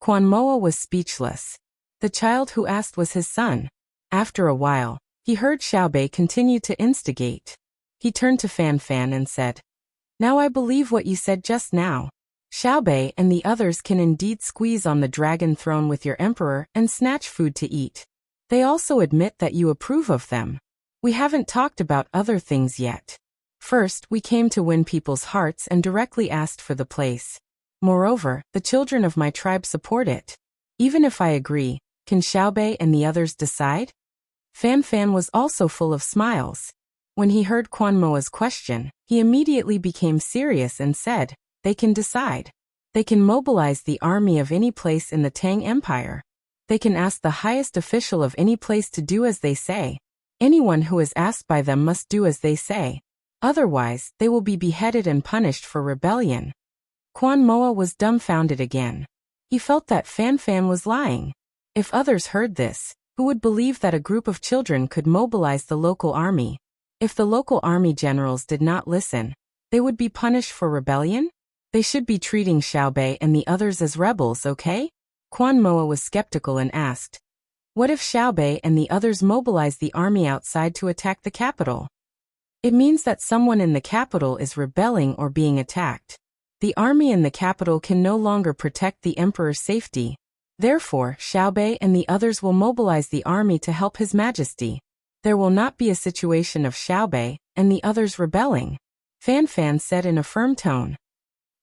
Quan Moa was speechless. The child who asked was his son. After a while, he heard Xiaobei continue to instigate. He turned to Fan Fan and said, Now I believe what you said just now. Xiaobei and the others can indeed squeeze on the dragon throne with your emperor and snatch food to eat. They also admit that you approve of them. We haven't talked about other things yet. First, we came to win people's hearts and directly asked for the place. Moreover, the children of my tribe support it. Even if I agree, can Xiaobei and the others decide? Fan Fan was also full of smiles. When he heard Quan Moa's question, he immediately became serious and said, They can decide. They can mobilize the army of any place in the Tang Empire. They can ask the highest official of any place to do as they say. Anyone who is asked by them must do as they say. Otherwise, they will be beheaded and punished for rebellion. Quan Moa was dumbfounded again. He felt that Fan Fan was lying. If others heard this, who would believe that a group of children could mobilize the local army? If the local army generals did not listen, they would be punished for rebellion? They should be treating Xiaobei and the others as rebels, okay? Quan Moa was skeptical and asked, What if Xiaobei and the others mobilize the army outside to attack the capital? It means that someone in the capital is rebelling or being attacked. The army in the capital can no longer protect the emperor's safety. Therefore, Xiaobei and the others will mobilize the army to help His Majesty. There will not be a situation of Xiaobei and the others rebelling. Fan Fan said in a firm tone.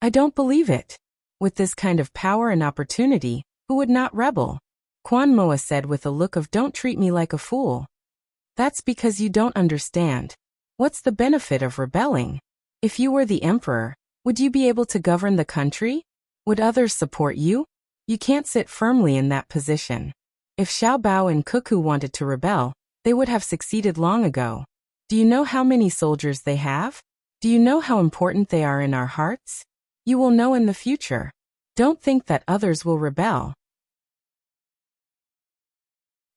I don't believe it. With this kind of power and opportunity, who would not rebel? Quan Moa said with a look of don't treat me like a fool. That's because you don't understand. What's the benefit of rebelling? If you were the emperor, would you be able to govern the country? Would others support you? You can't sit firmly in that position. If Xiao Bao and Cuckoo wanted to rebel, they would have succeeded long ago. Do you know how many soldiers they have? Do you know how important they are in our hearts? You will know in the future. Don't think that others will rebel.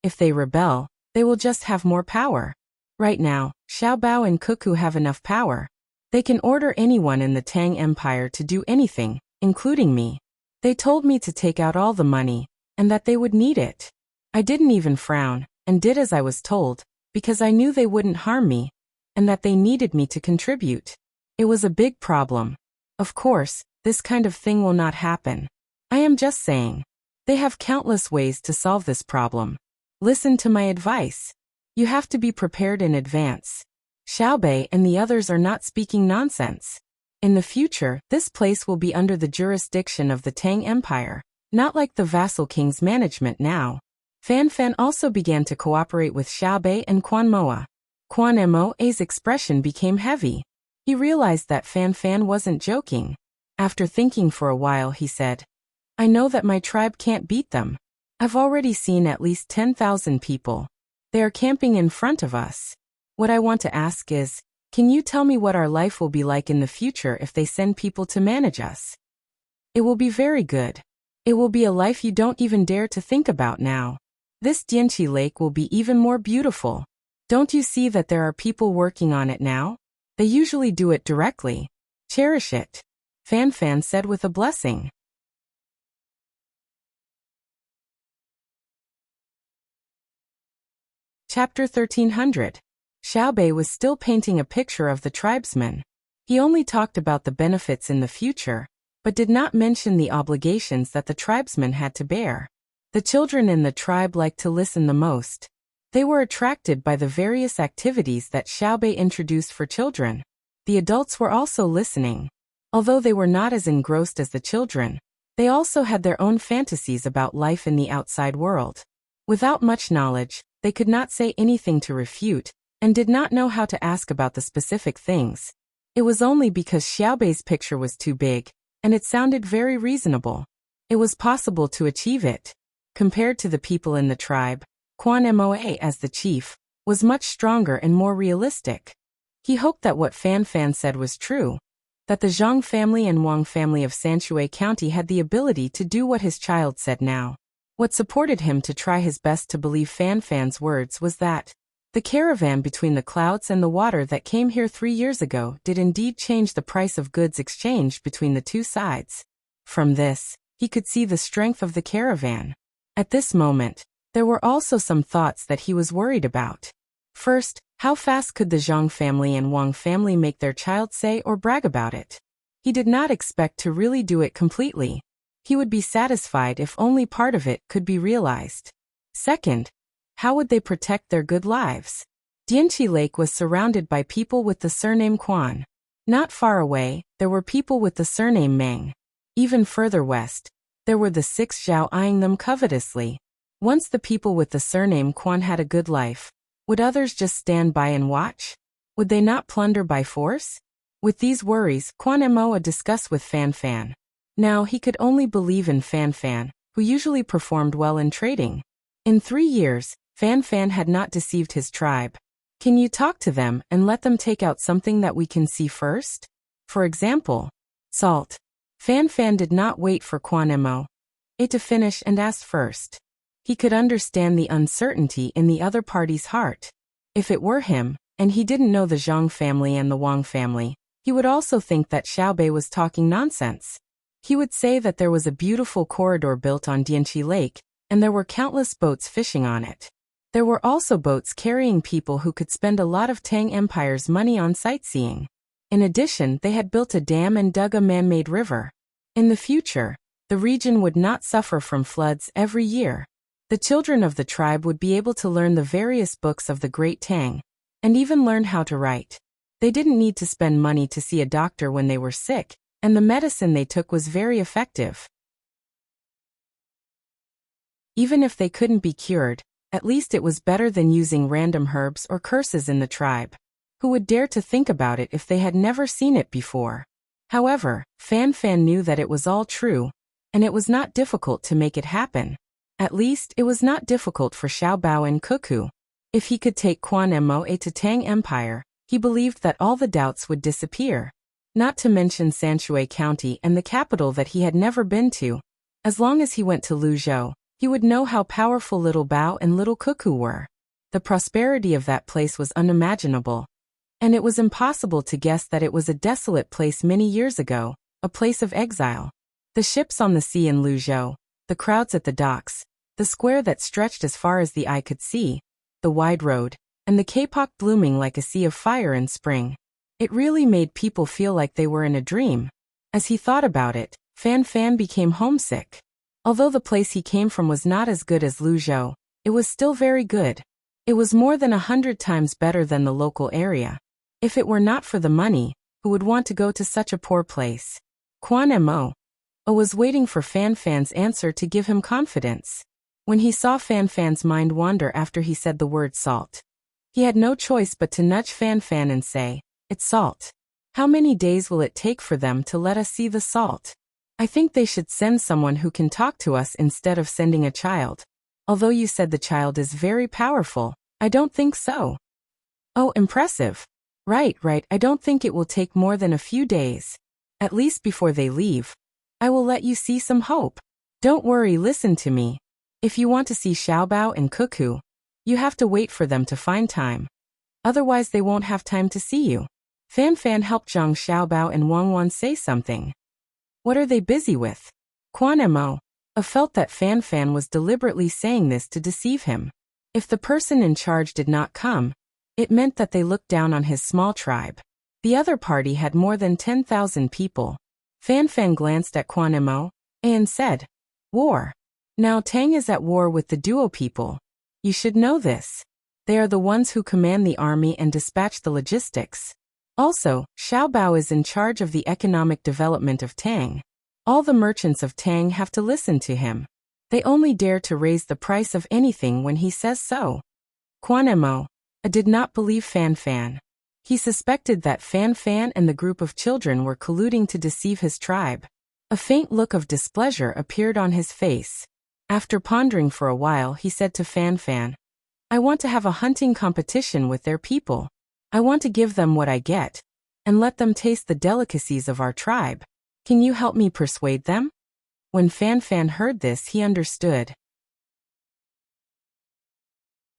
If they rebel, they will just have more power. Right now, Xiao Bao and Cuckoo have enough power. They can order anyone in the Tang Empire to do anything, including me. They told me to take out all the money, and that they would need it. I didn't even frown, and did as I was told, because I knew they wouldn't harm me, and that they needed me to contribute. It was a big problem. Of course, this kind of thing will not happen. I am just saying. They have countless ways to solve this problem. Listen to my advice. You have to be prepared in advance. Xiaobei and the others are not speaking nonsense. In the future, this place will be under the jurisdiction of the Tang Empire, not like the vassal king's management now. Fan Fan also began to cooperate with Xiaobei and Quan Moa. Quan Moa's expression became heavy. He realized that Fan Fan wasn't joking. After thinking for a while, he said, I know that my tribe can't beat them. I've already seen at least 10,000 people. They are camping in front of us. What I want to ask is, can you tell me what our life will be like in the future if they send people to manage us? It will be very good. It will be a life you don't even dare to think about now. This Dynasty Lake will be even more beautiful. Don't you see that there are people working on it now? They usually do it directly. Cherish it, Fan Fan said with a blessing. Chapter 1300. Xiaobei was still painting a picture of the tribesmen. He only talked about the benefits in the future, but did not mention the obligations that the tribesmen had to bear. The children in the tribe liked to listen the most. They were attracted by the various activities that Xiaobei introduced for children. The adults were also listening. Although they were not as engrossed as the children, they also had their own fantasies about life in the outside world. Without much knowledge, they could not say anything to refute, and did not know how to ask about the specific things. It was only because Xiaobei's picture was too big, and it sounded very reasonable. It was possible to achieve it. Compared to the people in the tribe, Quan Moa as the chief was much stronger and more realistic. He hoped that what Fan Fan said was true, that the Zhang family and Wang family of Sanshui County had the ability to do what his child said now. What supported him to try his best to believe Fan Fan's words was that the caravan between the clouds and the water that came here 3 years ago did indeed change the price of goods exchanged between the two sides. From this, he could see the strength of the caravan. At this moment, there were also some thoughts that he was worried about. First, how fast could the Zhang family and Wang family make their child say or brag about it? He did not expect to really do it completely. He would be satisfied if only part of it could be realized. Second, how would they protect their good lives? Dianqi Lake was surrounded by people with the surname Quan. Not far away, there were people with the surname Meng. Even further west, there were the 6 Zhao eyeing them covetously. Once the people with the surname Quan had a good life, would others just stand by and watch? Would they not plunder by force? With these worries, Quan Moa discussed with Fan Fan. Now he could only believe in Fan Fan, who usually performed well in trading. In 3 years, Fan Fan had not deceived his tribe. Can you talk to them and let them take out something that we can see first? For example, salt. Fan Fan did not wait for Quan Moa to finish and asked first. He could understand the uncertainty in the other party's heart. If it were him, and he didn't know the Zhang family and the Wang family, he would also think that Xiaobei was talking nonsense. He would say that there was a beautiful corridor built on Dianqi Lake, and there were countless boats fishing on it. There were also boats carrying people who could spend a lot of Tang Empire's money on sightseeing. In addition, they had built a dam and dug a man-made river. In the future, the region would not suffer from floods every year. The children of the tribe would be able to learn the various books of the Great Tang, and even learn how to write. They didn't need to spend money to see a doctor when they were sick, and the medicine they took was very effective. Even if they couldn't be cured, at least it was better than using random herbs or curses in the tribe. Who would dare to think about it if they had never seen it before? However, Fan Fan knew that it was all true, and it was not difficult to make it happen. At least, it was not difficult for Xiaobao and Cuckoo. If he could take Quan Moa to Tang Empire, he believed that all the doubts would disappear. Not to mention Sanshui County and the capital that he had never been to. As long as he went to Luzhou, he would know how powerful Little Bao and Little Cuckoo were. The prosperity of that place was unimaginable. And it was impossible to guess that it was a desolate place many years ago, a place of exile. The ships on the sea in Luzhou, the crowds at the docks, the square that stretched as far as the eye could see, the wide road, and the K-pop blooming like a sea of fire in spring. It really made people feel like they were in a dream. As he thought about it, Fan Fan became homesick. Although the place he came from was not as good as Luzhou, it was still very good. It was more than 100 times better than the local area. If it were not for the money, who would want to go to such a poor place? Quan Moa was waiting for Fan Fan's answer to give him confidence. When he saw Fan Fan's mind wander after he said the word salt, he had no choice but to nudge Fan Fan and say, "It's salt. How many days will it take for them to let us see the salt? I think they should send someone who can talk to us instead of sending a child. Although you said the child is very powerful, I don't think so." "Oh, impressive. Right, I don't think it will take more than a few days. At least before they leave. I will let you see some hope. Don't worry, listen to me. If you want to see Xiaobao and Cuckoo, you have to wait for them to find time. Otherwise they won't have time to see you. Fan Fan helped Zhang Xiaobao and Wang Wan say something. What are they busy with? Quan Mo felt that Fan Fan was deliberately saying this to deceive him. If the person in charge did not come, it meant that they looked down on his small tribe. The other party had more than 10,000 people. Fan Fan glanced at Quan Mo and said, War. Now Tang is at war with the Duo people. You should know this. They are the ones who command the army and dispatch the logistics. Also, Xiaobao is in charge of the economic development of Tang. All the merchants of Tang have to listen to him. They only dare to raise the price of anything when he says so. Quan Mo did not believe Fan Fan. He suspected that Fan Fan and the group of children were colluding to deceive his tribe. A faint look of displeasure appeared on his face. After pondering for a while, he said to Fan Fan, I want to have a hunting competition with their people. I want to give them what I get, and let them taste the delicacies of our tribe. Can you help me persuade them? When Fan Fan heard this, he understood.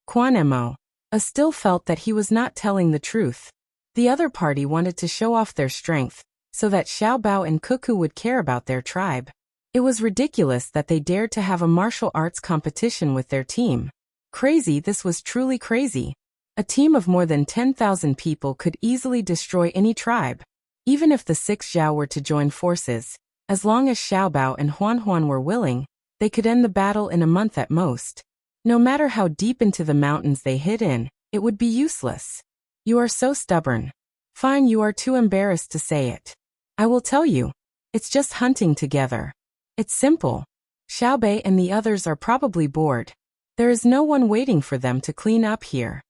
Quan Mo still felt that he was not telling the truth. The other party wanted to show off their strength, so that Xiaobao and Cuckoo would care about their tribe. It was ridiculous that they dared to have a martial arts competition with their team. Crazy, this was truly crazy. A team of more than 10,000 people could easily destroy any tribe. Even if the 6 Zhao were to join forces, as long as Xiaobao and Huan were willing, they could end the battle in a month at most. No matter how deep into the mountains they hid in, it would be useless. You are so stubborn. Fine, you are too embarrassed to say it. I will tell you. It's just hunting together. It's simple. Xiaobei and the others are probably bored. There is no one waiting for them to clean up here.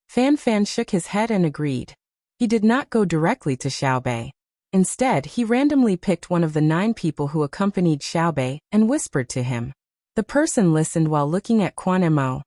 Fan Fan shook his head and agreed. He did not go directly to Xiaobei. Instead, he randomly picked one of the 9 people who accompanied Xiaobei and whispered to him. The person listened while looking at Quan Mo.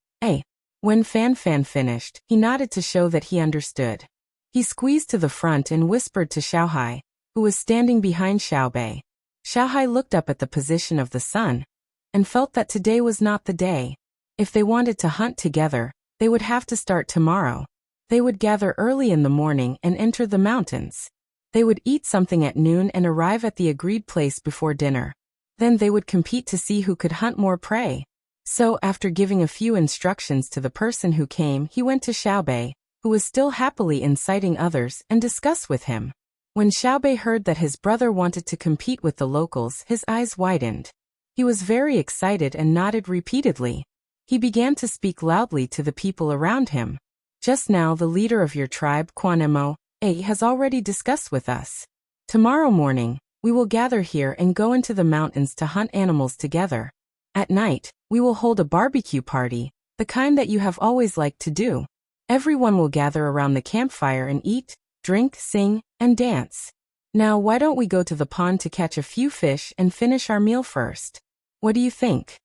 When Fan Fan finished, he nodded to show that he understood. He squeezed to the front and whispered to Xiaohai, who was standing behind Xiaobei. Xiaohai looked up at the position of the sun and felt that today was not the day. If they wanted to hunt together, they would have to start tomorrow. They would gather early in the morning and enter the mountains. They would eat something at noon and arrive at the agreed place before dinner. Then they would compete to see who could hunt more prey. So, after giving a few instructions to the person who came, he went to Xiaobei, who was still happily inciting others, and discussed with him. When Xiaobei heard that his brother wanted to compete with the locals, his eyes widened. He was very excited and nodded repeatedly. He began to speak loudly to the people around him. Just now the leader of your tribe, Quan Mo, has already discussed with us. Tomorrow morning, we will gather here and go into the mountains to hunt animals together. At night, we will hold a barbecue party, the kind that you have always liked to do. Everyone will gather around the campfire and eat, drink, sing, and dance. Now why don't we go to the pond to catch a few fish and finish our meal first? What do you think?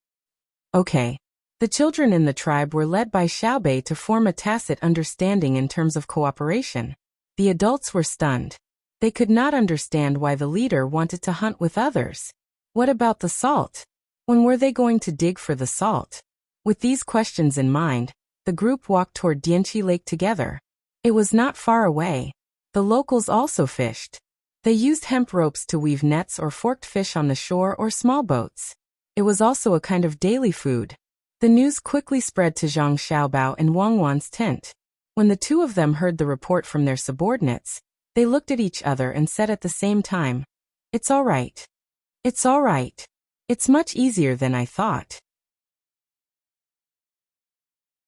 Okay. The children in the tribe were led by Xiaobei to form a tacit understanding in terms of cooperation. The adults were stunned. They could not understand why the leader wanted to hunt with others. What about the salt? When were they going to dig for the salt? With these questions in mind, the group walked toward Dianqi Lake together. It was not far away. The locals also fished. They used hemp ropes to weave nets or forked fish on the shore or small boats. It was also a kind of daily food. The news quickly spread to Zhang Xiaobao and Wang Wan's tent. When the two of them heard the report from their subordinates, they looked at each other and said at the same time, "It's all right. It's all right. It's much easier than I thought."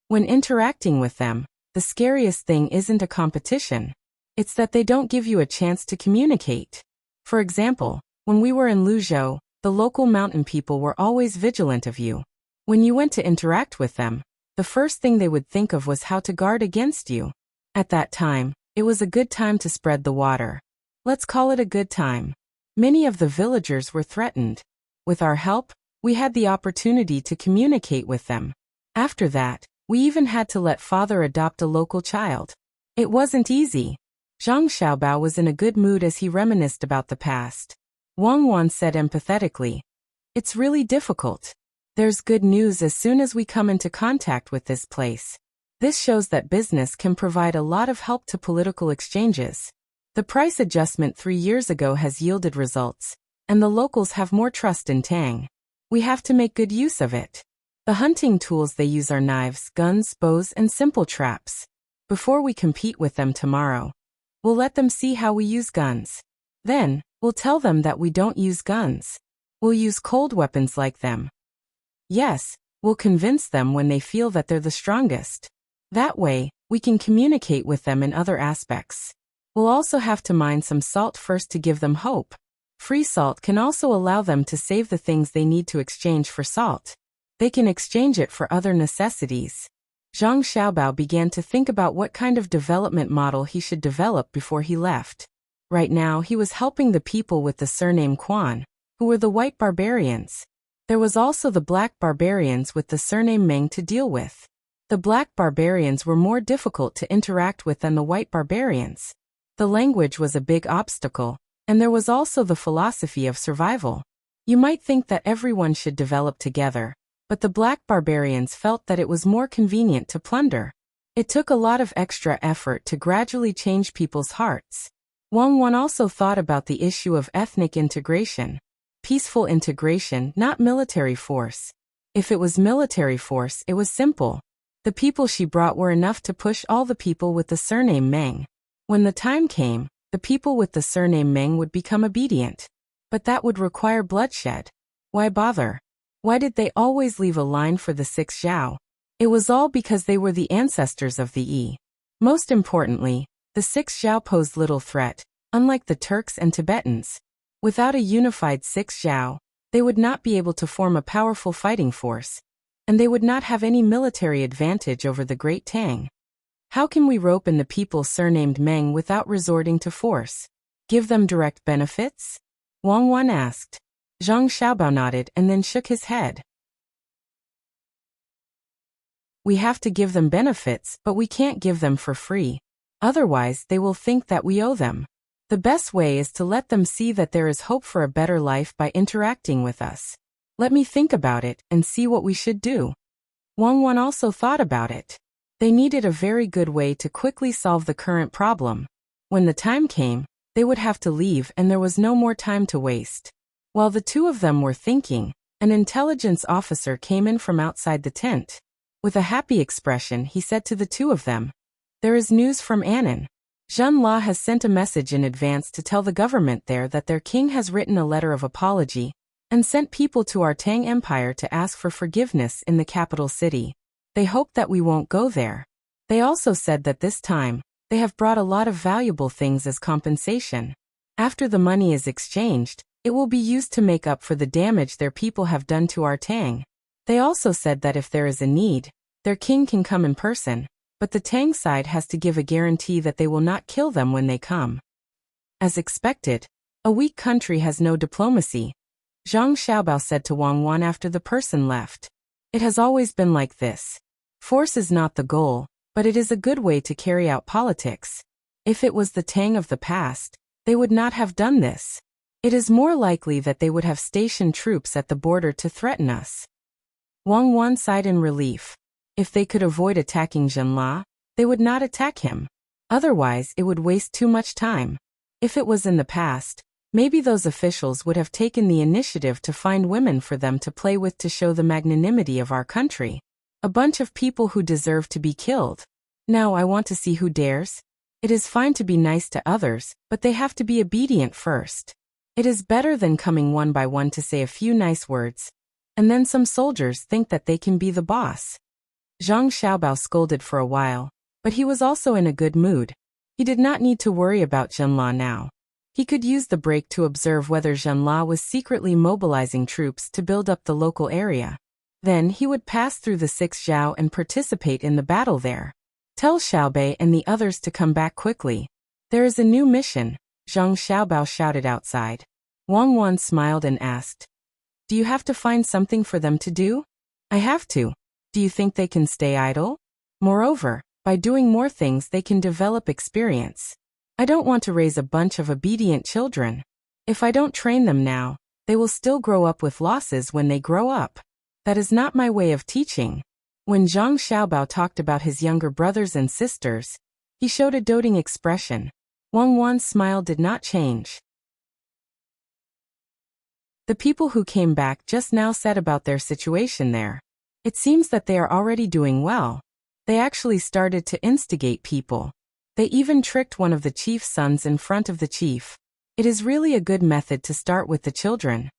When interacting with them, the scariest thing isn't a competition. It's that they don't give you a chance to communicate. For example, when we were in Luzhou, the local mountain people were always vigilant of you. When you went to interact with them, the first thing they would think of was how to guard against you. At that time, it was a good time to spread the water. Let's call it a good time. Many of the villagers were threatened. With our help, we had the opportunity to communicate with them. After that, we even had to let father adopt a local child. It wasn't easy. Zhang Xiaobao was in a good mood as he reminisced about the past. Wang Wan said empathetically, "It's really difficult. There's good news as soon as we come into contact with this place. This shows that business can provide a lot of help to political exchanges. The price adjustment 3 years ago has yielded results, and the locals have more trust in Tang. We have to make good use of it. The hunting tools they use are knives, guns, bows, and simple traps. Before we compete with them tomorrow, we'll let them see how we use guns. Then, we'll tell them that we don't use guns. We'll use cold weapons like them. Yes, we'll convince them when they feel that they're the strongest. That way, we can communicate with them in other aspects. We'll also have to mine some salt first to give them hope. Free salt can also allow them to save the things they need to exchange for salt. They can exchange it for other necessities. Zhang Xiaobao began to think about what kind of development model he should develop before he left. Right now he was helping the people with the surname Quan, who were the white barbarians. There was also the black barbarians with the surname Meng to deal with. The black barbarians were more difficult to interact with than the white barbarians. The language was a big obstacle, and there was also the philosophy of survival. You might think that everyone should develop together, but the black barbarians felt that it was more convenient to plunder. It took a lot of extra effort to gradually change people's hearts. Wang Wan also thought about the issue of ethnic integration. Peaceful integration, not military force. If it was military force, it was simple. The people she brought were enough to push all the people with the surname Meng. When the time came, the people with the surname Meng would become obedient. But that would require bloodshed. Why bother? Why did they always leave a line for the 6 Zhao? It was all because they were the ancestors of the Yi. Most importantly, the 6 Zhao posed little threat, unlike the Turks and Tibetans. Without a unified 6 Zhao, they would not be able to form a powerful fighting force, and they would not have any military advantage over the Great Tang. How can we rope in the people surnamed Meng without resorting to force? Give them direct benefits? Wang Wan asked. Zhang Xiaobao nodded and then shook his head. We have to give them benefits, but we can't give them for free. Otherwise, they will think that we owe them. The best way is to let them see that there is hope for a better life by interacting with us. Let me think about it and see what we should do. Wang Wan also thought about it. They needed a very good way to quickly solve the current problem. When the time came, they would have to leave and there was no more time to waste. While the two of them were thinking, an intelligence officer came in from outside the tent. With a happy expression, he said to the two of them, "There is news from Annan. Zhen La has sent a message in advance to tell the government there that their king has written a letter of apology and sent people to our Tang Empire to ask for forgiveness in the capital city. They hope that we won't go there. They also said that this time, they have brought a lot of valuable things as compensation. After the money is exchanged, it will be used to make up for the damage their people have done to our Tang. They also said that if there is a need, their king can come in person, but the Tang side has to give a guarantee that they will not kill them when they come." As expected, a weak country has no diplomacy, Zhang Xiaobao said to Wang Wan after the person left. It has always been like this. Force is not the goal, but it is a good way to carry out politics. If it was the Tang of the past, they would not have done this. It is more likely that they would have stationed troops at the border to threaten us. Wang Wan sighed in relief. If they could avoid attacking Zhenla, they would not attack him. Otherwise, it would waste too much time. If it was in the past, maybe those officials would have taken the initiative to find women for them to play with to show the magnanimity of our country. A bunch of people who deserve to be killed. Now I want to see who dares. It is fine to be nice to others, but they have to be obedient first. It is better than coming one by one to say a few nice words, and then some soldiers think that they can be the boss. Zhang Xiaobao scolded for a while, but he was also in a good mood. He did not need to worry about Zhenla now. He could use the break to observe whether Zhenla was secretly mobilizing troops to build up the local area. Then he would pass through the 6 Zhao and participate in the battle there. Tell Xiaobei and the others to come back quickly. There is a new mission, Zhang Xiaobao shouted outside. Wang Wan smiled and asked, "Do you have to find something for them to do?" "I have to. Do you think they can stay idle? Moreover, by doing more things they can develop experience. I don't want to raise a bunch of obedient children. If I don't train them now, they will still grow up with losses when they grow up. That is not my way of teaching." When Zhang Xiaobao talked about his younger brothers and sisters, he showed a doting expression. Wang Wan's smile did not change. The people who came back just now said about their situation there. It seems that they are already doing well. They actually started to instigate people. They even tricked one of the chief's sons in front of the chief. It is really a good method to start with the children.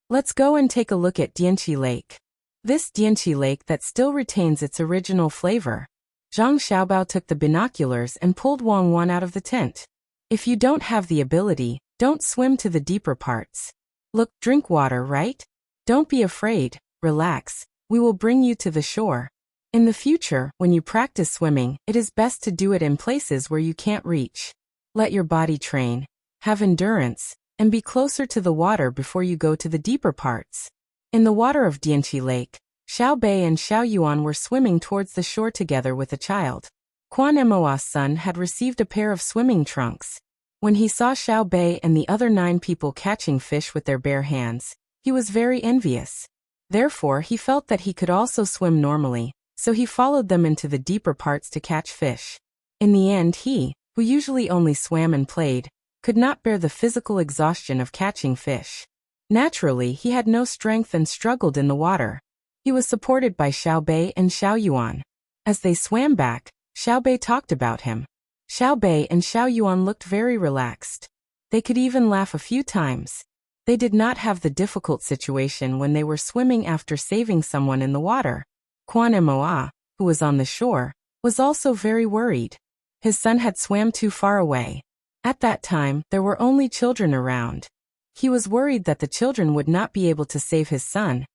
Let's go and take a look at Dianqi Lake. This Dianqi Lake that still retains its original flavor. Zhang Xiaobao took the binoculars and pulled Wang Wan out of the tent. If you don't have the ability, don't swim to the deeper parts. Look, drink water, right? Don't be afraid, relax, we will bring you to the shore. In the future, when you practice swimming, it is best to do it in places where you can't reach. Let your body train, have endurance, and be closer to the water before you go to the deeper parts. In the water of Dianqi Lake, Xiao Bei and Xiao Yuan were swimming towards the shore together with a child. Quan Moa's son had received a pair of swimming trunks. When he saw Xiao Bei and the other 9 people catching fish with their bare hands, he was very envious. Therefore, he felt that he could also swim normally, so he followed them into the deeper parts to catch fish. In the end, he, who usually only swam and played, could not bear the physical exhaustion of catching fish. Naturally, he had no strength and struggled in the water. He was supported by Xiao Bei and Xiao Yuan. As they swam back, Xiao Bei talked about him. Xiao Bei and Xiao Yuan looked very relaxed. They could even laugh a few times. They did not have the difficult situation when they were swimming after saving someone in the water. Quan Moa, who was on the shore, was also very worried. His son had swam too far away. At that time, there were only children around. He was worried that the children would not be able to save his son,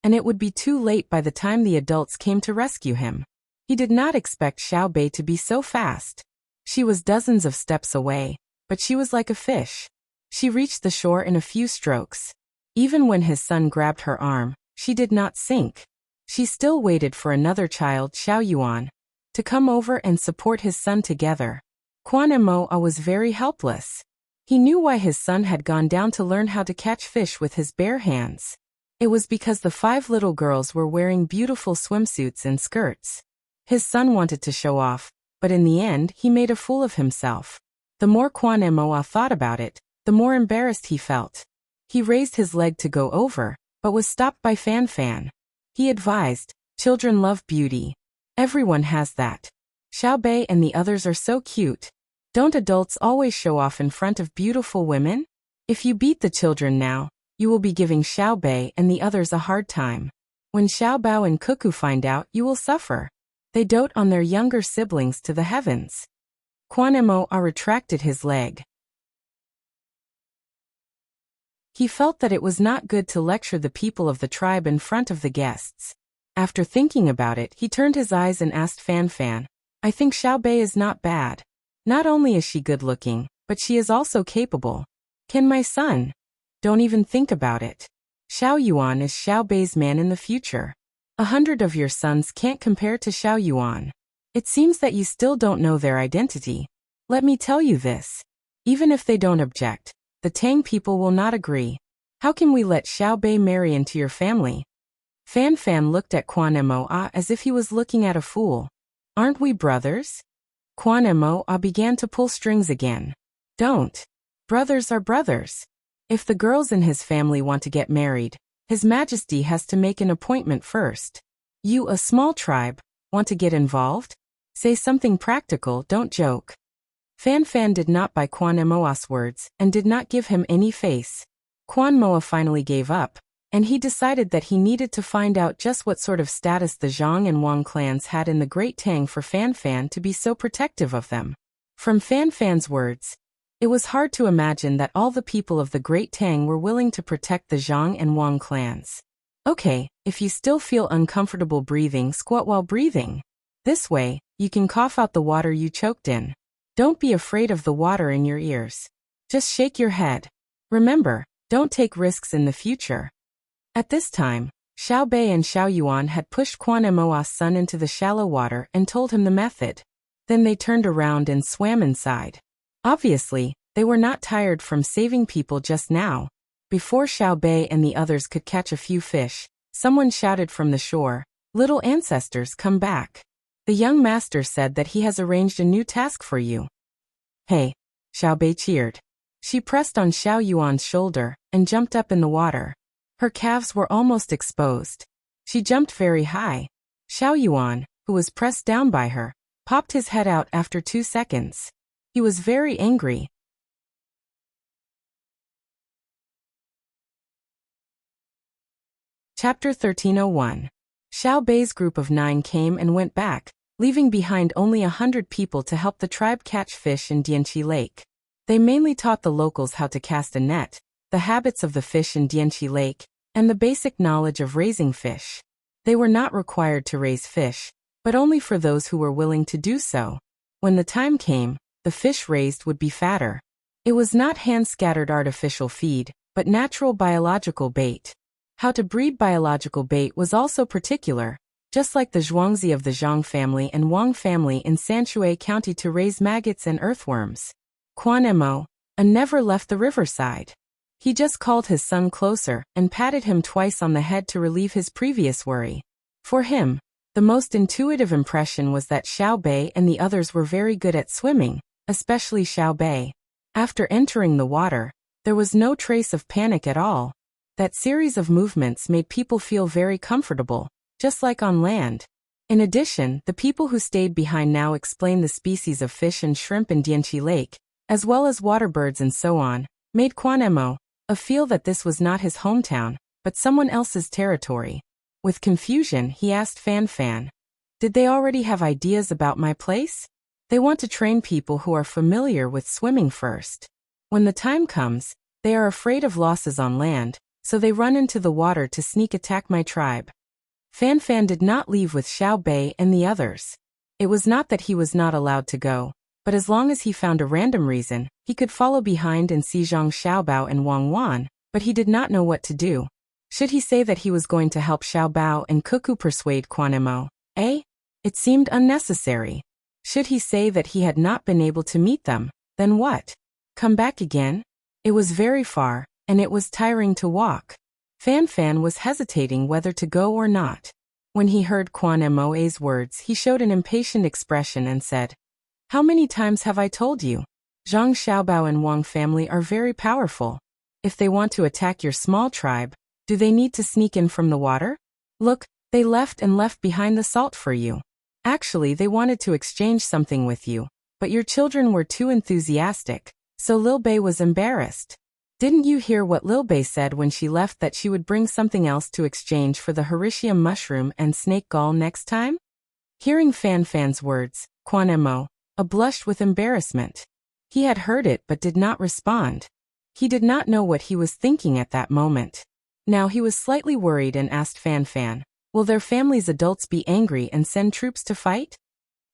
and it would be too late by the time the adults came to rescue him. He did not expect Xiao Bei to be so fast. She was dozens of steps away, but she was like a fish. She reached the shore in a few strokes. Even when his son grabbed her arm, she did not sink. She still waited for another child, Xiao Yuan, to come over and support his son together. Quan Moa was very helpless. He knew why his son had gone down to learn how to catch fish with his bare hands. It was because the 5 little girls were wearing beautiful swimsuits and skirts. His son wanted to show off, but in the end he made a fool of himself. The more Quan Moa thought about it, the more embarrassed he felt. He raised his leg to go over, but was stopped by Fan Fan. He advised, "Children love beauty. Everyone has that. Xiao Bei and the others are so cute. Don't adults always show off in front of beautiful women? If you beat the children now, you will be giving Xiao Bei and the others a hard time. When Xiao Bao and Cuckoo find out, you will suffer. They dote on their younger siblings to the heavens." Quan Moa retracted his leg. He felt that it was not good to lecture the people of the tribe in front of the guests. After thinking about it, he turned his eyes and asked Fan Fan, "I think Xiao Bei is not bad. Not only is she good-looking, but she is also capable. Can my son?" "Don't even think about it. Xiao Yuan is Xiao Bei's man in the future. 100 of your sons can't compare to Xiao Yuan. It seems that you still don't know their identity. Let me tell you this. Even if they don't object, the Tang people will not agree. How can we let Xiao Bei marry into your family?" Fan Fan looked at Quan Moa as if he was looking at a fool. "Aren't we brothers?" Quan Moa began to pull strings again. "Don't. Brothers are brothers. If the girls in his family want to get married, His Majesty has to make an appointment first. You, a small tribe, want to get involved? Say something practical, don't joke." Fan Fan did not buy Quan Moa's words and did not give him any face. Quan Moa finally gave up, and he decided that he needed to find out just what sort of status the Zhang and Wang clans had in the Great Tang for Fan Fan to be so protective of them. From Fan Fan's words, it was hard to imagine that all the people of the Great Tang were willing to protect the Zhang and Wang clans. "Okay, if you still feel uncomfortable breathing, squat while breathing. This way, you can cough out the water you choked in. Don't be afraid of the water in your ears. Just shake your head. Remember, don't take risks in the future." At this time, Xiao Bei and Xiao Yuan had pushed Quan Moa's son into the shallow water and told him the method. Then they turned around and swam inside. Obviously, they were not tired from saving people just now. Before Xiao Bei and the others could catch a few fish, someone shouted from the shore, "Little ancestors, come back. The young master said that he has arranged a new task for you." "Hey, Xiao Bei cheered. She pressed on Xiao Yuan's shoulder and jumped up in the water. Her calves were almost exposed. She jumped very high. Xiao Yuan, who was pressed down by her, popped his head out after 2 seconds. He was very angry. Chapter 1301. Xiao Bei's group of 9 came and went back, leaving behind only 100 people to help the tribe catch fish in Dianqi Lake. They mainly taught the locals how to cast a net, the habits of the fish in Dianqi Lake, and the basic knowledge of raising fish. They were not required to raise fish, but only for those who were willing to do so. When the time came, the fish raised would be fatter. It was not hand-scattered artificial feed, but natural biological bait. How to breed biological bait was also particular, just like the Zhuangzi of the Zhang family and Wang family in Sanshui County to raise maggots and earthworms. Quan Emo never left the riverside. He just called his son closer and patted him twice on the head to relieve his previous worry. For him, the most intuitive impression was that Xiao Bei and the others were very good at swimming, especially Xiao Bei. After entering the water, there was no trace of panic at all. That series of movements made people feel very comfortable, just like on land. In addition, the people who stayed behind now explained the species of fish and shrimp in Dianqi Lake, as well as water birds and so on, made Quan Emo feel that this was not his hometown, but someone else's territory. With confusion, he asked Fan Fan, "Did they already have ideas about my place? They want to train people who are familiar with swimming first. When the time comes, they are afraid of losses on land, so they run into the water to sneak attack my tribe." Fan Fan did not leave with Xiao Bei and the others. It was not that he was not allowed to go, but as long as he found a random reason, he could follow behind and see Zhang Xiaobao and Wang Wan, but he did not know what to do. Should he say that he was going to help Xiaobao and Cuckoo persuade Quan Emo? It seemed unnecessary. Should he say that he had not been able to meet them, then what? Come back again? It was very far, and it was tiring to walk. Fan Fan was hesitating whether to go or not. When he heard Quan Emo's words, he showed an impatient expression and said, "How many times have I told you? Zhang Xiaobao and Wang family are very powerful. If they want to attack your small tribe, do they need to sneak in from the water? Look, they left behind the salt for you. Actually, they wanted to exchange something with you, but your children were too enthusiastic, so Lil Bei was embarrassed. Didn't you hear what Lil Bei said when she left, that she would bring something else to exchange for the Hericium mushroom and snake gall next time?" Hearing Fan Fan's words, Quan Emo blushed with embarrassment. He had heard it but did not respond. He did not know what he was thinking at that moment. Now he was slightly worried and asked Fan Fan, "Will their family's adults be angry and send troops to fight?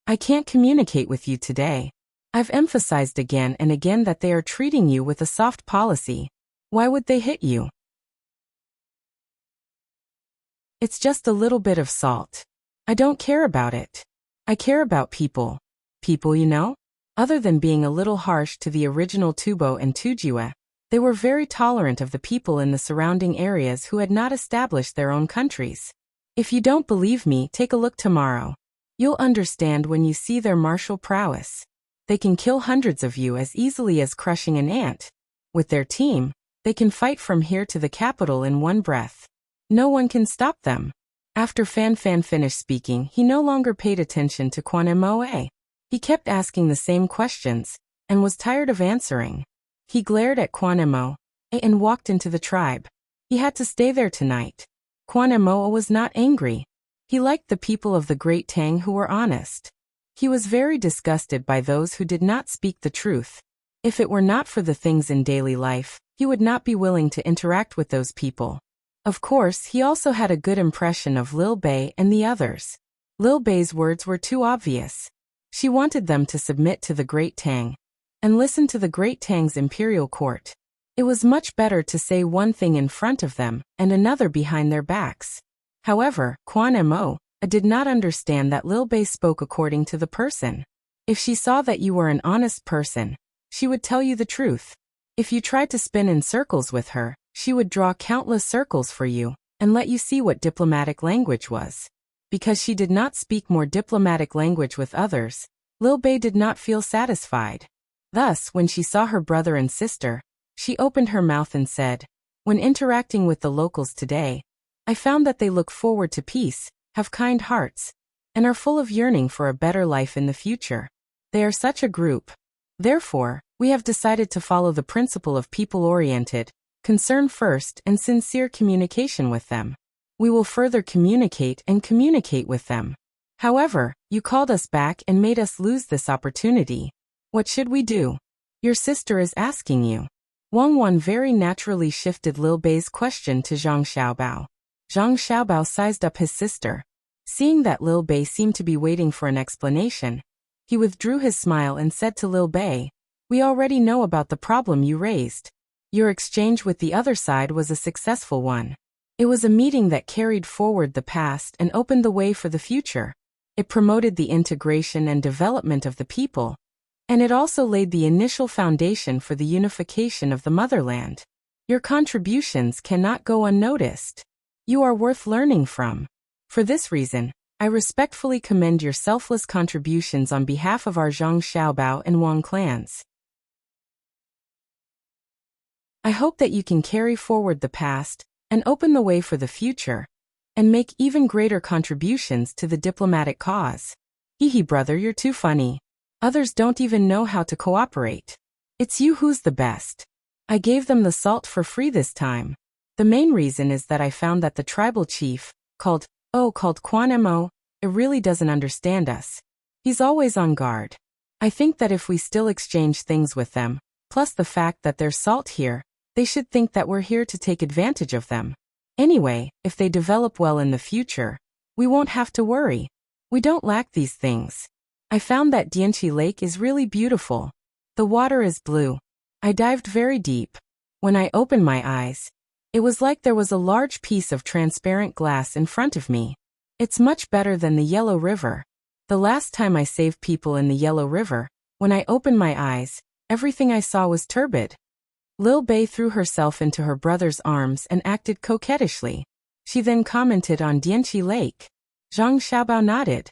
I can't communicate with you today. I've emphasized again and again that they are treating you with a soft policy. Why would they hit you? It's just a little bit of salt. I don't care about it. I care about people. People, you know? Other than being a little harsh to the original Tubo and Tujiwe, they were very tolerant of the people in the surrounding areas who had not established their own countries. If you don't believe me, take a look tomorrow. You'll understand when you see their martial prowess. They can kill hundreds of you as easily as crushing an ant. With their team, they can fight from here to the capital in one breath. No one can stop them." After Fan Fan finished speaking, he no longer paid attention to Quan Emoe. He kept asking the same questions, and was tired of answering. He glared at Quan Emo and walked into the tribe. He had to stay there tonight. Quan Emo was not angry. He liked the people of the Great Tang who were honest. He was very disgusted by those who did not speak the truth. If it were not for the things in daily life, he would not be willing to interact with those people. Of course, he also had a good impression of Lil Bei and the others. Lil Bei's words were too obvious. She wanted them to submit to the Great Tang and listen to the Great Tang's imperial court. It was much better to say one thing in front of them and another behind their backs. However, Quan Emo did not understand that Lil Bei spoke according to the person. If she saw that you were an honest person, she would tell you the truth. If you tried to spin in circles with her, she would draw countless circles for you and let you see what diplomatic language was. Because she did not speak more diplomatic language with others, Lil Bei did not feel satisfied. Thus, when she saw her brother and sister, she opened her mouth and said, "When interacting with the locals today, I found that they look forward to peace, have kind hearts, and are full of yearning for a better life in the future. They are such a group. Therefore, we have decided to follow the principle of people-oriented, concern first, and sincere communication with them. We will further communicate with them. However, you called us back and made us lose this opportunity. What should we do? Your sister is asking you." Wang Wan very naturally shifted Lil Bei's question to Zhang Xiaobao. Zhang Xiaobao sized up his sister. Seeing that Lil Bei seemed to be waiting for an explanation, he withdrew his smile and said to Lil Bei, "We already know about the problem you raised. Your exchange with the other side was a successful one. It was a meeting that carried forward the past and opened the way for the future. It promoted the integration and development of the people, and it also laid the initial foundation for the unification of the motherland. Your contributions cannot go unnoticed. You are worth learning from. For this reason, I respectfully commend your selfless contributions on behalf of our Zhang Xiaobao and Wang clans. I hope that you can carry forward the past and open the way for the future, and make even greater contributions to the diplomatic cause. Hehe brother, you're too funny. Others don't even know how to cooperate. It's you who's the best. I gave them the salt for free this time. The main reason is that I found that the tribal chief, called Quan Mo, it really doesn't understand us. He's always on guard. I think that if we still exchange things with them, plus the fact that there's salt here, they should think that we're here to take advantage of them. Anyway, if they develop well in the future, we won't have to worry. We don't lack these things. I found that Dianchi Lake is really beautiful. The water is blue. I dived very deep. When I opened my eyes, it was like there was a large piece of transparent glass in front of me. It's much better than the Yellow River. The last time I saved people in the Yellow River, when I opened my eyes, everything I saw was turbid. Lil Bei threw herself into her brother's arms and acted coquettishly. She then commented on Dianchi Lake. Zhang Xiaobao nodded.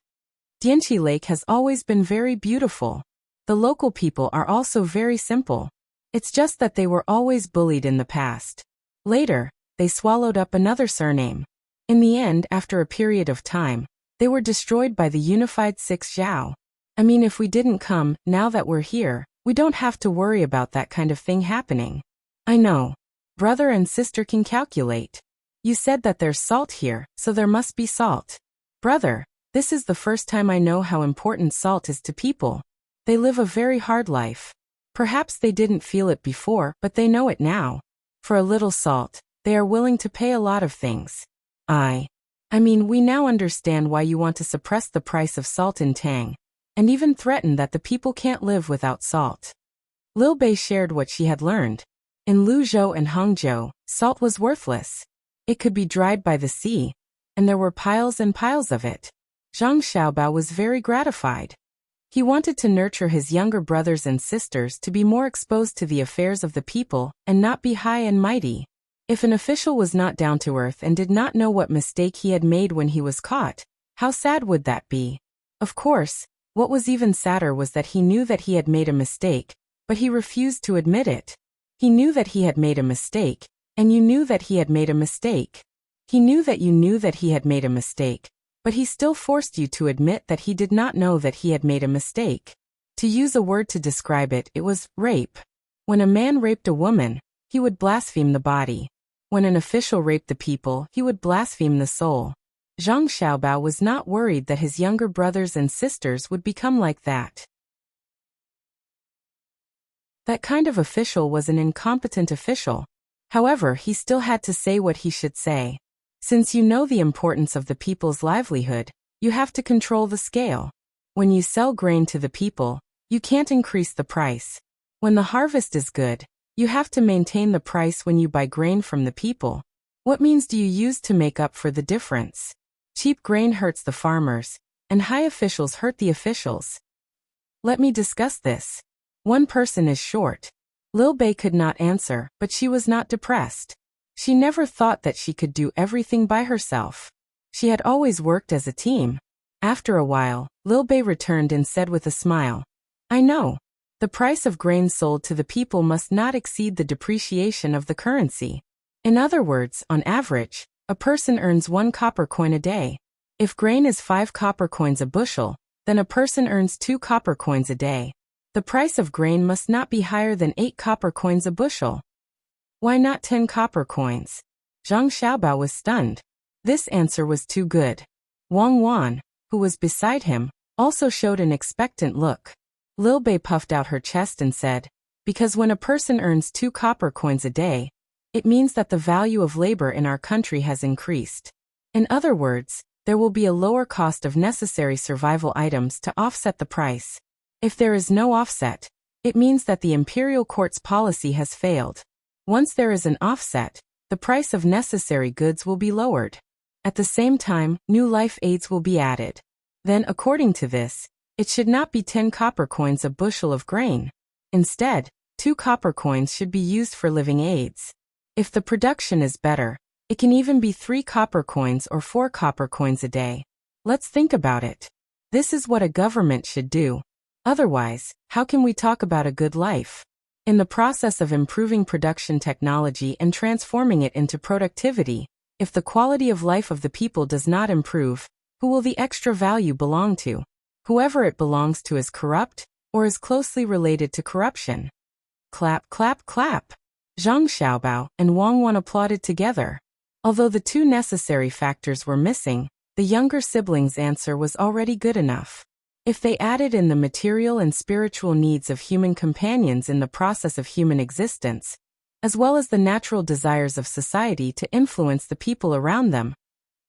Dianchi Lake has always been very beautiful. The local people are also very simple. It's just that they were always bullied in the past. Later, they swallowed up another surname. In the end, after a period of time, they were destroyed by the unified Six Zhao. I mean, if we didn't come, now that we're here, we don't have to worry about that kind of thing happening. I know. Brother and sister can calculate. You said that there's salt here, so there must be salt. Brother, this is the first time I know how important salt is to people. They live a very hard life. Perhaps they didn't feel it before, but they know it now. For a little salt, they are willing to pay a lot of things. I mean, we now understand why you want to suppress the price of salt in Tang, and even threaten that the people can't live without salt. Lil Bei shared what she had learned. In Luzhou and Hangzhou, salt was worthless. It could be dried by the sea, and there were piles and piles of it. Zhang Xiaobao was very gratified. He wanted to nurture his younger brothers and sisters to be more exposed to the affairs of the people and not be high and mighty. If an official was not down to earth and did not know what mistake he had made when he was caught, how sad would that be? Of course, what was even sadder was that he knew that he had made a mistake, but he refused to admit it. He knew that he had made a mistake, and you knew that he had made a mistake. He knew that you knew that he had made a mistake, but he still forced you to admit that he did not know that he had made a mistake. To use a word to describe it, it was rape. When a man raped a woman, he would blaspheme the body. When an official raped the people, he would blaspheme the soul. Zhang Xiaobao was not worried that his younger brothers and sisters would become like that. That kind of official was an incompetent official. However, he still had to say what he should say. Since you know the importance of the people's livelihood, you have to control the scale. When you sell grain to the people, you can't increase the price. When the harvest is good, you have to maintain the price when you buy grain from the people. What means do you use to make up for the difference? Cheap grain hurts the farmers, and high officials hurt the officials. Let me discuss this. One person is short. Lil Bei could not answer, but she was not depressed. She never thought that she could do everything by herself. She had always worked as a team. After a while, Lil Bei returned and said with a smile, I know. The price of grain sold to the people must not exceed the depreciation of the currency. In other words, on average, a person earns 1 copper coin a day. If grain is 5 copper coins a bushel, then a person earns 2 copper coins a day. The price of grain must not be higher than 8 copper coins a bushel. Why not 10 copper coins? Zhang Xiaobao was stunned. This answer was too good. Wang Wan, who was beside him, also showed an expectant look. Lil Bei puffed out her chest and said, because when a person earns 2 copper coins a day, it means that the value of labor in our country has increased. In other words, there will be a lower cost of necessary survival items to offset the price. If there is no offset, it means that the imperial court's policy has failed. Once there is an offset, the price of necessary goods will be lowered. At the same time, new life aids will be added. Then, according to this, it should not be 10 copper coins a bushel of grain. Instead, 2 copper coins should be used for living aids. If the production is better, it can even be 3 copper coins or 4 copper coins a day. Let's think about it. This is what a government should do. Otherwise, how can we talk about a good life? In the process of improving production technology and transforming it into productivity, if the quality of life of the people does not improve, who will the extra value belong to? Whoever it belongs to is corrupt, or is closely related to corruption. Clap, clap, clap. Zhang Xiaobao and Wang Wan applauded together. Although the 2 necessary factors were missing, the younger siblings' answer was already good enough. If they added in the material and spiritual needs of human companions in the process of human existence, as well as the natural desires of society to influence the people around them,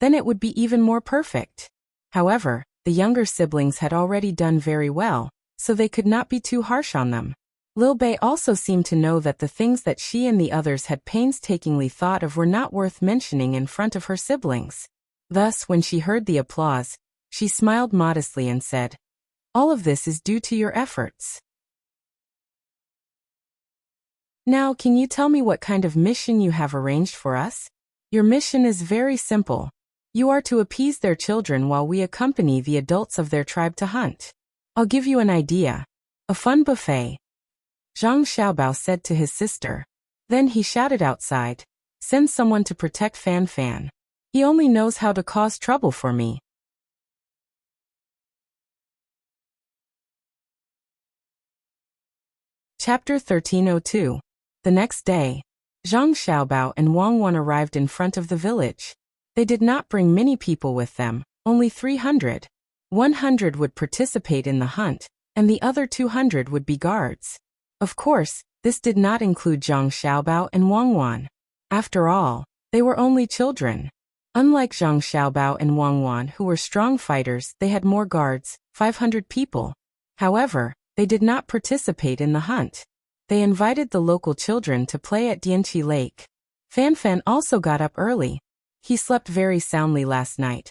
then it would be even more perfect. However, the younger siblings had already done very well, so they could not be too harsh on them. Lil Bei also seemed to know that the things that she and the others had painstakingly thought of were not worth mentioning in front of her siblings. Thus, when she heard the applause, she smiled modestly and said, all of this is due to your efforts. Now, can you tell me what kind of mission you have arranged for us? Your mission is very simple. You are to appease their children while we accompany the adults of their tribe to hunt. I'll give you an idea. A fun buffet. Zhang Xiaobao said to his sister. Then he shouted outside, send someone to protect Fan Fan. He only knows how to cause trouble for me. Chapter 1302. The next day, Zhang Xiaobao and Wang Wan arrived in front of the village. They did not bring many people with them, only 300. 100 would participate in the hunt, and the other 200 would be guards. Of course, this did not include Zhang Xiaobao and Wang Wan. After all, they were only children. Unlike Zhang Xiaobao and Wang Wan, who were strong fighters, they had more guards, 500 people. However, they did not participate in the hunt. They invited the local children to play at Dianqi Lake. Fan Fan also got up early. He slept very soundly last night.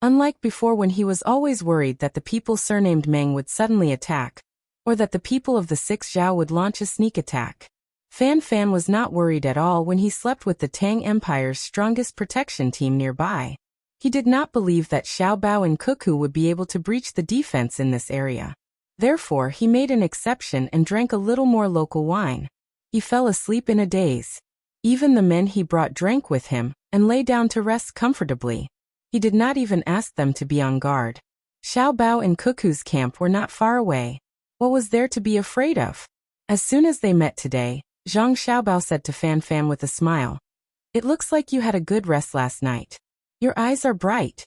Unlike before, when he was always worried that the people surnamed Meng would suddenly attack, or that the people of the 6th Zhao would launch a sneak attack. Fan Fan was not worried at all when he slept with the Tang Empire's strongest protection team nearby. He did not believe that Xiao Bao and Cuckoo would be able to breach the defense in this area. Therefore, he made an exception and drank a little more local wine. He fell asleep in a daze. Even the men he brought drank with him, and lay down to rest comfortably. He did not even ask them to be on guard. Xiao Bao and Cuckoo's camp were not far away. What was there to be afraid of? As soon as they met today, Zhang Xiaobao said to Fan Fan with a smile, it looks like you had a good rest last night. Your eyes are bright.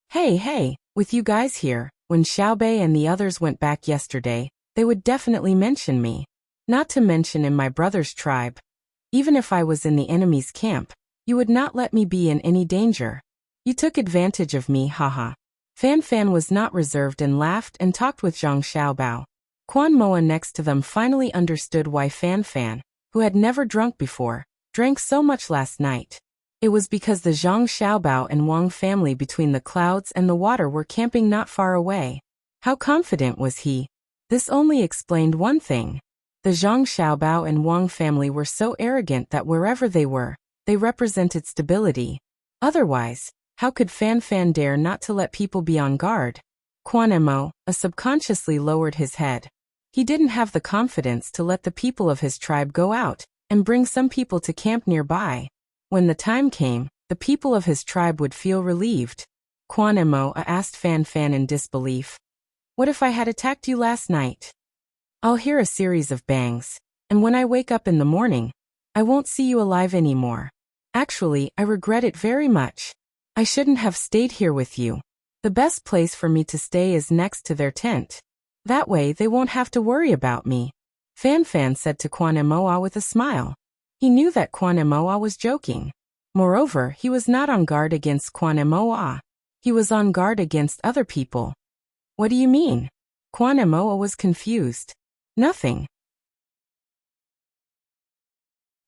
Hey, with you guys here, when Xiaobei and the others went back yesterday, they would definitely mention me. Not to mention in my brother's tribe. Even if I was in the enemy's camp, you would not let me be in any danger. You took advantage of me, haha. Fan Fan was not reserved and laughed and talked with Zhang Xiaobao. Quan Moa next to them finally understood why Fan Fan, who had never drunk before, drank so much last night. It was because the Zhang Xiaobao and Wang family between the clouds and the water were camping not far away. How confident was he? This only explained one thing. The Zhang Xiaobao and Wang family were so arrogant that wherever they were, they represented stability. Otherwise, how could Fan Fan dare not to let people be on guard? Quan Mo, subconsciously lowered his head. He didn't have the confidence to let the people of his tribe go out and bring some people to camp nearby. When the time came, the people of his tribe would feel relieved. Quan Mo asked Fan Fan in disbelief. What if I had attacked you last night? I'll hear a series of bangs, and when I wake up in the morning, I won't see you alive anymore. Actually, I regret it very much. I shouldn't have stayed here with you. The best place for me to stay is next to their tent. That way they won't have to worry about me. Fan Fan said to Quan Moa with a smile. He knew that Quan Moa was joking. Moreover, he was not on guard against Quan Moa. He was on guard against other people. What do you mean? Quan Moa was confused. Nothing.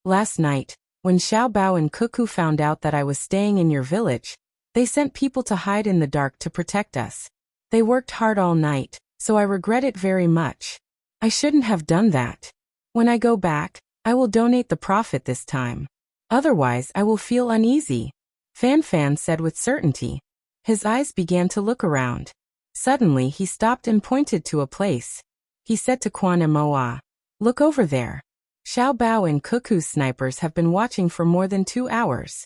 Last night, when Xiao Bao and Cuckoo found out that I was staying in your village, they sent people to hide in the dark to protect us. They worked hard all night, so I regret it very much. I shouldn't have done that. When I go back, I will donate the profit this time. Otherwise, I will feel uneasy. Fan Fan said with certainty. His eyes began to look around. Suddenly, he stopped and pointed to a place. He said to Quan Moa, "Look over there. Xiao Bao and Cuckoo's snipers have been watching for more than 2 hours."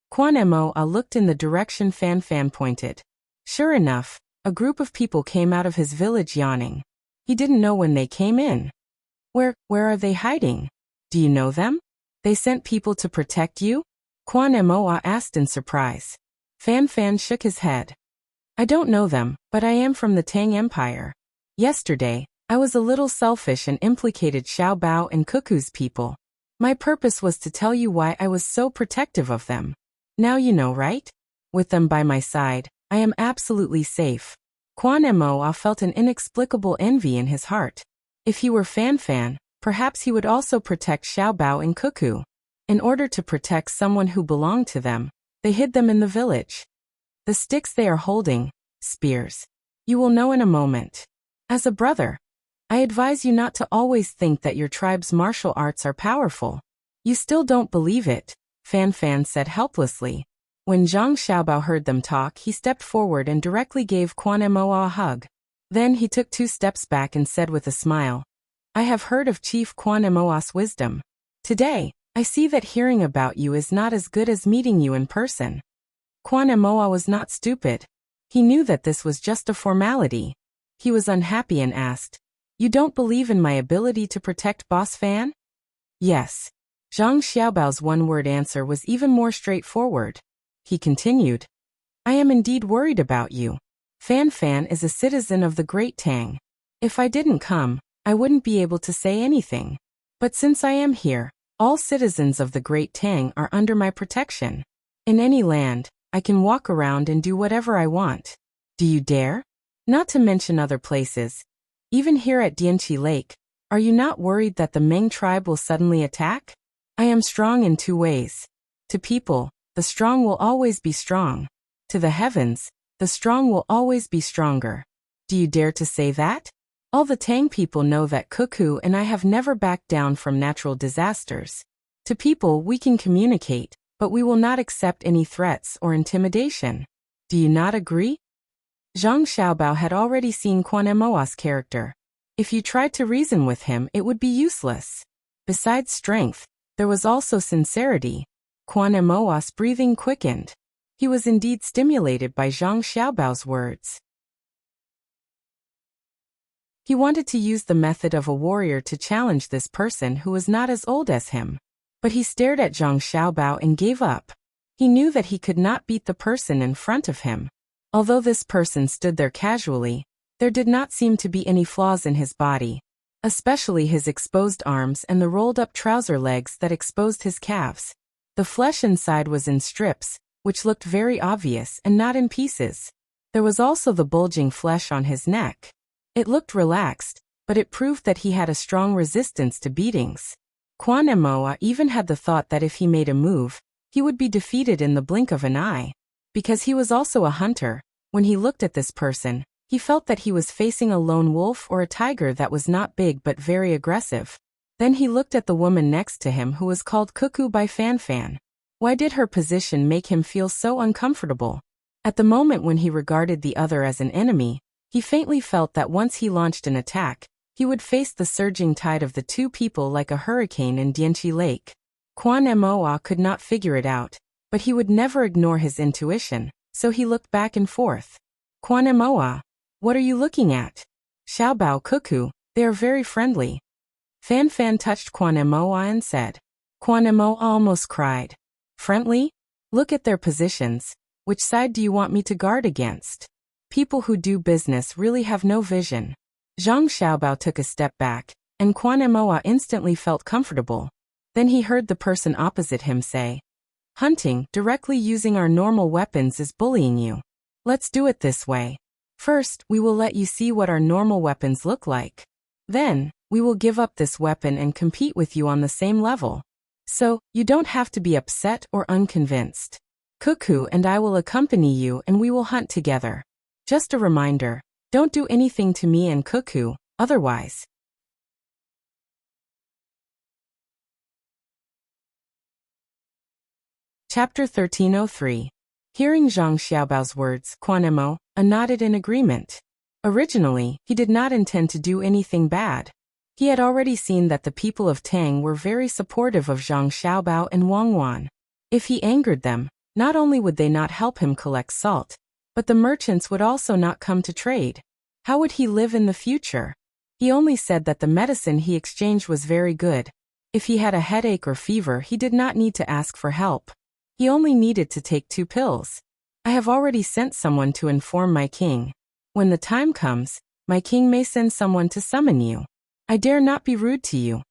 Quan Moa looked in the direction Fan Fan pointed. Sure enough, a group of people came out of his village yawning. He didn't know when they came in. Where are they hiding? Do you know them? They sent people to protect you? Quan Moa asked in surprise. Fan Fan shook his head. I don't know them, but I am from the Tang Empire. Yesterday, I was a little selfish and implicated Xiao Bao and Cuckoo's people. My purpose was to tell you why I was so protective of them. Now you know, right? With them by my side, I am absolutely safe. Quan Moa felt an inexplicable envy in his heart. If he were Fan Fan, perhaps he would also protect Xiao Bao and Cuckoo. In order to protect someone who belonged to them, they hid them in the village. The sticks they are holding, spears. You will know in a moment. As a brother, I advise you not to always think that your tribe's martial arts are powerful. You still don't believe it, Fan Fan said helplessly. When Zhang Xiaobao heard them talk, he stepped forward and directly gave Quan Moa a hug. Then he took 2 steps back and said with a smile, I have heard of Chief Quan Moa's wisdom. Today, I see that hearing about you is not as good as meeting you in person. Quan Moa was not stupid. He knew that this was just a formality. He was unhappy and asked, You don't believe in my ability to protect Boss Fan? Yes. Zhang Xiaobao's one-word answer was even more straightforward. He continued, I am indeed worried about you. Fan Fan is a citizen of the Great Tang. If I didn't come, I wouldn't be able to say anything. But since I am here, all citizens of the Great Tang are under my protection. In any land, I can walk around and do whatever I want. Do you dare? Not to mention other places. Even here at Dianqi Lake, are you not worried that the Meng tribe will suddenly attack? I am strong in 2 ways. To people, the strong will always be strong. To the heavens, the strong will always be stronger. Do you dare to say that? All the Tang people know that Cuckoo and I have never backed down from natural disasters. To people we can communicate, but we will not accept any threats or intimidation. Do you not agree? Zhang Xiaobao had already seen Quan Moa's character. If you tried to reason with him, it would be useless. Besides strength, there was also sincerity. Quan Moa's breathing quickened. He was indeed stimulated by Zhang Xiaobao's words. He wanted to use the method of a warrior to challenge this person who was not as old as him. But he stared at Zhang Xiaobao and gave up. He knew that he could not beat the person in front of him. Although this person stood there casually, there did not seem to be any flaws in his body, especially his exposed arms and the rolled-up trouser legs that exposed his calves. The flesh inside was in strips, which looked very obvious and not in pieces. There was also the bulging flesh on his neck. It looked relaxed, but it proved that he had a strong resistance to beatings. Quan Moa even had the thought that if he made a move, he would be defeated in the blink of an eye. Because he was also a hunter, when he looked at this person, he felt that he was facing a lone wolf or a tiger that was not big but very aggressive. Then he looked at the woman next to him who was called Cuckoo by Fan Fan. Why did her position make him feel so uncomfortable? At the moment when he regarded the other as an enemy, he faintly felt that once he launched an attack, He would face the surging tide of the two people like a hurricane in Dianchi Lake. Quan Moa could not figure it out, but he would never ignore his intuition, so he looked back and forth. Quan Moa, what are you looking at? Xiaobao Cuckoo, they are very friendly. Fan Fan touched Quan Moa and said. Quan Moa almost cried. Friendly? Look at their positions. Which side do you want me to guard against? People who do business really have no vision. Zhang Xiaobao took a step back, and Quan Moa instantly felt comfortable. Then he heard the person opposite him say, hunting directly using our normal weapons is bullying you. Let's do it this way. First, we will let you see what our normal weapons look like. Then, we will give up this weapon and compete with you on the same level. So, you don't have to be upset or unconvinced. Cuckoo and I will accompany you and we will hunt together. Just a reminder, don't do anything to me and Cuckoo, otherwise. Chapter 1303. Hearing Zhang Xiaobao's words, Quan Mo nodded in agreement. Originally, he did not intend to do anything bad. He had already seen that the people of Tang were very supportive of Zhang Xiaobao and Wang Wan. If he angered them, not only would they not help him collect salt, but the merchants would also not come to trade. How would he live in the future? He only said that the medicine he exchanged was very good. If he had a headache or fever, he did not need to ask for help. He only needed to take 2 pills. I have already sent someone to inform my king. When the time comes, my king may send someone to summon you. I dare not be rude to you.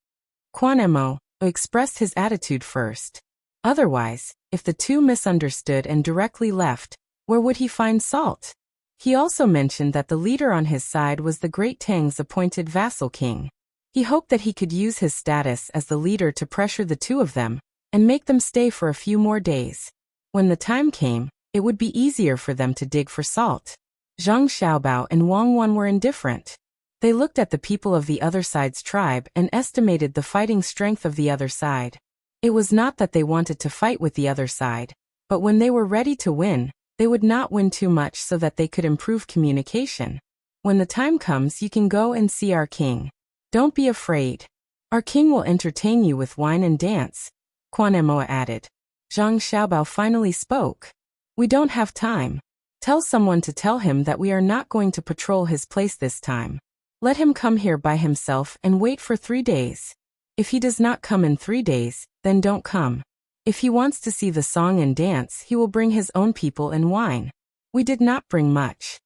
Quan Mo expressed his attitude first. Otherwise, if the two misunderstood and directly left, where would he find salt? He also mentioned that the leader on his side was the great Tang's appointed vassal king. He hoped that he could use his status as the leader to pressure the two of them, and make them stay for a few more days. When the time came, it would be easier for them to dig for salt. Zhang Xiaobao and Wang Wan were indifferent. They looked at the people of the other side's tribe and estimated the fighting strength of the other side. It was not that they wanted to fight with the other side, but when they were ready to win, they would not win too much so that they could improve communication. When the time comes, you can go and see our king. Don't be afraid. Our king will entertain you with wine and dance, Quan Mo added. Zhang Xiaobao finally spoke. We don't have time. Tell someone to tell him that we are not going to patrol his place this time. Let him come here by himself and wait for 3 days. If he does not come in 3 days, then don't come. If he wants to see the song and dance, he will bring his own people and wine. We did not bring much.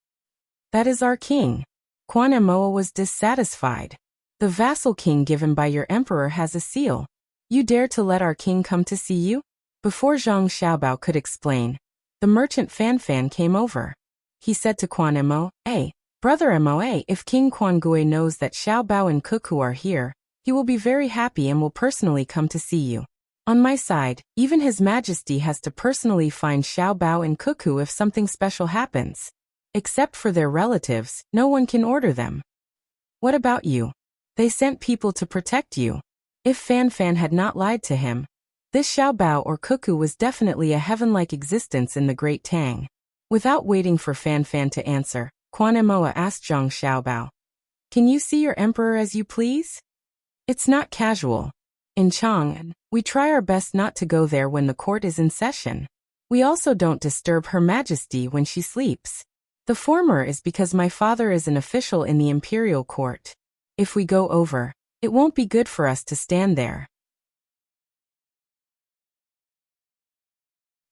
That is our king. Quan Mo was dissatisfied. The vassal king given by your emperor has a seal. You dare to let our king come to see you? Before Zhang Xiaobao could explain, the merchant Fan Fan came over. He said to Quan Mo, Brother Moa, if King Quan Gui knows that Xiaobao and Cuckoo are here, he will be very happy and will personally come to see you. On my side, even His Majesty has to personally find Xiaobao and Cuckoo if something special happens. Except for their relatives, no one can order them. What about you? They sent people to protect you. If Fan Fan had not lied to him, this Xiaobao or Cuckoo was definitely a heaven-like existence in the Great Tang. Without waiting for Fan Fan to answer, Quan Moa asked Zhang Xiaobao, Can you see your emperor as you please? It's not casual. In Chang'an, we try our best not to go there when the court is in session. We also don't disturb Her Majesty when she sleeps. The former is because my father is an official in the imperial court. If we go over, it won't be good for us to stand there.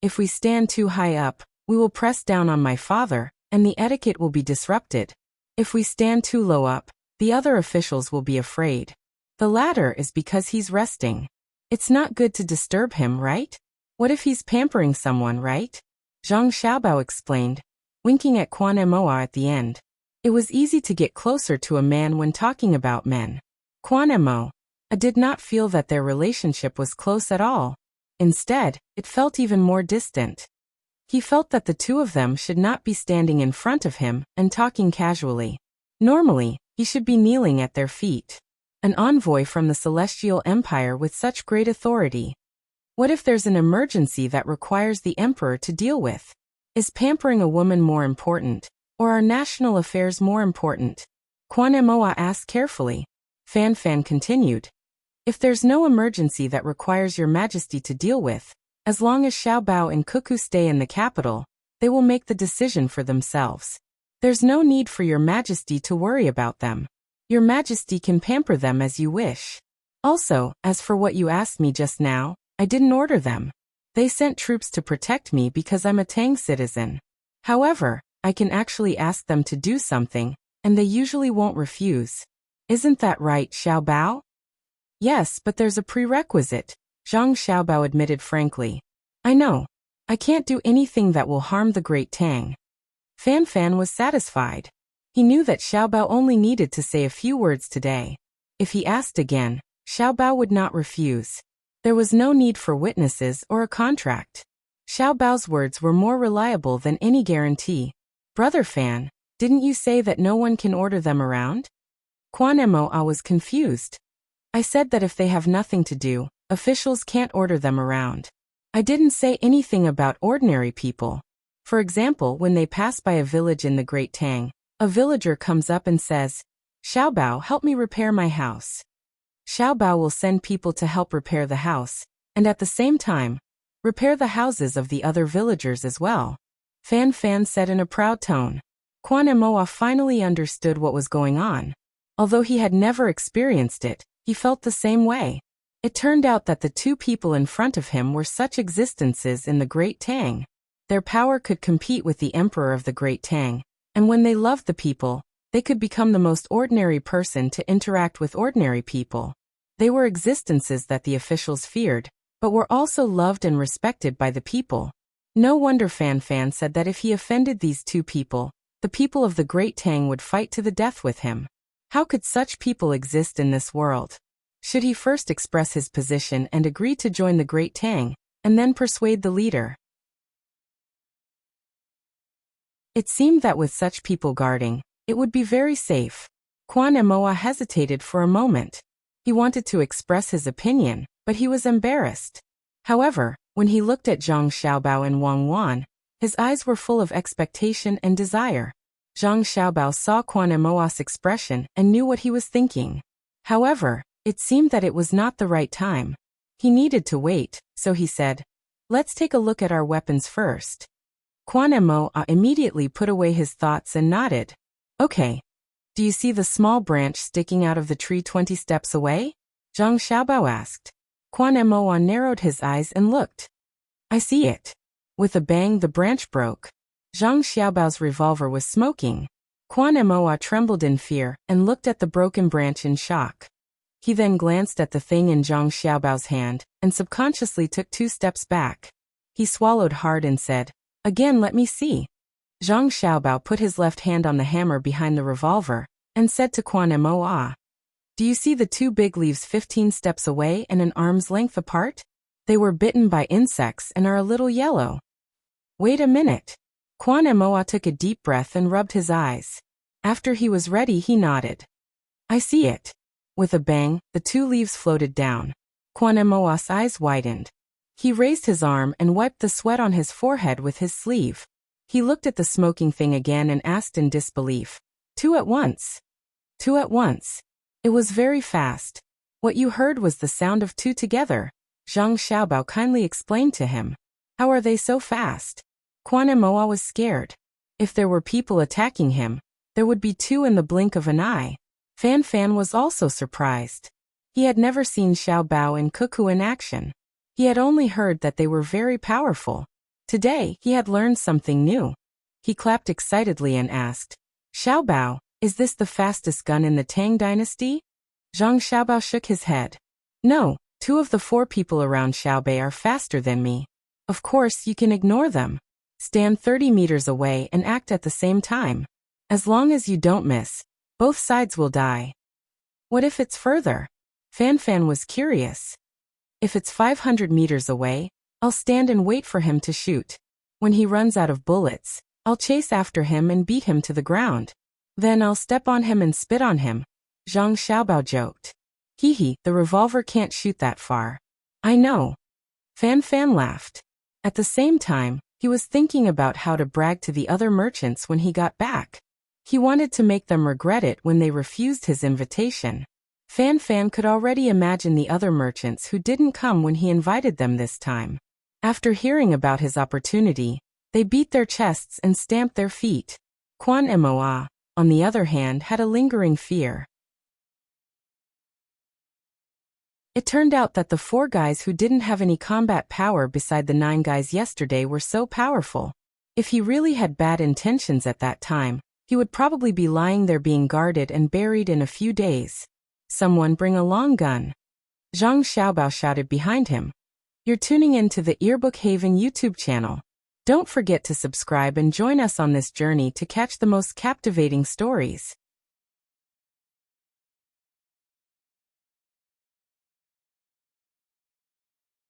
If we stand too high up, we will press down on my father, and the etiquette will be disrupted. If we stand too low up, the other officials will be afraid. The latter is because he's resting. It's not good to disturb him, right? What if he's pampering someone, right? Zhang Xiaobao explained, winking at Quan Moa at the end. It was easy to get closer to a man when talking about men. Quan Moa did not feel that their relationship was close at all. Instead, it felt even more distant. He felt that the two of them should not be standing in front of him and talking casually. Normally, he should be kneeling at their feet. An envoy from the Celestial Empire with such great authority. What if there's an emergency that requires the emperor to deal with? Is pampering a woman more important, or are national affairs more important? Quan Moa asked carefully. Fan Fan continued. If there's no emergency that requires your majesty to deal with, as long as Xiao Bao and Cuckoo stay in the capital, they will make the decision for themselves. There's no need for your majesty to worry about them. Your majesty can pamper them as you wish. Also, as for what you asked me just now, I didn't order them. They sent troops to protect me because I'm a Tang citizen. However, I can actually ask them to do something, and they usually won't refuse. Isn't that right, Xiao Bao? Yes, but there's a prerequisite, Zhang Xiaobao admitted frankly. I know. I can't do anything that will harm the great Tang. Fan Fan was satisfied. He knew that Xiaobao only needed to say a few words today. If he asked again, Xiaobao would not refuse. There was no need for witnesses or a contract. Xiaobao's words were more reliable than any guarantee. Brother Fan, didn't you say that no one can order them around? Quan Moa was confused. I said that if they have nothing to do, officials can't order them around. I didn't say anything about ordinary people. For example, when they pass by a village in the Great Tang, a villager comes up and says, Xiaobao, help me repair my house. Xiaobao will send people to help repair the house, and at the same time, repair the houses of the other villagers as well. Fan Fan said in a proud tone. Quan Moa finally understood what was going on. Although he had never experienced it, he felt the same way. It turned out that the two people in front of him were such existences in the Great Tang. Their power could compete with the Emperor of the Great Tang, and when they loved the people, they could become the most ordinary person to interact with ordinary people. They were existences that the officials feared, but were also loved and respected by the people. No wonder Fan Fan said that if he offended these two people, the people of the Great Tang would fight to the death with him. How could such people exist in this world? Should he first express his position and agree to join the Great Tang, and then persuade the leader? It seemed that with such people guarding, it would be very safe. Quan Moa hesitated for a moment. He wanted to express his opinion, but he was embarrassed. However, when he looked at Zhang Xiaobao and Wang Wan, his eyes were full of expectation and desire. Zhang Xiaobao saw Quan Moa's expression and knew what he was thinking. However, it seemed that it was not the right time. He needed to wait, so he said, Let's take a look at our weapons first. Quan Moa immediately put away his thoughts and nodded. Okay. Do you see the small branch sticking out of the tree 20 steps away? Zhang Xiaobao asked. Quan Moa narrowed his eyes and looked. I see it. With a bang, the branch broke. Zhang Xiaobao's revolver was smoking. Quan Moa trembled in fear and looked at the broken branch in shock. He then glanced at the thing in Zhang Xiaobao's hand and subconsciously took 2 steps back. He swallowed hard and said, Again, let me see. Zhang Xiaobao put his left hand on the hammer behind the revolver and said to Quan Moa, Do you see the 2 big leaves 15 steps away and an arm's length apart? They were bitten by insects and are a little yellow. Wait a minute. Quan Moa took a deep breath and rubbed his eyes. After he was ready, he nodded. I see it. With a bang, the 2 leaves floated down. Quan Moa's eyes widened. He raised his arm and wiped the sweat on his forehead with his sleeve. He looked at the smoking thing again and asked in disbelief. 2 at once. 2 at once. It was very fast. What you heard was the sound of 2 together. Zhang Xiaobao kindly explained to him. How are they so fast? Quan Moa was scared. If there were people attacking him, there would be 2 in the blink of an eye. Fan Fan was also surprised. He had never seen Xiao Bao and Cuckoo in action. He had only heard that they were very powerful. Today, he had learned something new. He clapped excitedly and asked, Xiao Bao, is this the fastest gun in the Tang Dynasty? Zhang Xiaobao shook his head. No, 2 of the 4 people around Xiaobei are faster than me. Of course, you can ignore them. Stand 30 meters away and act at the same time. As long as you don't miss, both sides will die. What if it's further? Fan Fan was curious. If it's 500 meters away, I'll stand and wait for him to shoot. When he runs out of bullets, I'll chase after him and beat him to the ground. Then I'll step on him and spit on him. Zhang Xiaobao joked. Hee, the revolver can't shoot that far. I know. Fan Fan laughed. At the same time, he was thinking about how to brag to the other merchants when he got back. He wanted to make them regret it when they refused his invitation. Fan Fan could already imagine the other merchants who didn't come when he invited them this time. After hearing about his opportunity, they beat their chests and stamped their feet. Quan Moa, on the other hand, had a lingering fear. It turned out that the 4 guys who didn't have any combat power beside the 9 guys yesterday were so powerful. If he really had bad intentions at that time, he would probably be lying there being guarded and buried in a few days. Someone bring a long gun. Zhang Xiaobao shouted behind him. You're tuning in to the Earbook Haven YouTube channel. Don't forget to subscribe and join us on this journey to catch the most captivating stories.